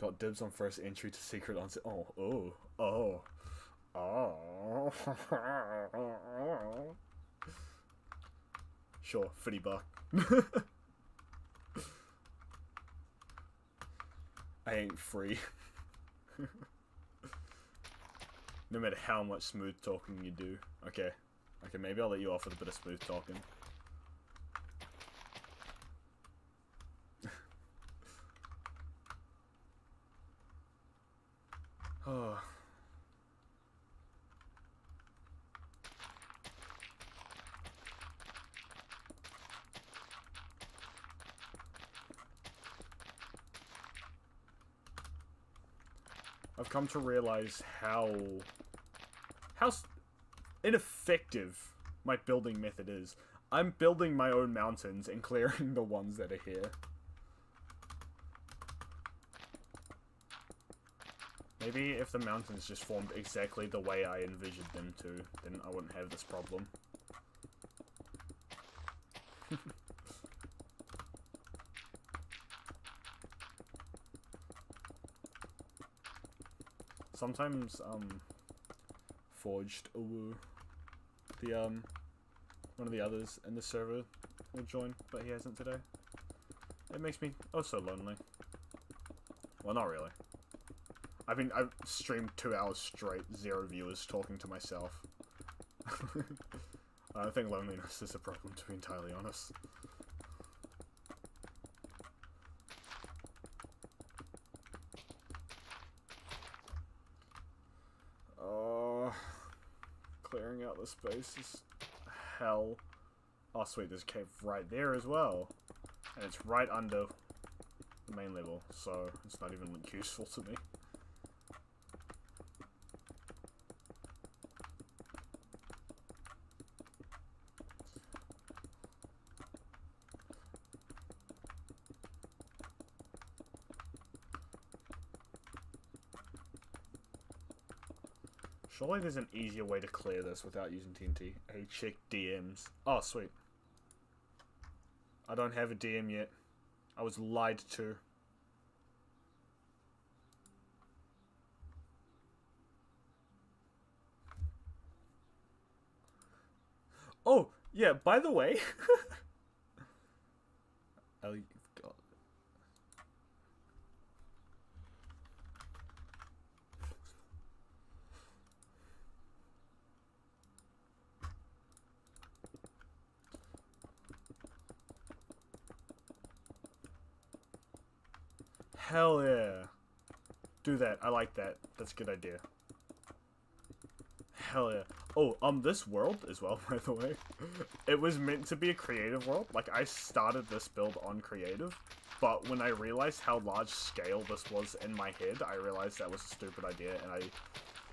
Got dibs on first entry to secret onsen. Oh. Sure, $50. I ain't free. No matter how much smooth talking you do. Okay, maybe I'll let you off with a bit of smooth talking. Oh. I've come to realize how ineffective my building method is. I'm building my own mountains and clearing the ones that are here. Maybe if the mountains just formed exactly the way I envisioned them to, then I wouldn't have this problem. Sometimes, Forged, the, one of the others in the server will join, but he hasn't today. It makes me oh so lonely. Well, not really. I mean, I've streamed 2 hours straight, 0 viewers, talking to myself. I think loneliness is a problem, to be entirely honest. Clearing out the space is hell. Oh sweet, there's a cave right there as well. And it's right under the main level, so it's not even useful to me. Surely there's an easier way to clear this without using TNT. Hey, check DMs. Oh, sweet. I don't have a DM yet. I was lied to. Oh, yeah, by the way. Ellie, God. Hell yeah. Do that. I like that. That's a good idea. Hell yeah. Oh, this world as well, by the way. It was meant to be a creative world. Like, I started this build on creative, but when I realized how large scale this was in my head, I realized that was a stupid idea, and I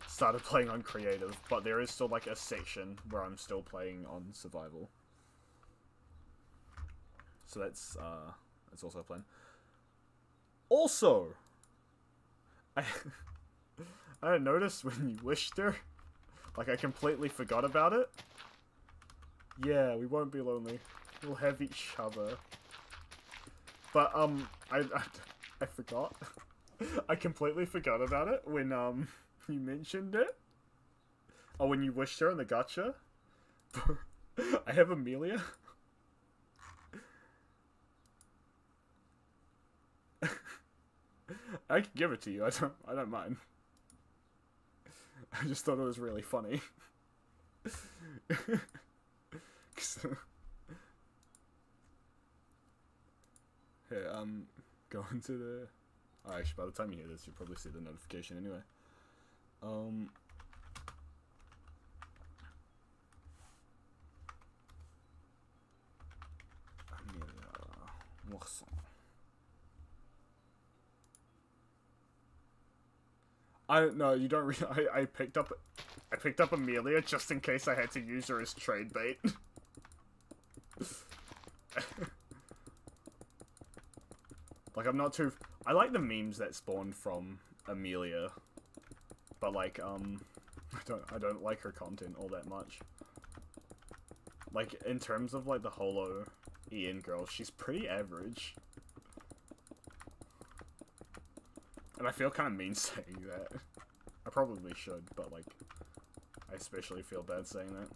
started playing on creative, but there is still, like, a section where I'm still playing on survival. So that's also a plan. Also, I noticed when you wished her, like I completely forgot about it. Yeah, we won't be lonely. We'll have each other. But, I forgot. I completely forgot about it when, you mentioned it. Oh, when you wished her in the gacha. I have Amelia. I can give it to you. I don't mind. I just thought it was really funny. Here, go into the. Oh, actually, by the time you hear this, you'll probably see the notification anyway. No, you don't really. I picked up Amelia just in case I had to use her as trade bait. Like, I'm not too. I like the memes that spawned from Amelia, but like, I don't like her content all that much. Like, in terms of like the holo Ian girl, she's pretty average. And I feel kind of mean saying that. I probably should, but like, I especially feel bad saying that.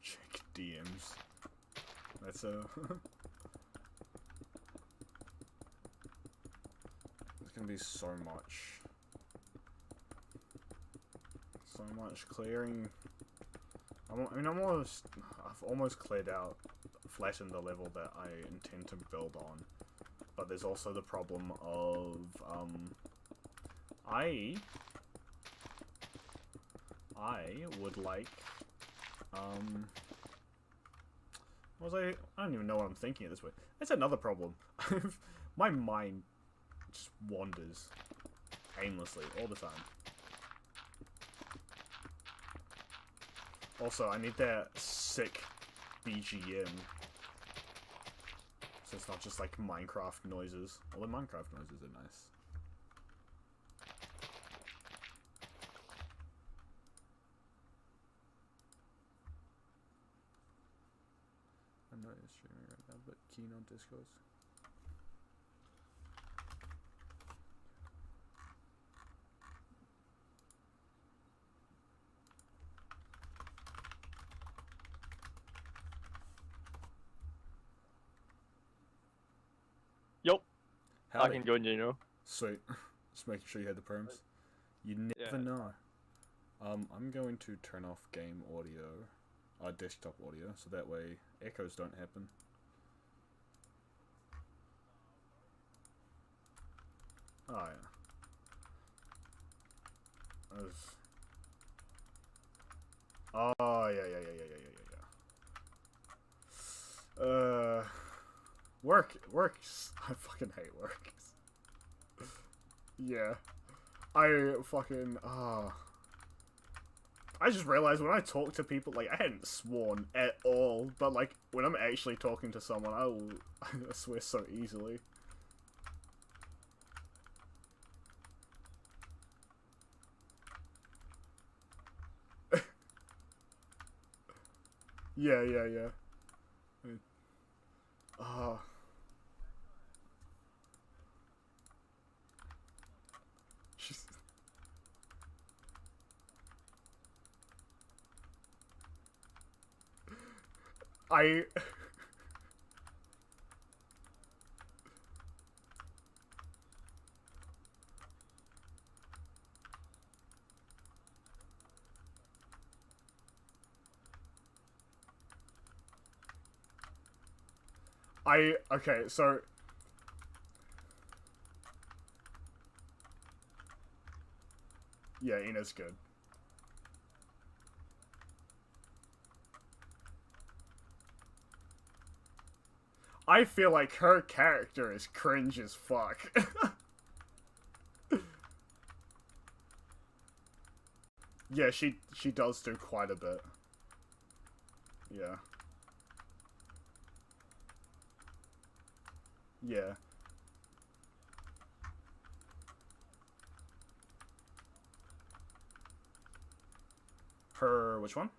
Check DMs. That's a... There's gonna be so much clearing. I've almost cleared out, flattened the level that I intend to build on. But there's also the problem of, I would like, I don't even know what I'm thinking at this point. That's another problem. My mind just wanders aimlessly all the time. Also, I need that sick BGM. So it's not just like Minecraft noises. Although Minecraft noises are nice. I'm not streaming right now, but keen on Discord. Yup. Howdy. I can join you now. Sweet. Just making sure you had the perms. You never know. I'm going to turn off game audio, desktop audio, so that way echoes don't happen. Oh yeah. Oh yeah. Works. I fucking hate work. Yeah. I fucking, I just realized when I talk to people, like, I hadn't sworn at all, but, like, when I'm actually talking to someone, I swear so easily. Yeah. Okay, so... Yeah, Ina's good. I feel like her character is cringe as fuck. Yeah, she does do quite a bit. Yeah. Yeah. Her, which one?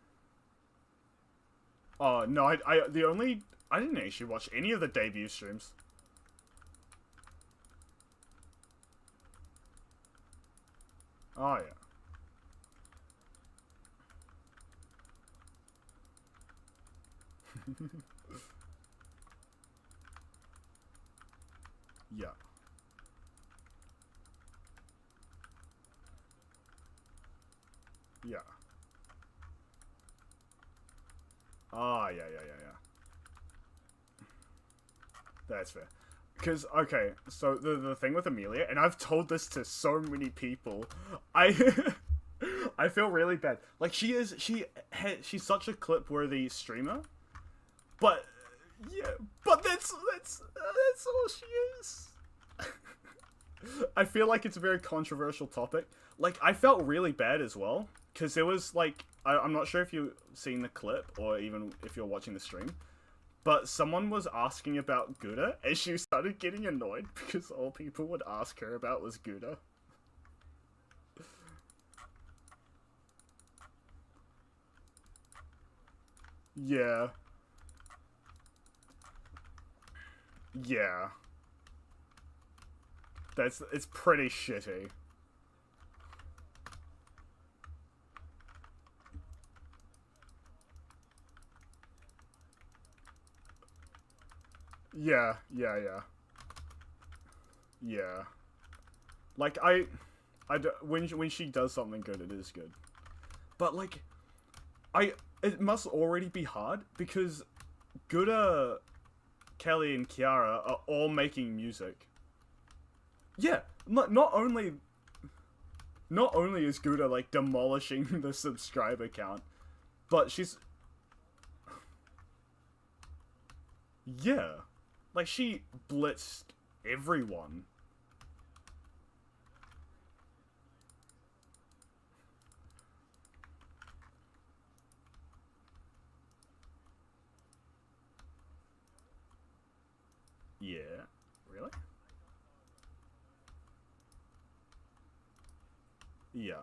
Oh, no, I didn't actually watch any of the debut streams. Oh, yeah. Yeah. Yeah. Ah, yeah, yeah, yeah, yeah. That's fair. Because, okay, so the thing with Amelia, and I've told this to so many people, I I feel really bad. Like, she's such a clip-worthy streamer, but, yeah, but that's all she is. I feel like it's a very controversial topic. Like, I felt really bad as well, because there was, like, I'm not sure if you've seen the clip, or even if you're watching the stream, but someone was asking about Gouda, and she started getting annoyed because all people would ask her about was Gouda. Yeah. Yeah. It's pretty shitty. Yeah, yeah, yeah. Yeah. Like, when she does something good, it is good. But, like, it must already be hard, because Gouda, Kelly, and Kiara are all making music. Yeah, not only is Gouda, like, demolishing the subscriber count, but she's... Yeah. Like, she blitzed everyone. Yeah. Really? Yeah.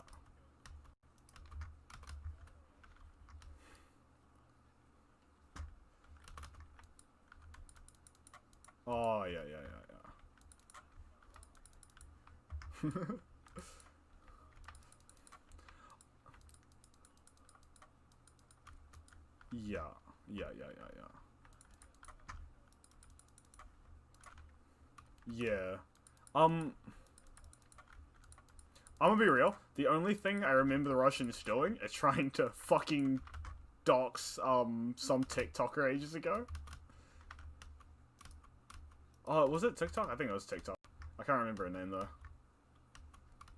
Oh, yeah, yeah, yeah, yeah. Yeah. Yeah, yeah, yeah, yeah. Yeah. Um, I'm gonna be real. The only thing I remember the Russians doing is trying to fucking dox, some TikToker ages ago. Oh, was it TikTok? I think it was TikTok. I can't remember her name, though.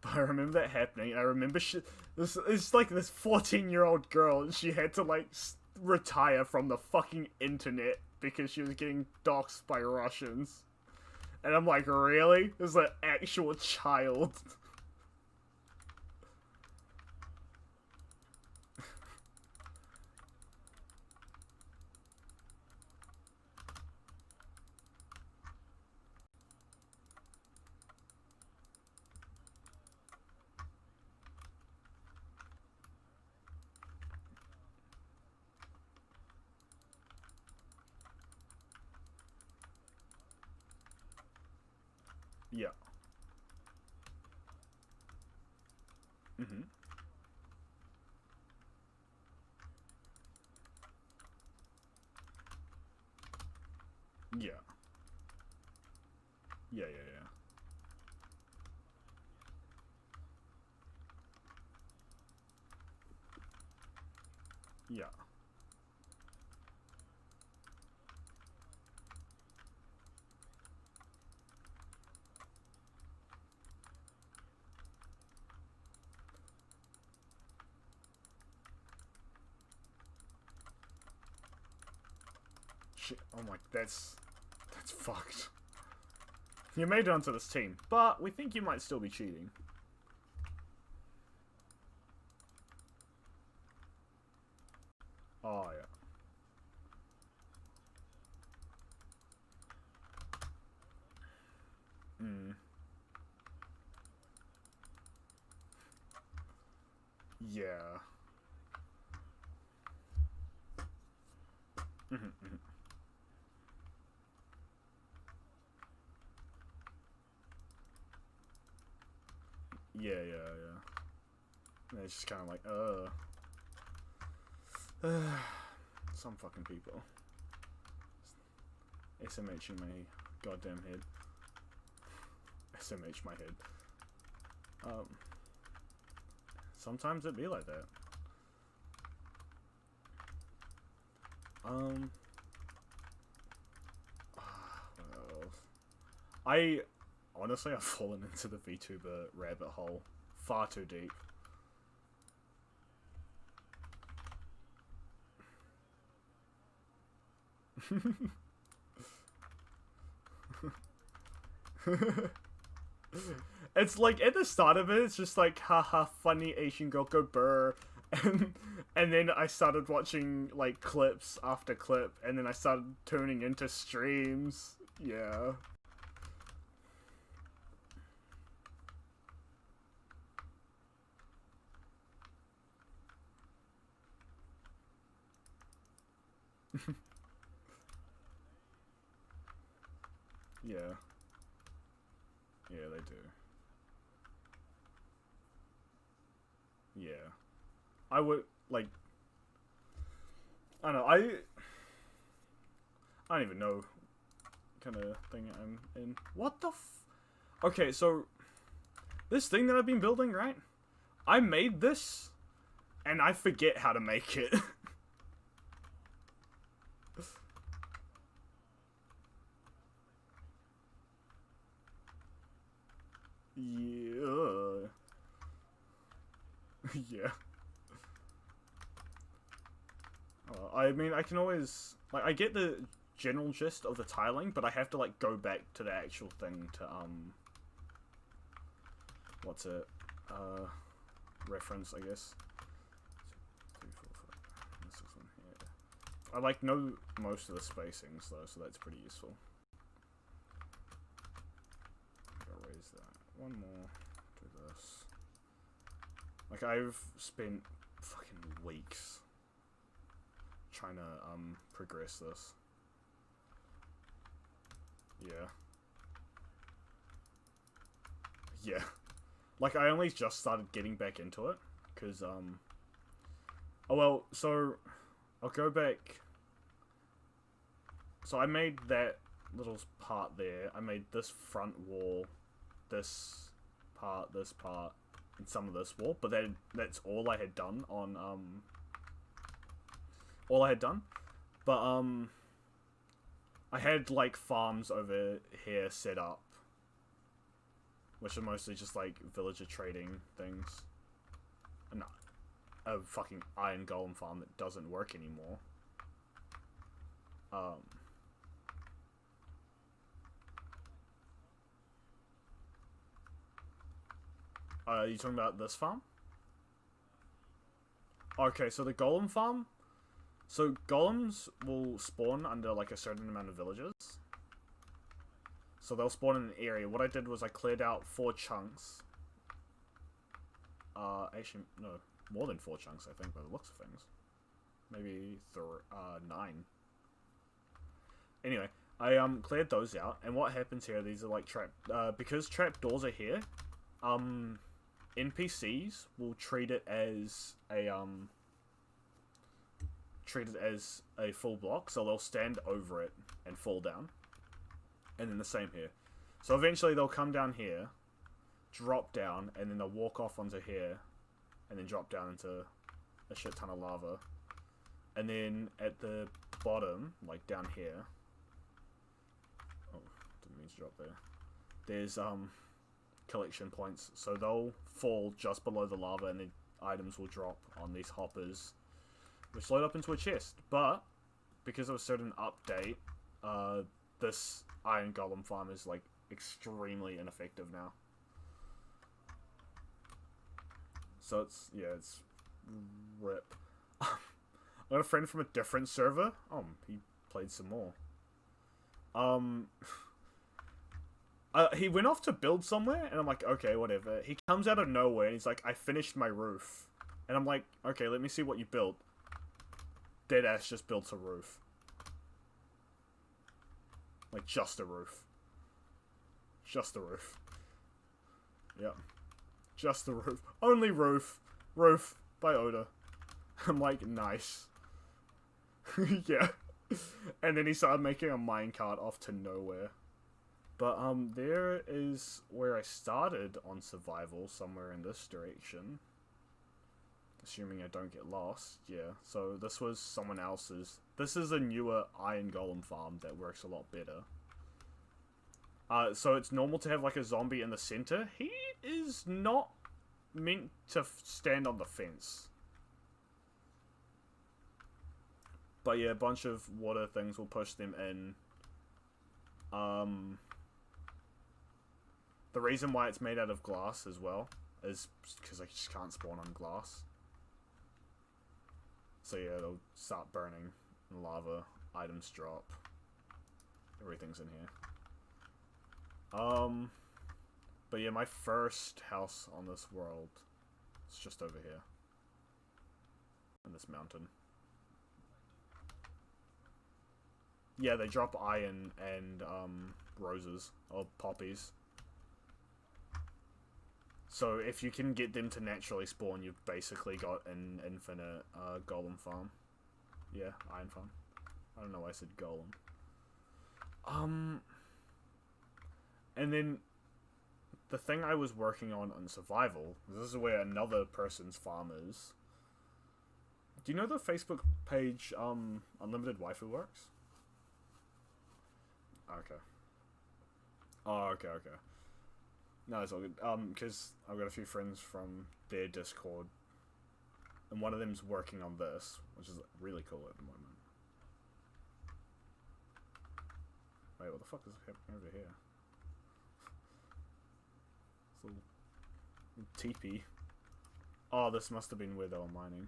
But I remember that happening. I remember it's like this 14-year-old girl, and she had to, like, retire from the fucking internet because she was getting doxxed by Russians. And I'm like, really? This is an actual child. Yeah. Mm-hmm. Yeah. Yeah, yeah, yeah. Yeah. Shit. Oh my, that's fucked. You made it onto this team, but we think you might still be cheating. Oh, yeah. Mm. Yeah. Yeah, yeah, yeah. And it's just kind of like, some fucking people. SMHing my goddamn head. SMH my head. Sometimes it be like that. What else? Honestly, I've fallen into the VTuber rabbit hole far too deep. It's like at the start of it, it's just like haha funny Asian girl go burr, and then I started watching like clips after clip, and then I started tuning into streams. Yeah. Yeah. Yeah, they do. Yeah. I would, like... I don't know, I don't even know kind of thing I'm in. What the f... Okay, so... This thing that I've been building, right? I made this, and I forget how to make it. Yeah. Yeah. I mean, I can always... Like, I get the general gist of the tiling, but I have to, like, go back to the actual thing to, what's it? Reference, I guess. 3, 4, 5. This one here. I, like, know most of the spacings, though, so that's pretty useful. Gotta raise that. One more. Do this. Like, I've spent fucking weeks trying to, progress this. Yeah. Yeah. Like, I only just started getting back into it, because, oh, well, so, I'll go back. So I made that little part there. I made this front wall, this part, and some of this wall, but then that's all I had done on, all I had done. But, I had, like, farms over here set up, which are mostly just, like, villager trading things. And a fucking iron golem farm that doesn't work anymore. Are you talking about this farm? Okay, so the golem farm... So, golems will spawn under, like, a certain amount of villagers. So they'll spawn in an area. What I did was I cleared out 4 chunks. Actually, no. More than 4 chunks, I think, by the looks of things. Maybe 9. Anyway, I cleared those out. And what happens here, these are, like, because trapdoors are here, NPCs will treat it as a full block, so they'll stand over it and fall down. And then the same here. So eventually they'll come down here, drop down, and then they'll walk off onto here, and then drop down into a shit ton of lava. And then at the bottom, like down here, oh, didn't mean to drop there, there's collection points, so they'll fall just below the lava, and the items will drop on these hoppers, which load up into a chest. But because of a certain update, this iron golem farm is, like, extremely ineffective now. So it's, yeah, it's rip. I got a friend from a different server. Oh, he played some more. He went off to build somewhere, and I'm like, okay, whatever. He comes out of nowhere, and he's like, I finished my roof. And I'm like, okay, let me see what you built. Deadass just built a roof. Like, just a roof. Just the roof. Yep. Just the roof. Only roof. Roof by Oda. I'm like, nice. Yeah. And then he started making a minecart off to nowhere. But, there is where I started on survival, somewhere in this direction. Assuming I don't get lost. Yeah, so this was someone else's. This is a newer iron golem farm that works a lot better. So it's normal to have, like, a zombie in the center. He is not meant to stand on the fence. But yeah, a bunch of water things will push them in. The reason why it's made out of glass as well is because I just can't spawn on glass. So yeah, they'll start burning. Lava, items drop. Everything's in here. But yeah, my first house on this world is just over here. In this mountain. Yeah, they drop iron and, roses. Or poppies. So if you can get them to naturally spawn, you've basically got an infinite, golem farm. Yeah, iron farm. I don't know why I said golem. And then, the thing I was working on survival, this is where another person's farm is. Do you know the Facebook page, Unlimited Waifu Works? Okay. Oh, okay. No, it's all good. Because I've got a few friends from their Discord, and one of them's working on this, which is really cool at the moment. Wait, what the fuck is happening over here? It's a little teepee. Oh, this must have been where they were mining.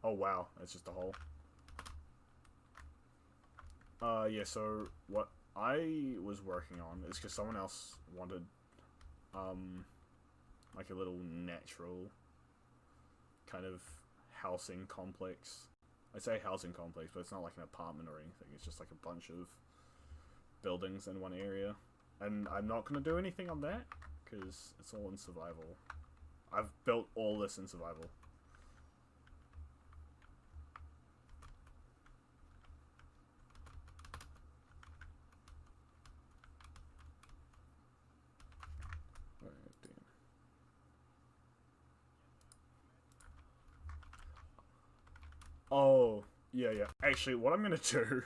Oh wow, it's just a hole. Yeah, so what I was working on is because someone else wanted like a little natural kind of housing complex. I say housing complex, but it's not like an apartment or anything. It's just like a bunch of buildings in one area. And I'm not going to do anything on that, because it's all in survival. I've built all this in survival. Oh, yeah. Actually, what I'm gonna do